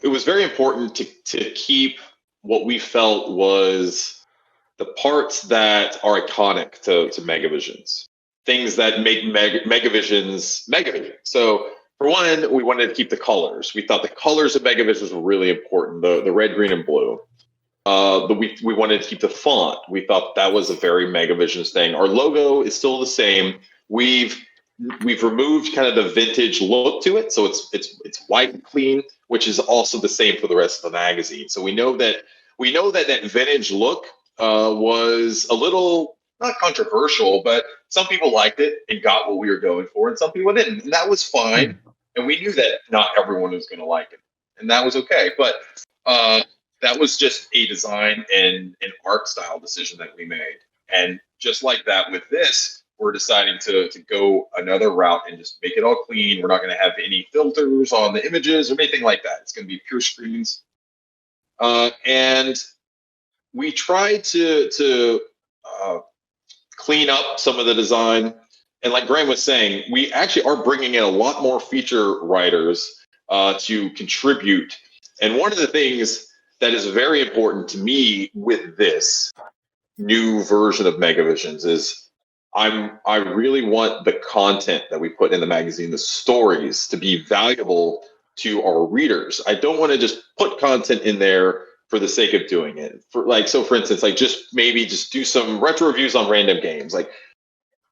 was very important to keep what we felt was the parts that are iconic to Megavisions, things that make Megavisions Megavision. So for one, we wanted to keep the colors. We thought the colors of Megavisions were really important, the red, green, and blue. We wanted to keep the font. We thought that was a very Megavisions thing. Our logo is still the same. We've removed kind of the vintage look to it, so it's white and clean, which is also the same for the rest of the magazine. So we know that vintage look was a little not controversial, but some people liked it and got what we were going for, and some people didn't, and that was fine. And we knew that not everyone was going to like it, and that was okay. But that was just a design and an art style decision that we made. And just like that with this, we're deciding to go another route and just make it all clean. We're not going to have any filters on the images or anything like that. It's going to be pure screens. And we tried to clean up some of the design. And like Graham was saying, we actually are bringing in a lot more feature writers to contribute. And one of the things that is very important to me with this new version of Megavisions is I really want the content that we put in the magazine, the stories, to be valuable to our readers. I don't want to just put content in there for the sake of doing it. For instance, just do some retro reviews on random games. Like,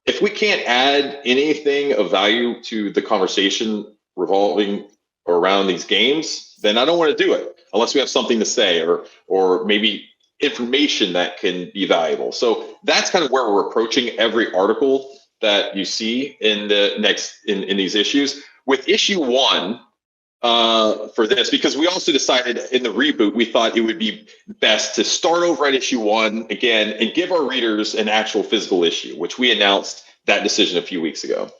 if we can't add anything of value to the conversation revolving around these games, then I don't want to do it unless we have something to say or maybe information that can be valuable. So that's kind of where we're approaching every article that you see in these issues. With issue 1 for this, because we also decided in the reboot, we thought it would be best to start over at issue 1 again and give our readers an actual physical issue, which we announced that decision a few weeks ago.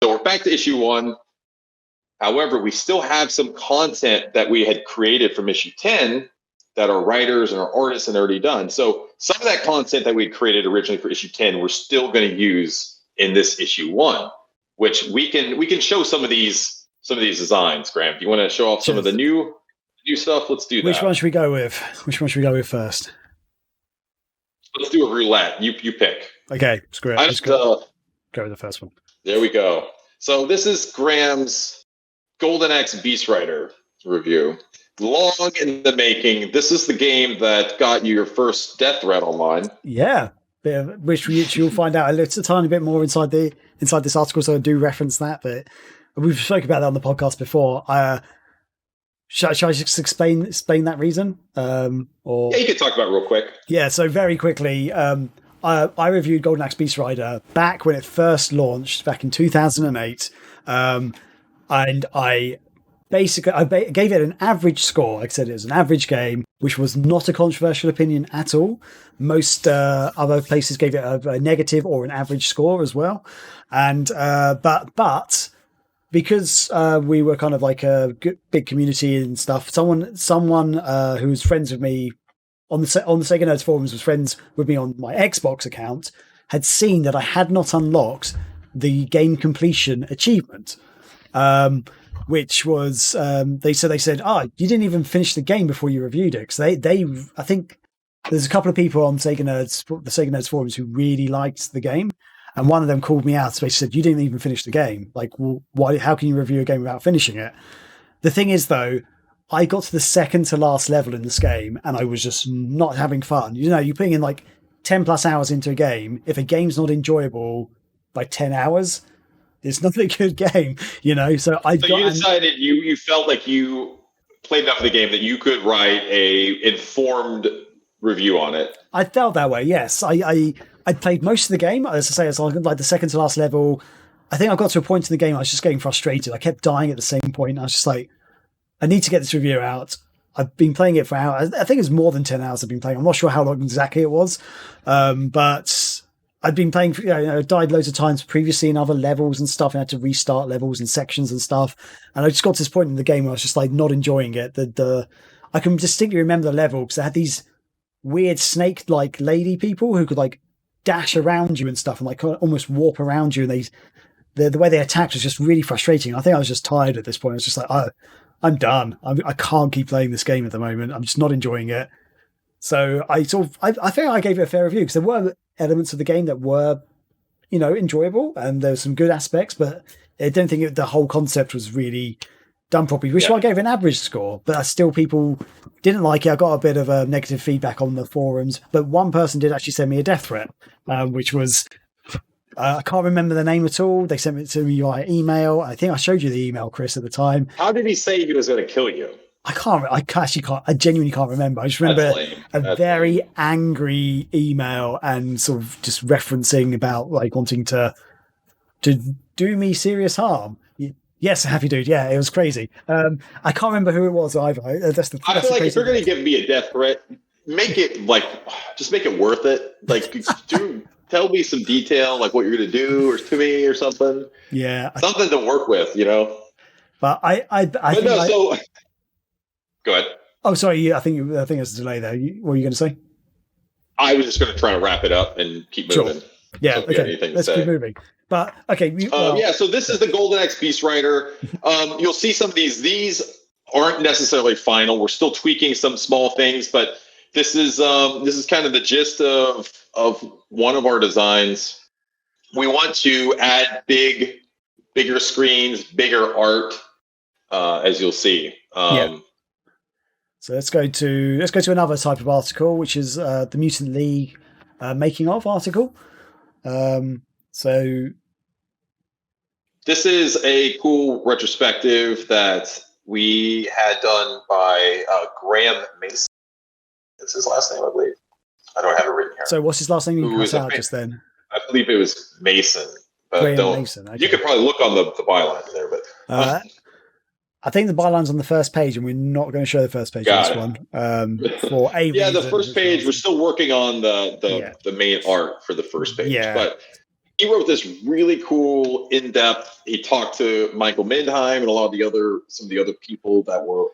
So we're back to issue 1. However, we still have some content that we had created from issue 10 that our writers and our artists had already done. So some of that content that we had created originally for issue 10, we're still going to use in this issue 1, which we can show some of these designs. Graham, do you want to show off some of the new stuff? Let's do that. Which one should we go with? First? Let's do a roulette. You pick. Okay, screw it. Let's go with the first one. There we go. So this is Graham's Golden Axe Beast Rider review. Long in the making. This is the game that got you your first death threat online. Yeah, which you'll find out a tiny bit more inside this article. So I do reference that, but we've spoken about that on the podcast before. Shall I just explain that reason? Yeah, you can talk about it real quick. Yeah, so very quickly, I reviewed Golden Axe Beast Rider back when it first launched back in 2008, and I gave it an average score. Like I said, it was an average game, which was not a controversial opinion at all. Most other places gave it a negative or an average score as well. And but because we were kind of like a big community and stuff, someone who was friends with me on the SEGA Nerds forums, was friends with me on my Xbox account, had seen that I had not unlocked the game completion achievement. Which was they said, you didn't even finish the game before you reviewed it. Because I think there's a couple of people on the SEGA Nerds forums who really liked the game, and one of them called me out. So they said, you didn't even finish the game. Like, well, why? How can you review a game without finishing it? The thing is, though, I got to the second to last level in this game, and I was just not having fun. You know, you're putting in like 10 plus hours into a game. If a game's not enjoyable by 10 hours. It's not a good game, you know. So you decided you felt like you played enough of the game that you could write a informed review on it. I felt that way. Yes, I played most of the game. As I say, it's like the second to last level. I think I got to a point in the game I was just getting frustrated. I kept dying at the same point. I was just like, I need to get this review out. I've been playing it for hours. I think it's more than 10 hours I've been playing. I'm not sure how long exactly it was, but I'd been playing, died loads of times previously in other levels and stuff, and had to restart levels and sections and stuff. And I just got to this point in the game where I was just like not enjoying it. I can distinctly remember the level because I had these weird snake-like lady people who could like dash around you and stuff and like almost warp around you. And the way they attacked was just really frustrating. I think I was just tired at this point. I was just like, oh, I'm done. I can't keep playing this game at the moment. I'm just not enjoying it. So I think I gave it a fair review because there were elements of the game that were, enjoyable, and there were some good aspects, but I don't think the whole concept was really done properly, which I gave an average score, but still people didn't like it. I got a bit of a negative feedback on the forums, but one person did actually send me a death threat, which was, I can't remember the name at all. They sent it to me via email. I think I showed you the email, Chris, at the time. How did he say he was going to kill you? I genuinely can't remember. I just remember a very angry email and sort of just referencing about like wanting to do me serious harm. Yes, happy dude. Yeah, it was crazy. I can't remember who it was either. I feel like if you're going to give me a death threat, make it just make it worth it. Like, tell me some detail, like what you're going to do or to me or something. Yeah. Something to work with, But I think so go ahead. Oh, sorry. I think there's a delay there. What were you going to say? I was just going to try to wrap it up and keep moving. Sure. Yeah. Okay. Let's keep moving. But okay. So this is the Golden Axe Beast Rider. You'll see some of these. These aren't necessarily final. We're still tweaking some small things, but this is kind of the gist of one of our designs. We want to add bigger screens, bigger art, as you'll see. So let's go to another type of article, which is the Mutant League making of article. So this is a cool retrospective that we had done by Graham Mason. That's his last name, I believe. I don't have it written here. So what's his last name? You cut out just then. I believe it was Mason. But Mason. Okay. You could probably look on the byline there, but I think the byline's on the first page, and we're not going to show the first page of this one. For a reason, the first page. We're still working on the main art for the first page. Yeah. But he wrote this really cool, in-depth. He talked to Michael Mindheim and some of the other people that were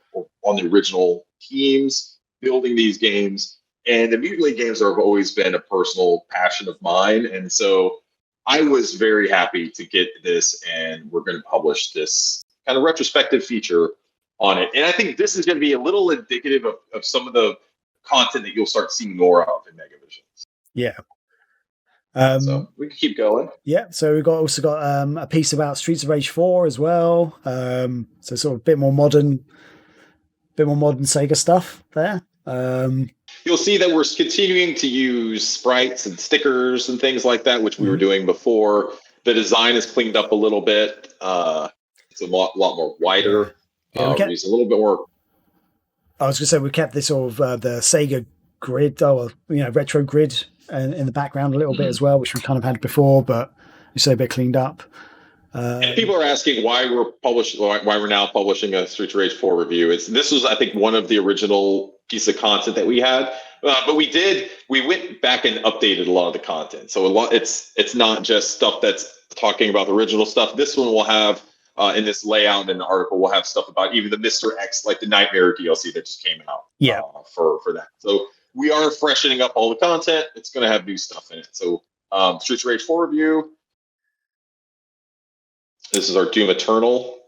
on the original teams building these games. And the Mutant League games have always been a personal passion of mine, and so I was very happy to get this, and we're going to publish this kind of retrospective feature on it. And I think this is going to be a little indicative of some of the content that you'll start seeing more of in Megavisions. Yeah. So we can keep going. Yeah. So we've also got a piece about Streets of Rage 4 as well. So sort of a bit more modern Sega stuff there. You'll see that we're continuing to use sprites and stickers and things like that, which we were doing before. The design is cleaned up a little bit. It's a lot more wider. Use a little bit more. I was going to say we kept this sort of the Sega grid, retro grid, in the background a little bit as well, which we kind of had before, but it's a bit cleaned up. And people are asking why we're now publishing a Streets of Rage 4 review. This was, I think, one of the original pieces of content that we had, but we went back and updated a lot of the content. So it's not just stuff that's talking about the original stuff. This one will have in this layout in the article, we'll have stuff about even the Mr. X, like the Nightmare DLC that just came out. Yeah, for that. So we are freshening up all the content. It's going to have new stuff in it. So Streets of Rage 4 review. This is our Doom Eternal.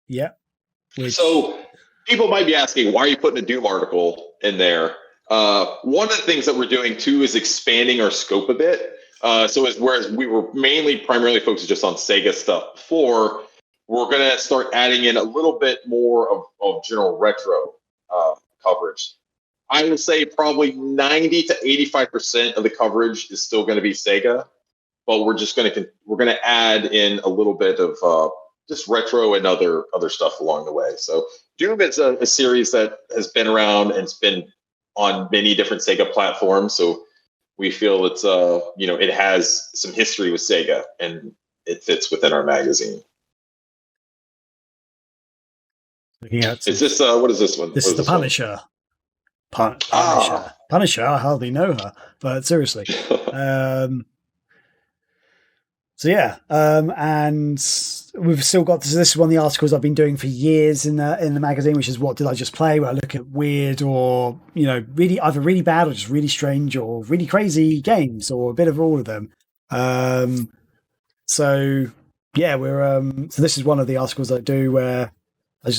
Yeah. So people might be asking, why are you putting a Doom article in there? One of the things that we're doing too is expanding our scope a bit. Whereas we were primarily focused just on Sega stuff before, we're going to start adding in a little bit more of general retro coverage. I would say probably 90 to 85% of the coverage is still going to be Sega, but we're going to add in a little bit of just retro and other stuff along the way. So Doom is a series that has been around and it's been on many different Sega platforms. So we feel it's it has some history with Sega and it fits within our magazine. Is this what is this one? This is the Punisher. Punisher. I hardly know her, but seriously. And we've still got this is one of the articles I've been doing for years in the magazine, which is what did I just play, where I look at weird or really either really bad or just really strange or really crazy games or a bit of all of them. So this is one of the articles I do where I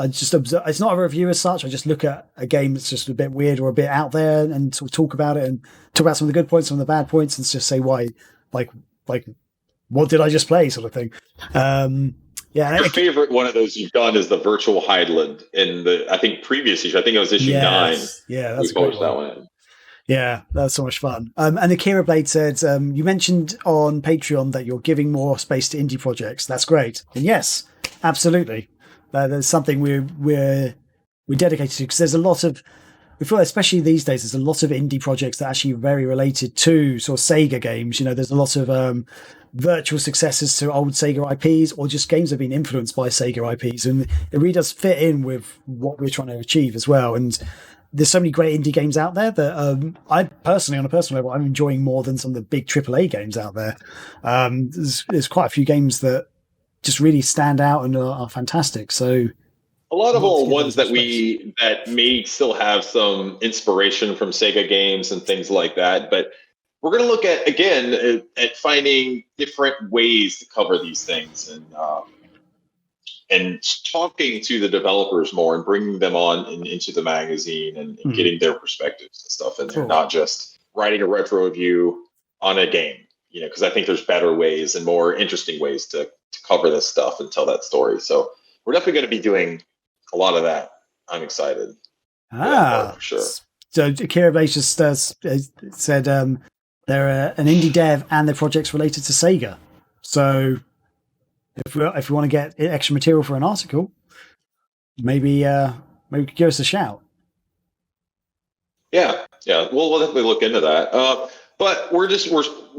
just observe. It's not a review as such. I just look at a game that's just a bit weird or a bit out there and sort of talk about it and talk about some of the good points, some of the bad points, and just say why, like what did I just play, sort of thing. Your favorite one of those you've done is the Virtual Highland in the previous issue. I think it was issue 9. Yeah, that's we published that one. Yeah, that's so much fun. And Akira Blade said, you mentioned on Patreon that you're giving more space to indie projects. That's great. And yes, absolutely. There's something we're dedicated to, because there's a lot of, we feel especially these days, there's a lot of indie projects that are actually very related to sort of Sega games. There's a lot of virtual successors to old Sega IPs or just games that have been influenced by Sega IPs. And it really does fit in with what we're trying to achieve as well. And there's so many great indie games out there that I personally, on a personal level, I'm enjoying more than some of the big AAA games out there. There's quite a few games that just really stand out and are fantastic. So a lot of them are ones that may still have some inspiration from Sega games and things like that. But we're going to look at finding different ways to cover these things and talking to the developers more and bringing them on into the magazine and getting their perspectives and stuff. And they're not just writing a retro review on a game, because I think there's better ways and more interesting ways to cover this stuff and tell that story. So we're definitely going to be doing a lot of that. I'm excited. For sure. So Akira Base just said they're an indie dev and their project's related to Sega. So if we want to get extra material for an article, maybe give us a shout. Yeah. We'll definitely look into that. But we're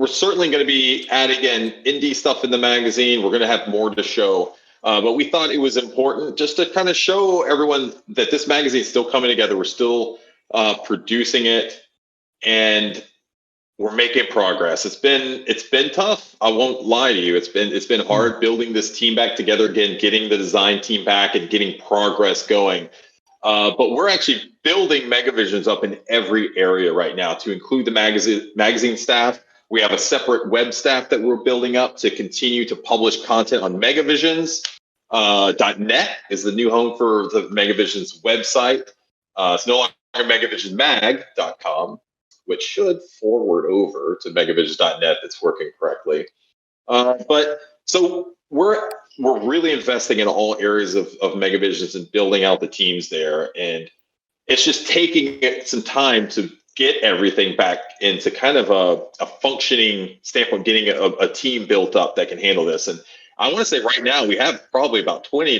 certainly going to be adding in indie stuff in the magazine. We're going to have more to show. But we thought it was important just to kind of show everyone that this magazine is still coming together. We're still producing it, and we're making progress. It's been tough. I won't lie to you. It's been hard building this team back together again, getting the design team back, and getting progress going. But we're actually building Megavisions up in every area right now to include the magazine staff. We have a separate web staff that we're building up to continue to publish content on Megavisions. .net is the new home for the Megavisions website. It's no longer megavisionmag.com, which should forward over to megavisions.net. That's working correctly. But so we're really investing in all areas of Megavisions and building out the teams there. And it's just taking some time to get everything back into kind of a functioning standpoint, getting a team built up that can handle this. And I want to say right now we have probably about 20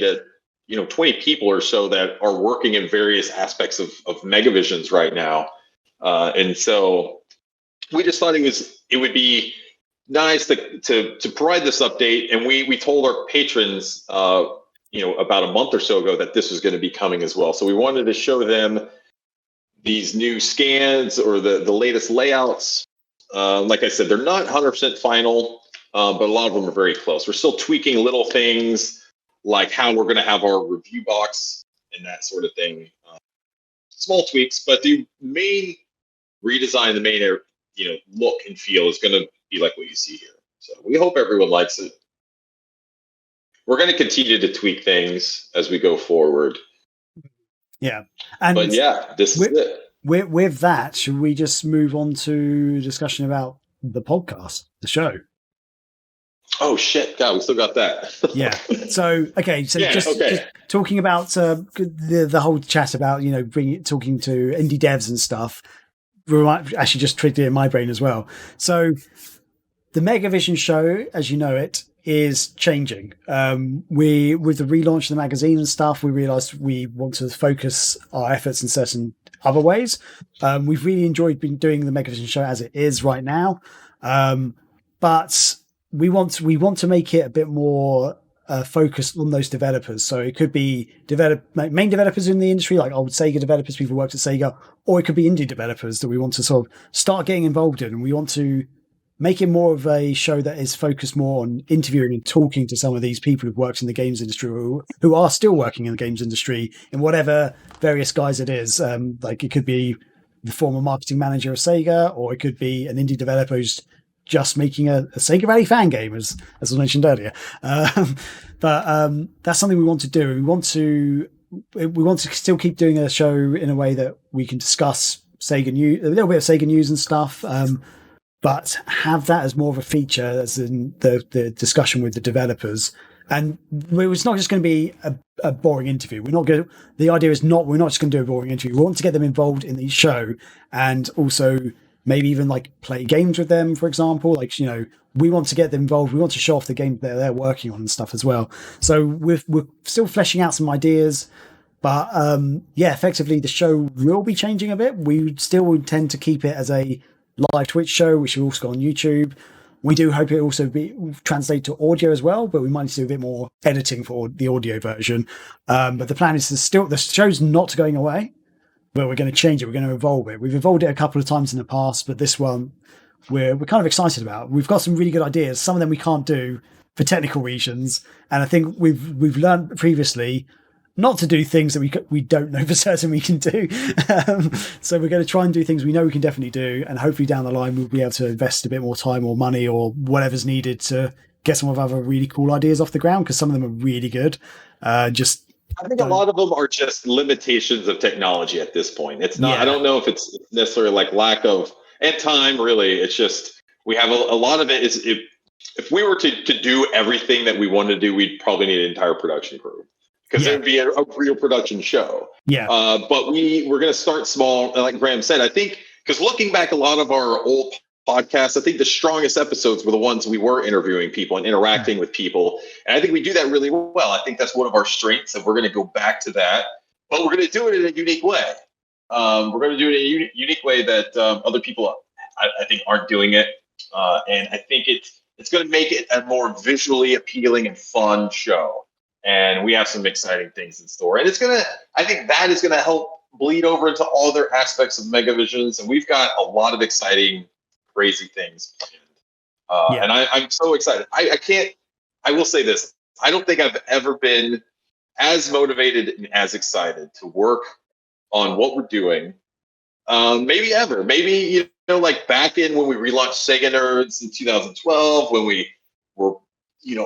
people or so that are working in various aspects of Megavisions right now. And so we just thought it would be nice to provide this update. And we told our patrons, about a month or so ago that this was going to be coming as well. So we wanted to show them these new scans or the latest layouts. Like I said, they're not 100% final, but a lot of them are very close. We're still tweaking little things like how we're going to have our review box and that sort of thing. Small tweaks, but the main redesign, the main look and feel is going to be like what you see here. So we hope everyone likes it. We're going to continue to tweak things as we go forward. Yeah. But this is it. With that, should we just move on to discussion about the podcast, the show? Oh, shit. God, we still got that. Yeah. So, okay. So just talking about the whole chat about, talking to indie devs and stuff, actually just triggered it in my brain as well. So the Megavision show, as you know it, is changing. With the relaunch of the magazine and stuff, we realized we want to focus our efforts in certain other ways. We've really enjoyed doing the Megavision show as it is right now. But we want to make it a bit more focused on those developers. So it could be main developers in the industry, like old Sega developers, people who worked at Sega, or it could be indie developers that we want to sort of start getting involved in. And we want to make it more of a show that is focused more on interviewing and talking to some of these people who've worked in the games industry who are still working in the games industry in whatever various guise it is. Like it could be the former marketing manager of Sega, or it could be an indie developer who's just making a Sega Rally fan game, as was mentioned earlier. But that's something we want to do. We want to still keep doing a show in a way that we can discuss Sega news, a little bit of Sega news and stuff, but have that as more of a feature, as in the discussion with the developers. And it's not just going to be a boring interview. The idea is we're not just going to do a boring interview. We want to get them involved in the show, and also maybe even like play games with them, for example. Like, we want to get them involved. We want to show off the game that they're working on and stuff as well. So we're still fleshing out some ideas, but effectively the show will be changing a bit. We still intend to keep it as a live Twitch show, which will also go on YouTube. We do hope it also translate to audio as well, but we might do a bit more editing for the audio version. But the plan is the show's not going away. but we're going to change it. We're going to evolve it. We've evolved it a couple of times in the past, but this one we're kind of excited about. We've got some really good ideas. Some of them we can't do for technical reasons, and I think we've learned previously not to do things that we don't know for certain we can do. So we're going to try and do things we know we can definitely do, and hopefully down the line we'll be able to invest a bit more time or money or whatever's needed to get some of other really cool ideas off the ground, because some of them are really good. I think a lot of them are just limitations of technology at this point. It's not. Yeah. I don't know if it's necessarily like lack of and time. Really, it's just we have a lot of it. Is if we were to do everything that we wanted to do, we'd probably need an entire production crew, because it would be a real production show. Yeah. But we're going to start small, like Graham said. I think because looking back, a lot of our old podcasts, I think the strongest episodes were the ones we were interviewing people and interacting with people. And I think we do that really well. I think that's one of our strengths, and we're going to go back to that. But we're going to do it in a unique way. We're going to do it in a unique way that other people, I think, aren't doing it. And I think it's going to make it a more visually appealing and fun show. And we have some exciting things in store. And I think that is going to help bleed over into all other aspects of Megavisions. And we've got a lot of exciting, crazy things. And I'm so excited. I will say this. I don't think I've ever been as motivated and as excited to work on what we're doing. Maybe ever. Maybe, like back in when we relaunched SEGA Nerds in 2012, when we were,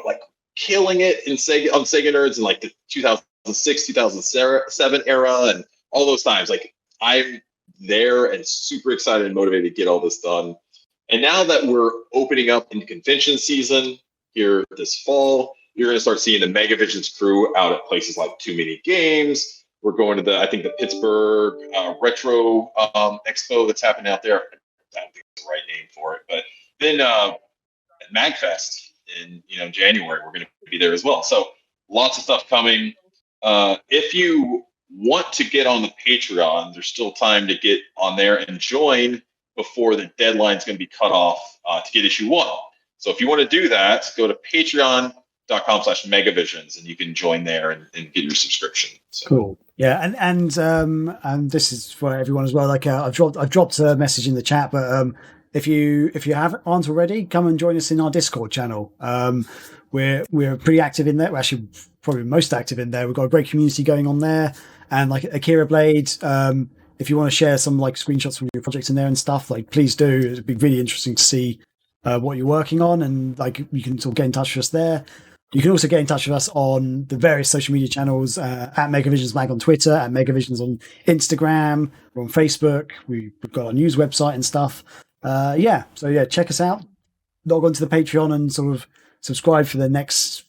like killing it on SEGA Nerds in like the 2006, 2007 era and all those times. Like, I'm there and super excited and motivated to get all this done. And now that we're opening up in convention season here this fall, you're going to start seeing the Megavisions crew out at places like Too Many Games. We're going to the Pittsburgh Retro Expo that's happening out there. I don't think it's the right name for it. But then at MagFest in January, we're going to be there as well. So lots of stuff coming. If you want to get on the Patreon, there's still time to get on there and join before the deadline's going to be cut off to get issue 1. So if you want to do that, go to patreon.com/megavisions and you can join there and get your subscription. So. Cool. Yeah, and this is for everyone as well. Like I've dropped a message in the chat, but if you aren't already, come and join us in our Discord channel. We're pretty active in there. We're actually probably most active in there. We've got a great community going on there, and like Akira Blade. If you want to share some like screenshots from your projects in there and stuff, like please do. It'd be really interesting to see what you're working on, and like you can sort of get in touch with us there. You can also get in touch with us on the various social media channels at Megavisions Mag on Twitter, at Megavisions on Instagram, we're on Facebook. We've got our news website and stuff. So check us out. Log on to the Patreon and sort of subscribe for the next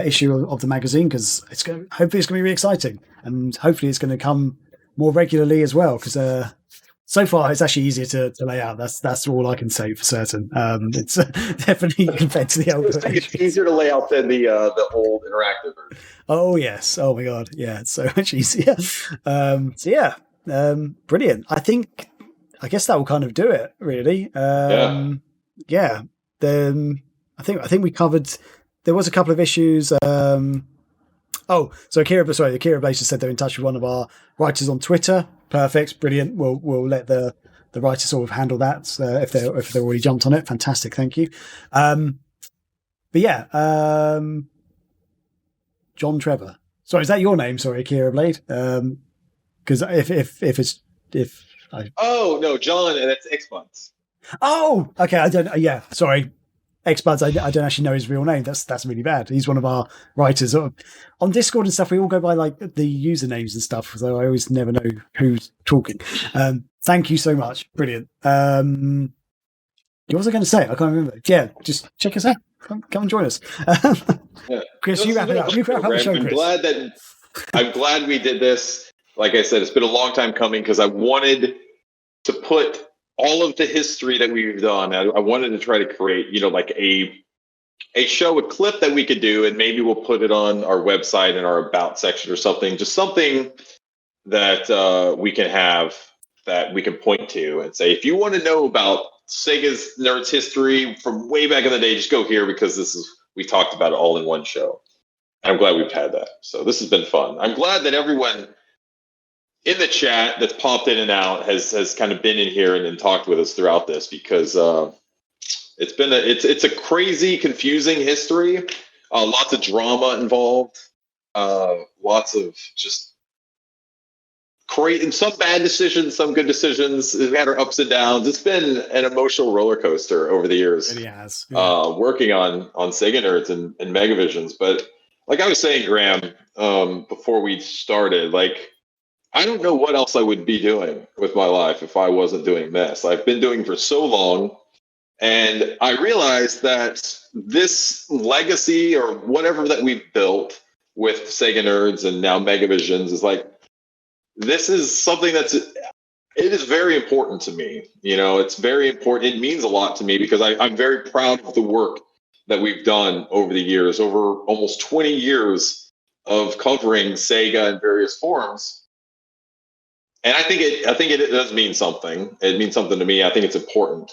issue of the magazine, because hopefully it's going to be really exciting, and hopefully it's going to come more regularly as well, because so far it's actually easier to lay out. That's all I can say for certain. It's definitely compared to the old. It's easier to lay out than the old interactive version. Oh yes! Oh my god! Yeah, it's so much easier. Brilliant. I guess that will kind of do it, really. I think we covered. There was a couple of issues. Akira Blaze just said they're in touch with one of our writers on Twitter. Perfect, brilliant. We'll let the writer sort of handle that if they're already jumped on it. Fantastic, thank you. John Trevor. Sorry, is that your name? Sorry, Akira Blade. Because Oh no, John, and it's Xbuds. Oh, okay. I don't. Yeah, sorry. Xbuds, I don't actually know his real name. That's really bad. He's one of our writers. On Discord and stuff, we all go by like the usernames and stuff, so I always never know who's talking. Thank you so much. Brilliant. What was I going to say? I can't remember. Yeah, just check us out. Come and join us. Chris, you wrap it up. You wrap up the show, Chris. I'm glad we did this. Like I said, it's been a long time coming, because I wanted to put all of the history that we've done. I wanted to try to create, like a show, a clip that we could do, and maybe we'll put it on our website in our About section or something, just something that we can have that we can point to and say, if you want to know about Sega's Nerds history from way back in the day, just go here, because we talked about it all in one show. And I'm glad we've had that. So this has been fun. I'm glad that everyone in the chat that's popped in and out has kind of been in here and talked with us throughout this, because it's a crazy, confusing history. Lots of drama involved. Lots of just some bad decisions, some good decisions. We've had our ups and downs. It's been an emotional roller coaster over the years. It has. Yeah. Working on SEGA Nerds and Megavisions. But like I was saying, Graham, before we started, like, I don't know what else I would be doing with my life if I wasn't doing this. I've been doing for so long, and I realized that this legacy or whatever that we've built with SEGA Nerds and now Megavisions is like, this is something it is very important to me. You know, it's very important. It means a lot to me because I'm very proud of the work that we've done over the years, over almost 20 years of covering Sega in various forms. And I think it does mean something. It means something to me. I think it's important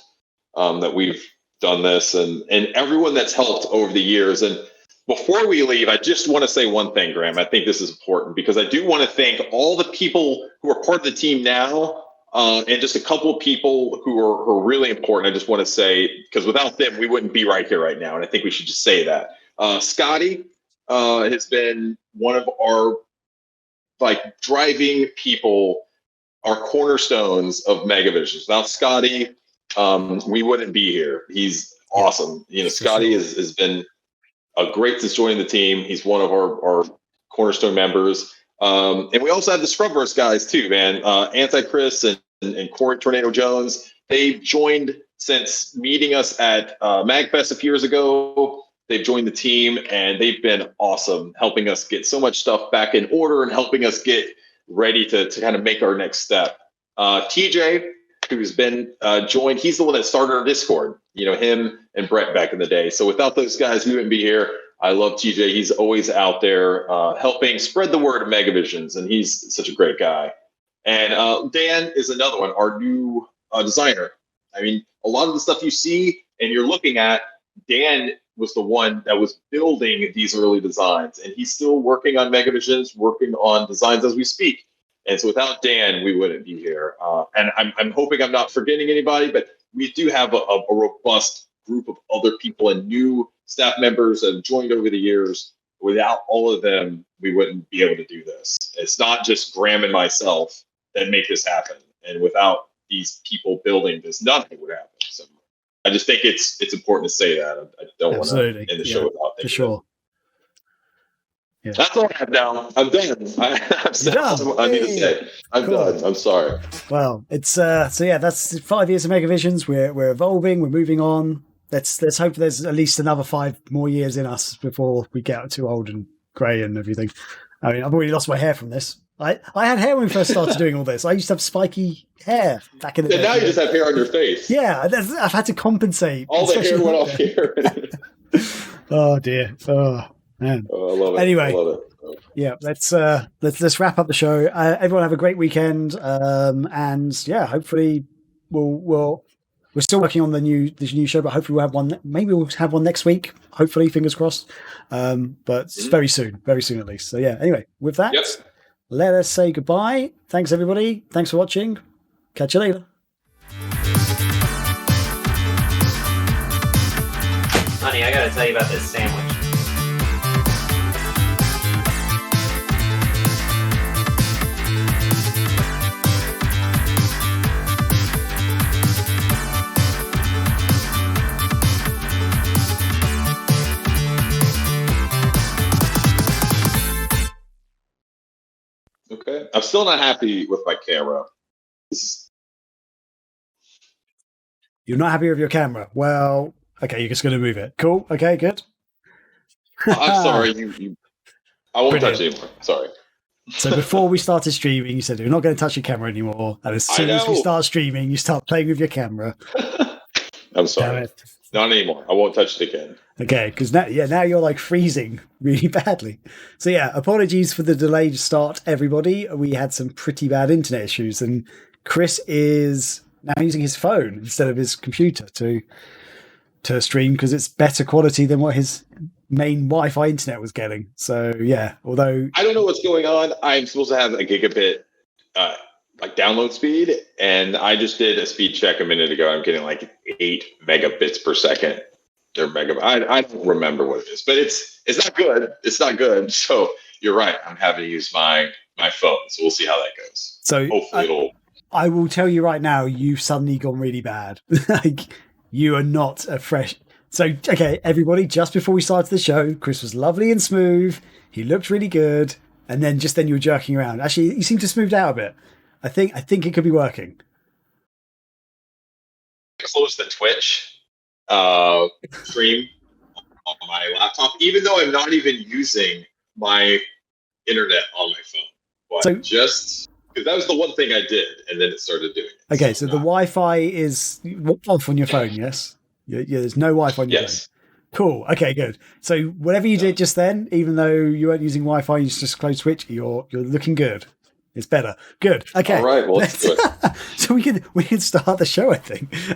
that we've done this and everyone that's helped over the years. And before we leave, I just want to say one thing, Graham. I think this is important because I do want to thank all the people who are part of the team now, and just a couple of people who are really important. I just want to say, because without them, we wouldn't be right here right now. And I think we should just say that. Scotty has been one of our driving people, our cornerstones of Megavisions. Without Scotty, we wouldn't be here. He's awesome. You know, Scotty has been great since joining the team. He's one of our cornerstone members. And we also have the Scrubverse guys too, man. Anti-Chris and Corey Tornado Jones. They've joined since meeting us at MagFest a few years ago. They've joined the team and they've been awesome, helping us get so much stuff back in order and helping us get ready to kind of make our next step. TJ, who's been joined, he's the one that started our Discord, you know, him and Brett back in the day. So without those guys, we wouldn't be here. I love TJ. He's always out there helping spread the word of Megavisions, and he's such a great guy. And Dan is another one, our new designer. I mean, a lot of the stuff you see and you're looking at, Dan was the one that was building these early designs, and he's still working on Megavisions, working on designs as we speak. And so without Dan, we wouldn't be here. And I'm hoping I'm not forgetting anybody, but we do have a robust group of other people and new staff members that have joined over the years. Without all of them, we wouldn't be able to do this. It's not just Graham and myself that make this happen. And without these people building this, nothing would happen. So I just think it's important to say that. I don't want to end the show without thinking. For sure. Yeah. That's all I have now. I'm done. I need to say. I'm done. I'm sorry. Well, it's that's 5 years of Megavisions. We're evolving. We're moving on. Let's hope there's at least another 5 more years in us before we get too old and grey and everything. I mean, I've already lost my hair from this. I had hair when we first started doing all this. I used to have spiky hair back in the day. And now you just have hair on your face. Yeah, I've had to compensate. All the hair went off here. Oh dear. Oh man. Oh, I love it. Anyway, I love it. Yeah, let's wrap up the show. Everyone have a great weekend, and yeah, hopefully we're still working on the new show, but hopefully we'll have one. Maybe we'll have one next week. Hopefully, fingers crossed. But it's very soon at least. So yeah. Anyway, with that, let us say goodbye. Thanks everybody. Thanks for watching. Catch you later. Honey, I gotta tell you about this sandwich. Okay. I'm still not happy with my camera. You're not happy with your camera? Well, okay, you're just going to move it. Cool. Okay, good. I'm sorry. I won't touch it anymore. Sorry. So before we started streaming, you said you're not going to touch your camera anymore. And as soon as we start streaming, you start playing with your camera. I'm sorry. Not anymore. I won't touch it again. Okay, because now you're like freezing really badly. So yeah, apologies for the delayed start, everybody. We had some pretty bad internet issues, and Chris is now using his phone instead of his computer to stream because it's better quality than what his main Wi-Fi internet was getting. So yeah, although I don't know what's going on, I'm supposed to have a gigabit like download speed, and I just did a speed check a minute ago. I'm getting like 8 megabits per second. Or megabyte. I don't remember what it is, but it's not good. It's not good. So you're right. I'm having to use my phone. So we'll see how that goes. So hopefully I will tell you right now, you've suddenly gone really bad. Like, you are not a fresh. So, okay, everybody, just before we started the show, Chris was lovely and smooth. He looked really good. And then you were jerking around. Actually, you seem to smoothed out a bit. I think it could be working. Close the Twitch stream on my laptop, even though I'm not even using my internet on my phone. But so, just because that was the one thing I did, and then it started doing it. Okay, so the Wi-Fi is off on your phone, yes? Yeah, there's no Wi-Fi on your phone. Cool. Okay, good. So whatever you did just then, even though you weren't using Wi-Fi, you just closed Twitch, you're looking good. It's better. Good. Okay. All right. Well, let's do it. So we can start the show, I think.